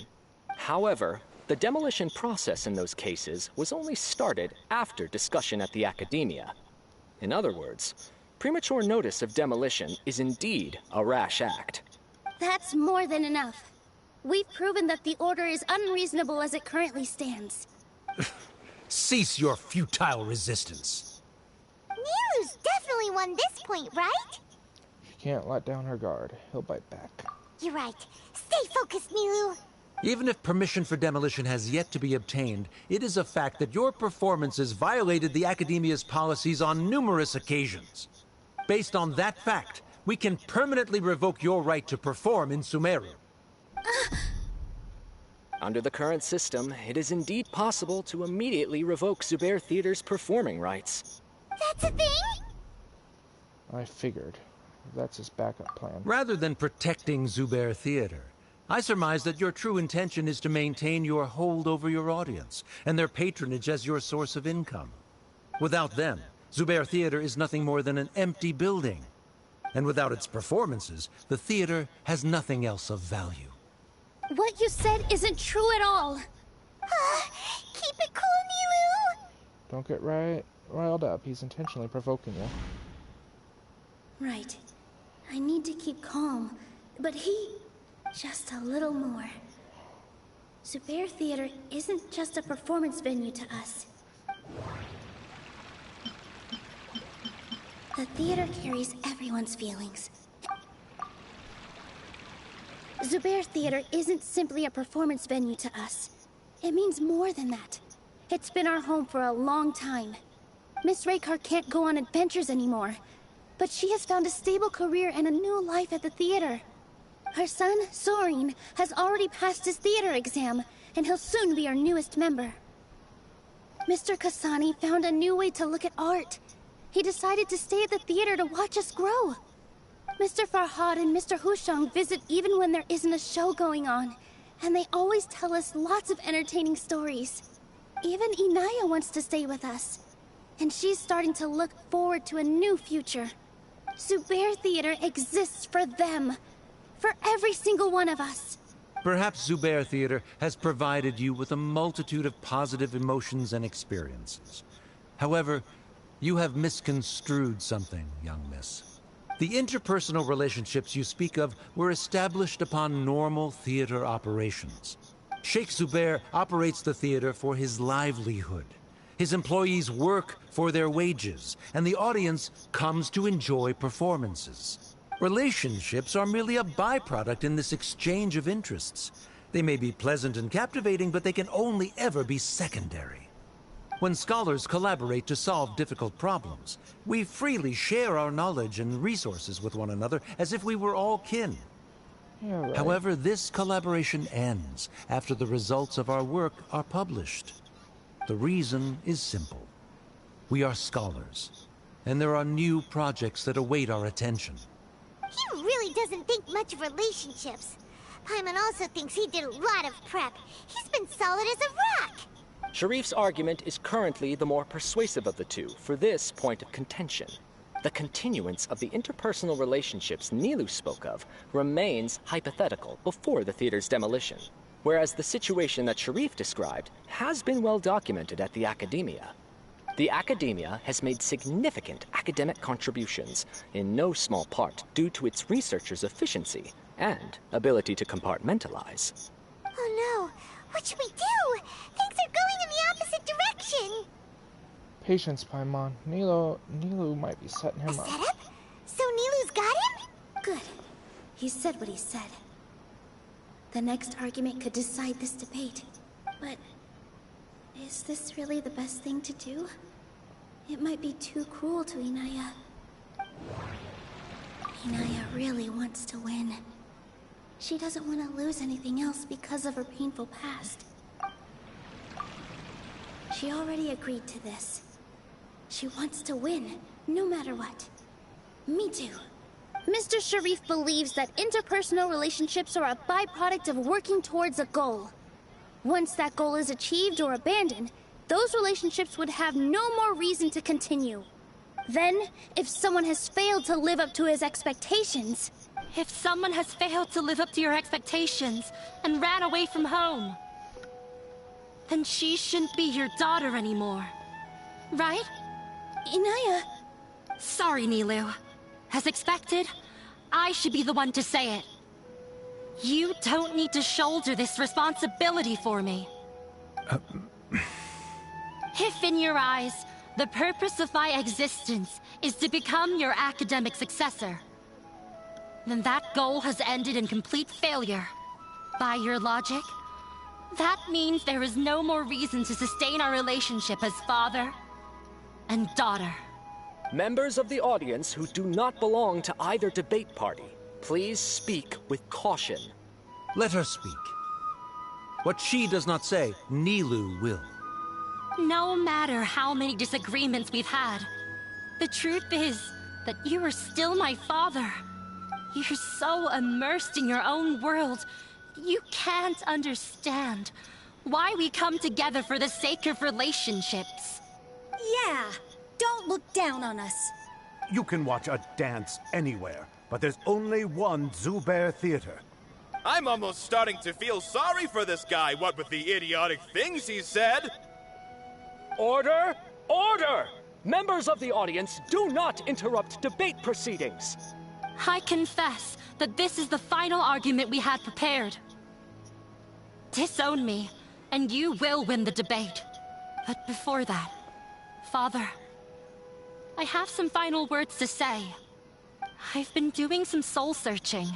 However, the demolition process in those cases was only started after discussion at the Academia. In other words, premature notice of demolition is indeed a rash act. That's more than enough. We've proven that the order is unreasonable as it currently stands. Cease your futile resistance. Nilou's definitely won this point, right? She can't let down her guard. He'll bite back. You're right. Stay focused, Nilou. Even if permission for demolition has yet to be obtained, it is a fact that your performances violated the Academia's policies on numerous occasions. Based on that fact, we can permanently revoke your right to perform in Sumeru. Under the current system, it is indeed possible to immediately revoke Zubair Theater's performing rights. That's a thing? I figured. That's his backup plan. Rather than protecting Zubair Theater, I surmise that your true intention is to maintain your hold over your audience and their patronage as your source of income. Without them, Zubair Theater is nothing more than an empty building. And without its performances, the theater has nothing else of value. What you said isn't true at all. Keep it cool, Nilou. Don't get riled up. He's intentionally provoking you. Right. I need to keep calm, but he... just a little more. Zubair Theater isn't just a performance venue to us. The theater carries everyone's feelings. Zubair Theater isn't simply a performance venue to us. It means more than that. It's been our home for a long time. Miss Raykar can't go on adventures anymore, but she has found a stable career and a new life at the theater. Her son, Sorin, has already passed his theater exam, and he'll soon be our newest member. Mr. Kasani found a new way to look at art. He decided to stay at the theater to watch us grow. Mr. Farhad and Mr. Hushang visit even when there isn't a show going on, and they always tell us lots of entertaining stories. Even Inaya wants to stay with us. And she's starting to look forward to a new future. Zubair Theater exists for them. For every single one of us. Perhaps Zubair Theater has provided you with a multitude of positive emotions and experiences. However, you have misconstrued something, young miss. The interpersonal relationships you speak of were established upon normal theater operations. Sheikh Zubair operates the theater for his livelihood. His employees work for their wages, and the audience comes to enjoy performances. Relationships are merely a byproduct in this exchange of interests. They may be pleasant and captivating, but they can only ever be secondary. When scholars collaborate to solve difficult problems, we freely share our knowledge and resources with one another as if we were all kin. Yeah, right. However, this collaboration ends after the results of our work are published. The reason is simple. We are scholars, and there are new projects that await our attention. He really doesn't think much of relationships. Paimon also thinks he did a lot of prep. He's been solid as a rock. Sharif's argument is currently the more persuasive of the two for this point of contention. The continuance of the interpersonal relationships Nilou spoke of remains hypothetical before the theater's demolition, whereas the situation that Sharif described has been well documented at the Academia. The Academia has made significant academic contributions, in no small part due to its researchers' efficiency and ability to compartmentalize. Oh no, what should we do? Things are going in the opposite direction. Patience, Paimon. Nilou might be setting him up. Setup? So Nilou's got him? Good. He said what he said. The next argument could decide this debate. But is this really the best thing to do? It might be too cruel to Inaya. Inaya really wants to win. She doesn't want to lose anything else because of her painful past. She already agreed to this. She wants to win, no matter what. Me too. Mr. Sharif believes that interpersonal relationships are a byproduct of working towards a goal. Once that goal is achieved or abandoned, those relationships would have no more reason to continue. Then, if someone has failed to live up to his expectations... If someone has failed to live up to your expectations and ran away from home, then she shouldn't be your daughter anymore. Right? Inaya... Sorry, Nilou. As expected, I should be the one to say it. You don't need to shoulder this responsibility for me. If in your eyes, the purpose of my existence is to become your academic successor, then that goal has ended in complete failure. By your logic, that means there is no more reason to sustain our relationship as father and daughter. Members of the audience who do not belong to either debate party, please speak with caution. Let her speak. What she does not say, Nilou will. No matter how many disagreements we've had, the truth is that you are still my father. You're so immersed in your own world, you can't understand why we come together for the sake of relationships. Yeah, don't look down on us. You can watch a dance anywhere, but there's only one Zubair Theater. I'm almost starting to feel sorry for this guy, what with the idiotic things he said. Order! Order! Members of the audience, do not interrupt debate proceedings. I confess that this is the final argument we had prepared. Disown me, and you will win the debate. But before that, Father, I have some final words to say. I've been doing some soul-searching.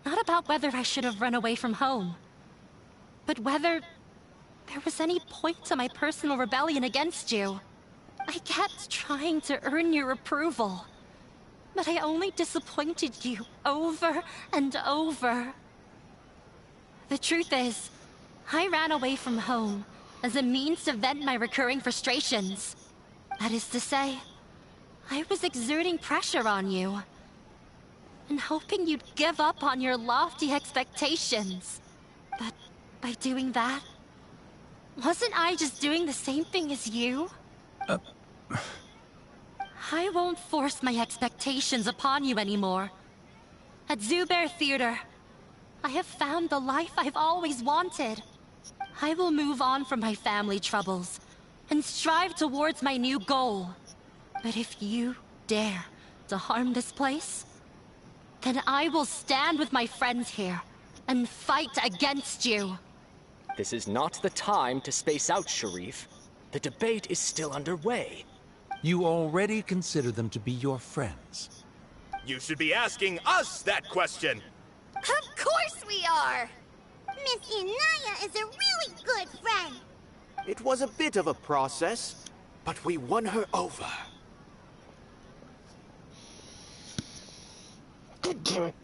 Not about whether I should have run away from home, but whether there was any point to my personal rebellion against you. I kept trying to earn your approval, but I only disappointed you over and over. The truth is, I ran away from home as a means to vent my recurring frustrations. That is to say, I was exerting pressure on you, and hoping you'd give up on your lofty expectations. But by doing that, wasn't I just doing the same thing as you? I won't force my expectations upon you anymore. At Zubair Theater, I have found the life I've always wanted. I will move on from my family troubles and strive towards my new goal. But if you dare to harm this place, then I will stand with my friends here and fight against you. This is not the time to space out, Sharif. The debate is still underway. You already consider them to be your friends. You should be asking us that question! Of course we are! Miss Inaya is a really good friend. It was a bit of a process, but we won her over. Good.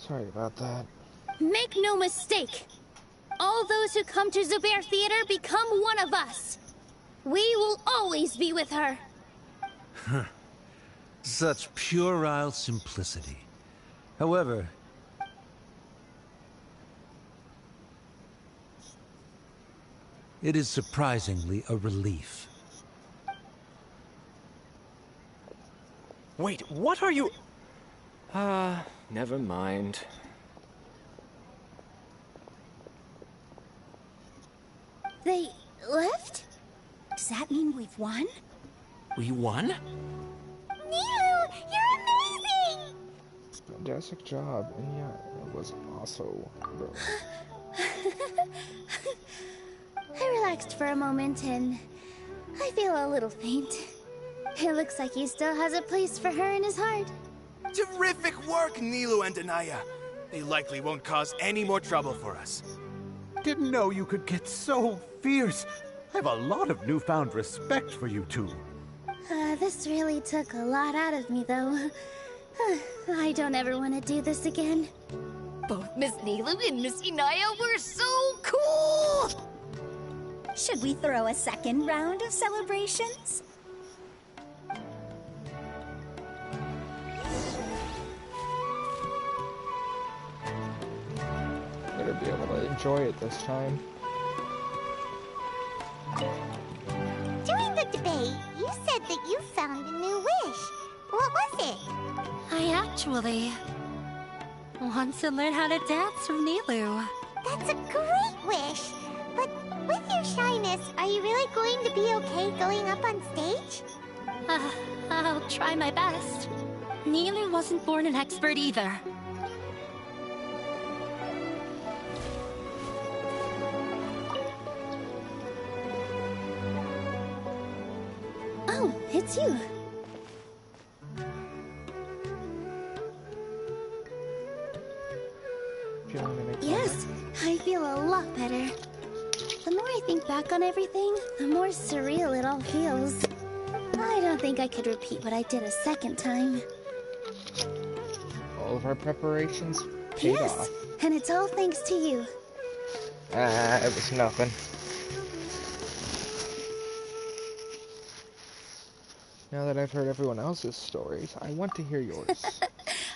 Sorry about that. Make no mistake. All those who come to Zubair Theater become one of us. We will always be with her. Such puerile simplicity. However, it is surprisingly a relief. Wait, what are you... never mind. They left? Does that mean we've won? We won? Nilou, you're amazing! Fantastic job, and yeah, it was also brilliant. I relaxed for a moment and I feel a little faint. It looks like he still has a place for her in his heart. Terrific work, Nilou and Anaya. They likely won't cause any more trouble for us. Didn't know you could get so fierce. I have a lot of newfound respect for you two. This really took a lot out of me, though. I don't ever want to do this again. Both Miss Nilou and Miss Anaya were so cool! Should we throw a second round of celebrations? Better be able to enjoy it this time. During the debate, you said that you found a new wish. What was it? I actually want to learn how to dance from Nilou. That's a great wish. But with your shyness, are you really going to be okay going up on stage? I'll try my best. Nilou wasn't born an expert either. Oh, it's you. Feeling any better? Yes, I feel a lot better. The more I think back on everything, the more surreal it all feels. I don't think I could repeat what I did a second time. All of our preparations paid Yes, off. and it's all thanks to you. It was nothing. Now that I've heard everyone else's stories, I want to hear yours.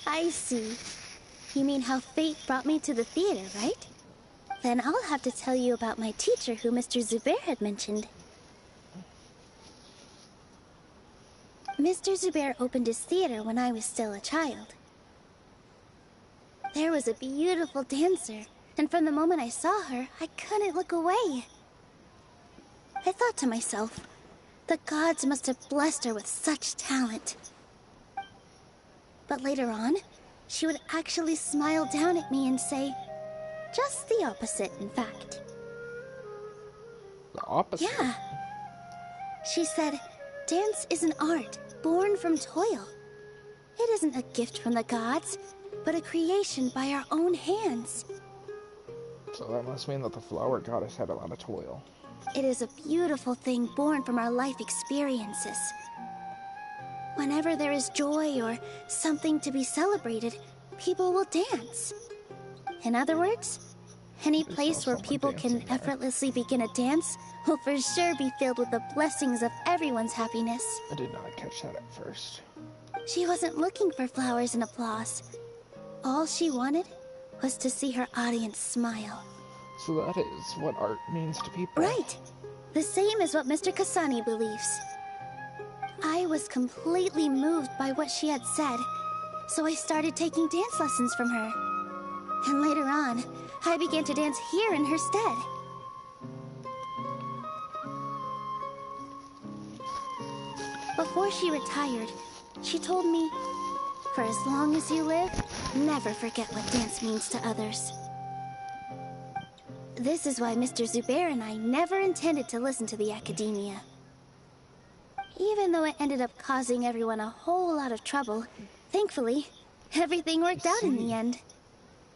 I see. You mean how fate brought me to the theater, right? Then I'll have to tell you about my teacher who Mr. Zubair had mentioned. Mr. Zubair opened his theater when I was still a child. There was a beautiful dancer, and from the moment I saw her, I couldn't look away. I thought to myself, the gods must have blessed her with such talent. But later on, she would actually smile down at me and say, just the opposite, in fact. The opposite? Yeah. She said, dance is an art born from toil. It isn't a gift from the gods, but a creation by our own hands. So that must mean that the flower goddess had a lot of toil. It is a beautiful thing born from our life experiences. Whenever there is joy or something to be celebrated, people will dance. In other words, any place where people can effortlessly begin a dance will for sure be filled with the blessings of everyone's happiness. I did not catch that at first. She wasn't looking for flowers and applause. All she wanted was to see her audience smile. So that is what art means to people. Right. The same as what Mr. Kasani believes. I was completely moved by what she had said, so I started taking dance lessons from her. And later on, I began to dance here in her stead. Before she retired, she told me, for as long as you live, never forget what dance means to others. This is why Mr. Zubair and I never intended to listen to the academia. Even though it ended up causing everyone a whole lot of trouble, thankfully, everything worked out in the end.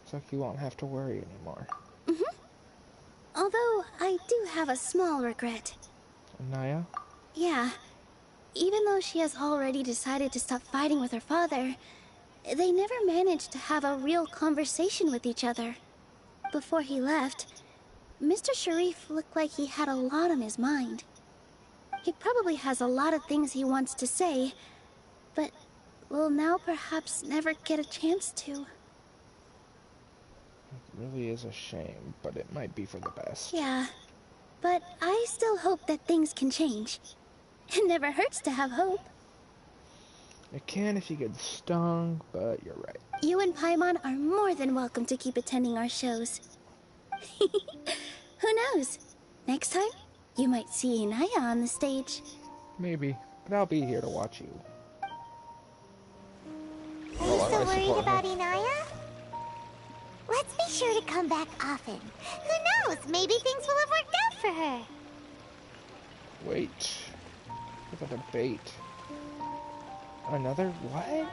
It's like you won't have to worry anymore. Although, I do have a small regret. Anaya? Yeah. Even though she has already decided to stop fighting with her father, they never managed to have a real conversation with each other. Before he left, Mr. Sharif looked like he had a lot on his mind. He probably has a lot of things he wants to say, but will now perhaps never get a chance to. It really is a shame, but it might be for the best. Yeah, but I still hope that things can change. It never hurts to have hope. It can if you get stung, but you're right. You and Paimon are more than welcome to keep attending our shows. Who knows? Next time, you might see Inaya on the stage. Maybe, but I'll be here to watch you. Are you so worried about Inaya? Let's be sure to come back often. Who knows? Maybe things will have worked out for her. Wait. For the debate. Another what?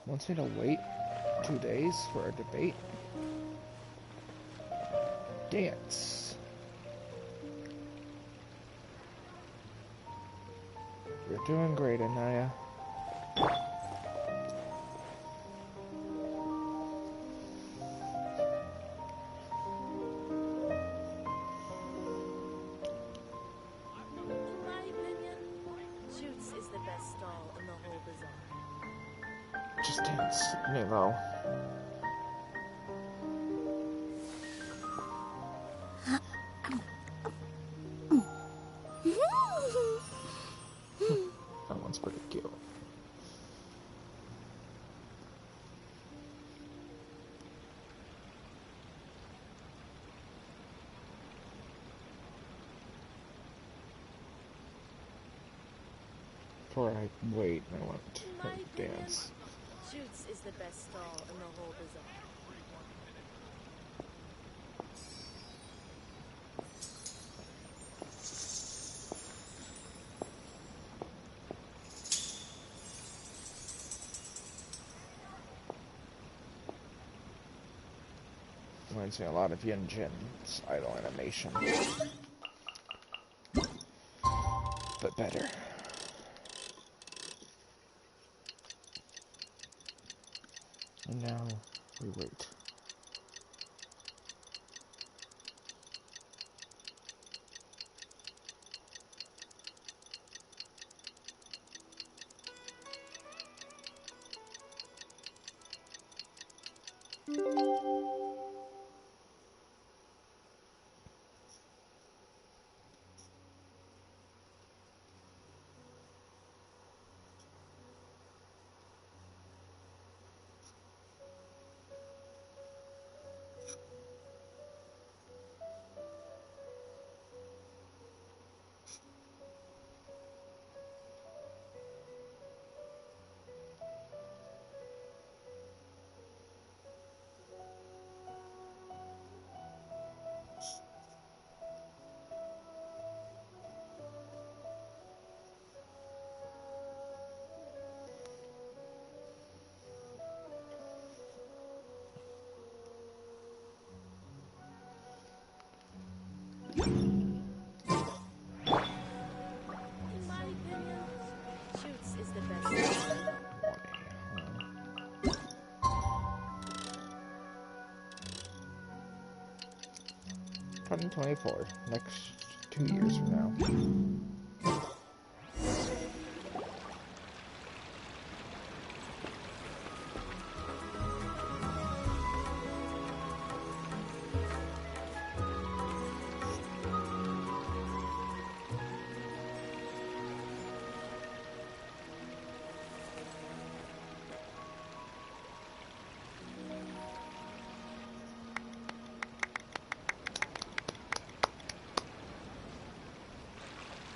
Wants me to wait 2 days for a debate? Dance. You're doing great, Inaya. Just dance, Nilou. That one's pretty cute. Before I wait, I want to dance. Shoots is the best stall in the whole bazaar. Reminds me a lot of Genshin's idle animation. But better. And now we wait. In my opinion, Shoots is the best. 2024, next 2 years from now.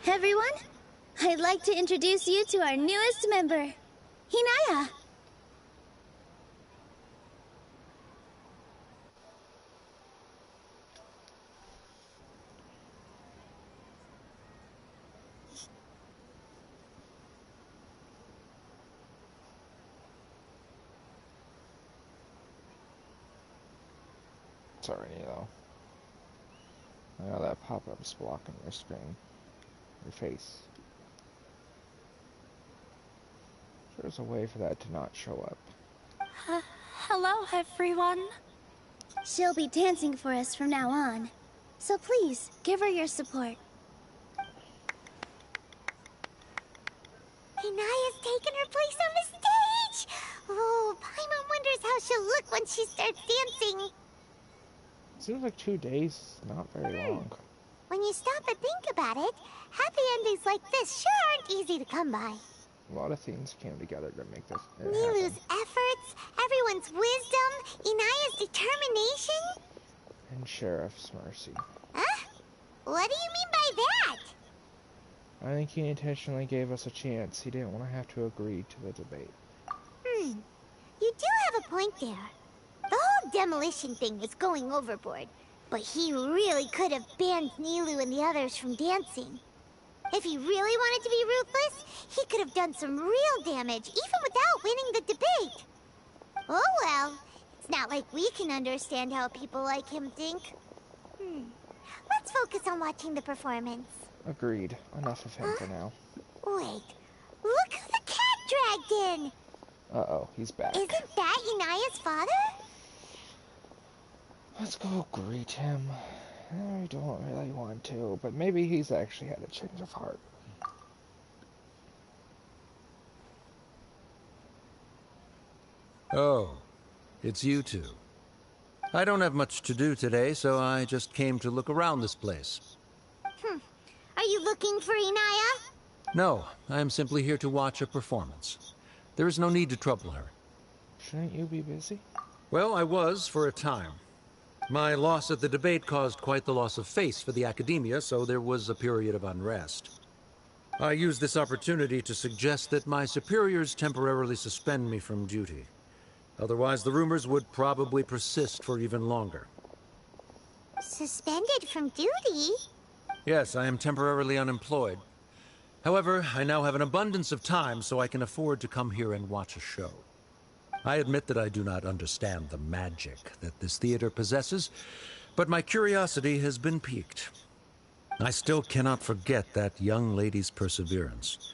Everyone, I'd like to introduce you to our newest member, Hinaya. Sorry, Nilou. I know that pop-up's blocking your screen. Your face. There's a way for that to not show up. Hello, everyone. She'll be dancing for us from now on. So please, give her your support. Inaya's taken her place on the stage! Oh, Paimon wonders how she'll look when she starts dancing. Seems like 2 days, not very long. When you stop and think about it, happy endings like this sure aren't easy to come by. A lot of things came together to make this Nilou's efforts, everyone's wisdom, Inaya's determination. And Sheriff's mercy. Huh? What do you mean by that? I think he intentionally gave us a chance. He didn't want to have to agree to the debate. You do have a point there. The whole demolition thing was going overboard, but he really could have banned Nilou and the others from dancing. If he really wanted to be ruthless, he could have done some real damage, even without winning the debate. Oh well, it's not like we can understand how people like him think. Let's focus on watching the performance. Agreed. Enough of him for now. Wait, look who the cat dragged in! Uh-oh, he's back. Isn't that Inaya's father? Let's go greet him. I don't really want to, but maybe he's actually had a change of heart. Oh, it's you two. I don't have much to do today, so I just came to look around this place. Are you looking for Inaya? No, I am simply here to watch a performance. There is no need to trouble her. Shouldn't you be busy? Well, I was for a time. My loss at the debate caused quite the loss of face for the academia, so there was a period of unrest. I used this opportunity to suggest that my superiors temporarily suspend me from duty. Otherwise, the rumors would probably persist for even longer. Suspended from duty? Yes, I am temporarily unemployed. However, I now have an abundance of time, so I can afford to come here and watch a show. I admit that I do not understand the magic that this theater possesses, but my curiosity has been piqued. I still cannot forget that young lady's perseverance.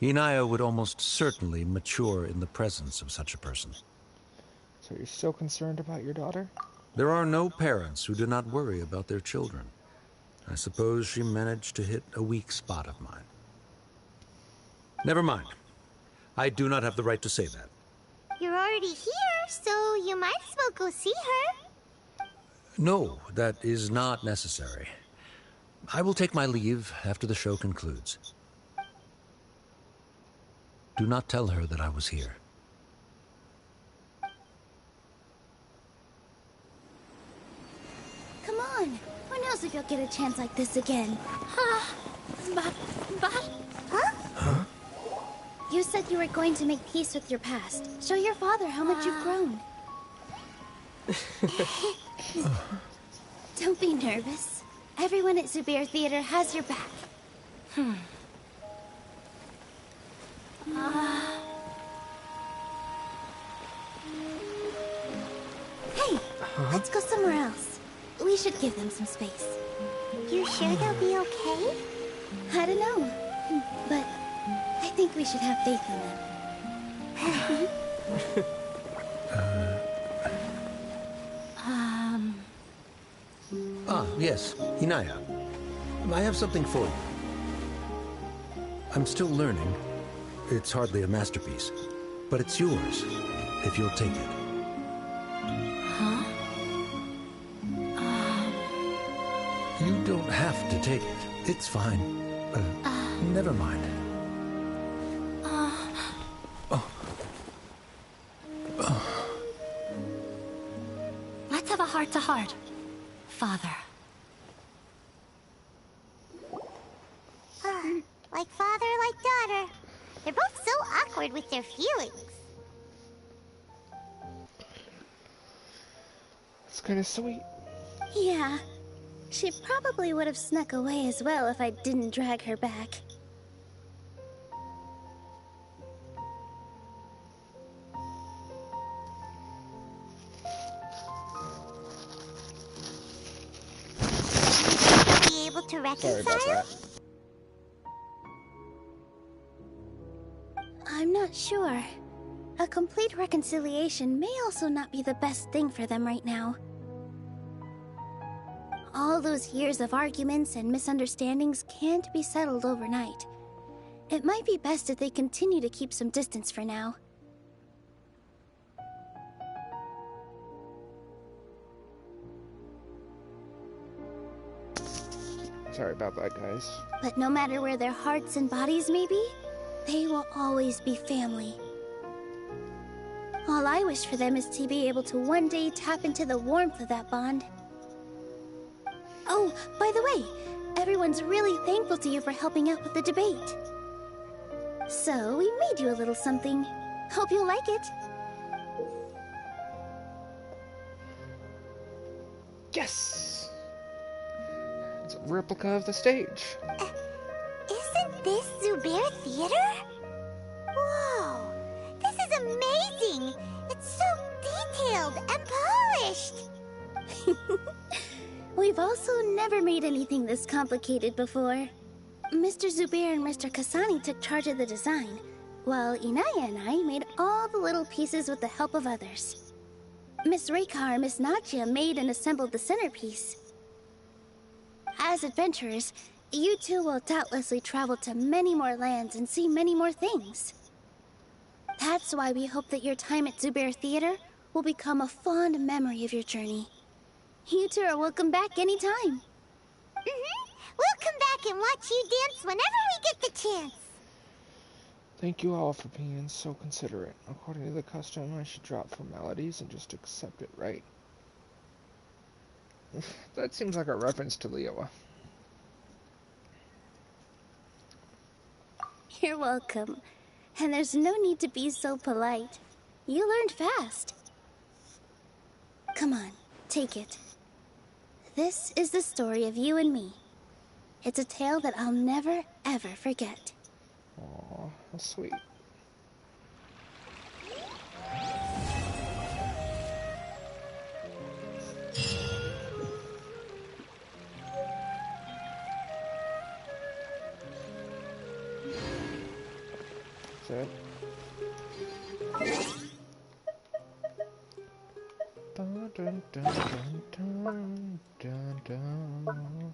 Inaya would almost certainly mature in the presence of such a person. So you're still concerned about your daughter? There are no parents who do not worry about their children. I suppose she managed to hit a weak spot of mine. Never mind. I do not have the right to say that. You're already here, so you might as well go see her. No, that is not necessary. I will take my leave after the show concludes. Do not tell her that I was here. Come on. Who knows if you'll get a chance like this again? But... Huh? You said you were going to make peace with your past. Show your father how much you've grown. Don't be nervous. Everyone at Zubair Theater has your back. Hey, let's go somewhere else. We should give them some space. You sure they'll be okay? I don't know, but I think we should have faith in them. Yes, Inaya. I have something for you. I'm still learning. It's hardly a masterpiece, but it's yours, if you'll take it. You don't have to take it. It's fine. Never mind. Let's have a heart-to-heart, Father. Like father, like daughter. They're both so awkward with their feelings. It's kind of sweet. Yeah. She probably would have snuck away as well if I didn't drag her back. Be able to Sorry about reconcile? that. I'm not not sure. A complete reconciliation may also not be the best thing for them right now. All those years of arguments and misunderstandings can't be settled overnight. It might be best if they continue to keep some distance for now. Sorry about that, guys. But no matter where their hearts and bodies may be, they will always be family. All I wish for them is to be able to one day tap into the warmth of that bond. Oh, by the way, everyone's really thankful to you for helping out with the debate. So, we made you a little something. Hope you'll like it. Yes! It's a replica of the stage. Isn't this Zubair Theater? Whoa! This is amazing! It's so detailed and polished! We've also never made anything this complicated before. Mr. Zubair and Mr. Kasani took charge of the design, while Inaya and I made all the little pieces with the help of others. Miss Reikar and Miss Nadia made and assembled the centerpiece. As adventurers, you two will doubtlessly travel to many more lands and see many more things. That's why we hope that your time at Zubair Theater will become a fond memory of your journey. You two are welcome back anytime. We'll come back and watch you dance whenever we get the chance. Thank you all for being so considerate. According to the custom, I should drop formalities and just accept it, right? That seems like a reference to Liyue. You're welcome. And there's no need to be so polite. You learned fast. Come on, take it. This is the story of you and me. It's a tale that I'll never, ever forget. Aw, that's sweet. That's it. Dun, dun, dun, dun, dun, dun, dun.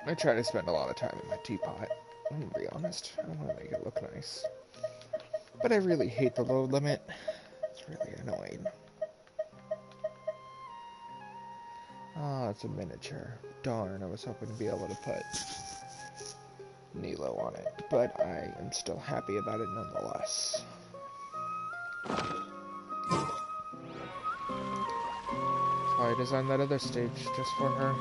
I try to spend a lot of time in my teapot. I'm gonna be honest. I want to make it look nice. But I really hate the load limit. It's really annoying. Ah, it's a miniature. Darn, I was hoping to be able to put Nilou on it. But I am still happy about it nonetheless. That's why I designed that other stage just for her.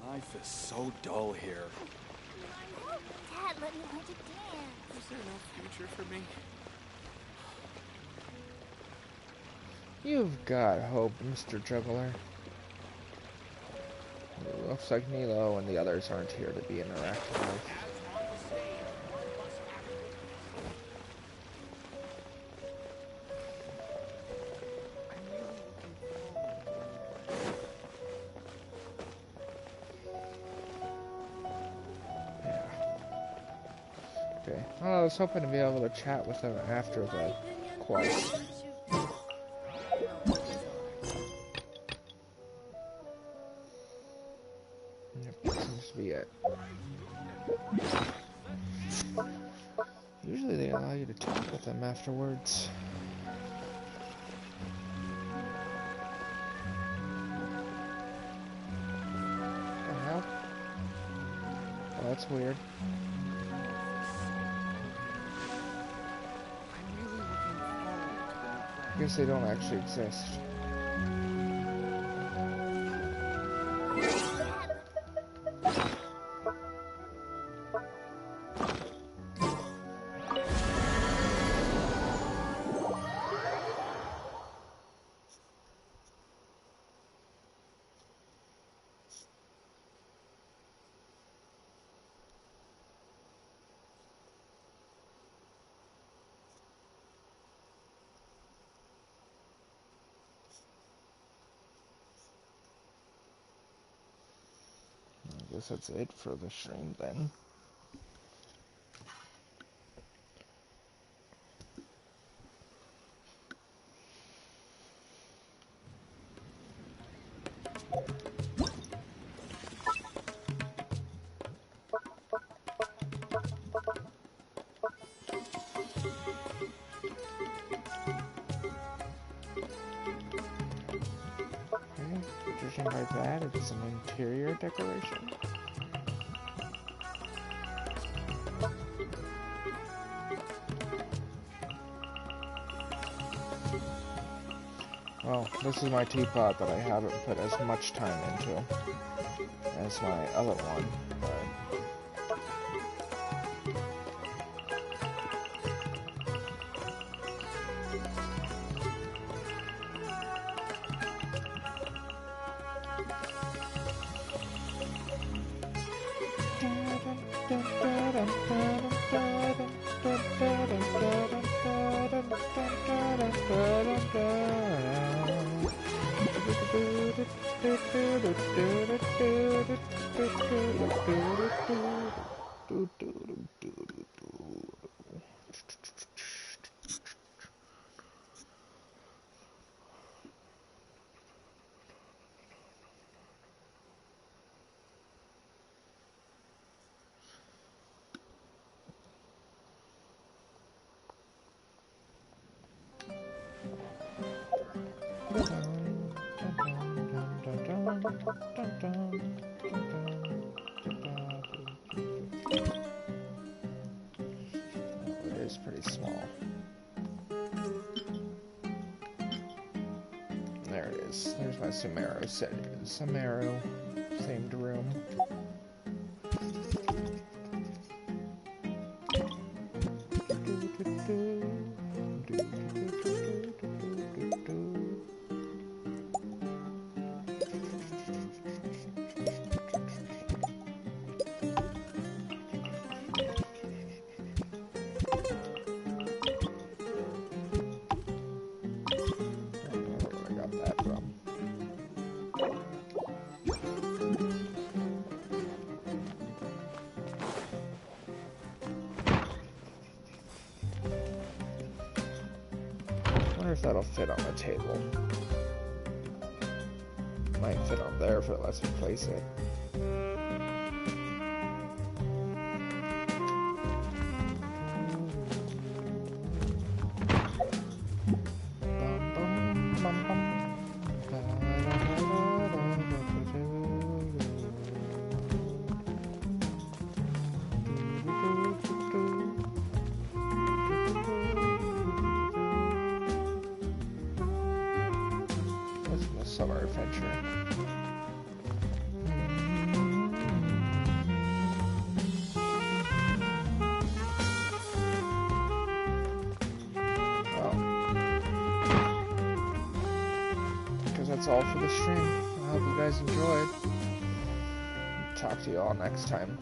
Life is so dull here. Dad, let me learn to dance. Is there no future for me? You've got hope, Mr. Juggler. It looks like Nilou and the others aren't here to be interacted with. Okay. Well, I was hoping to be able to chat with them after the quest. Yep, that seems to be it. Usually they allow you to talk with them afterwards. What the hell? Oh, that's weird. I guess they don't actually exist. guess that's it for the stream then. Judging by that, it's an interior decoration. Well, this is my teapot that I haven't put as much time into as my other one, but... It is pretty small. There it is. There's my Sumeru themed room. I wonder if that'll fit on the table. Might fit on there if it lets me place it. Summer adventure. Well, because that's all for the stream. I hope you guys enjoyed. Talk to you all next time.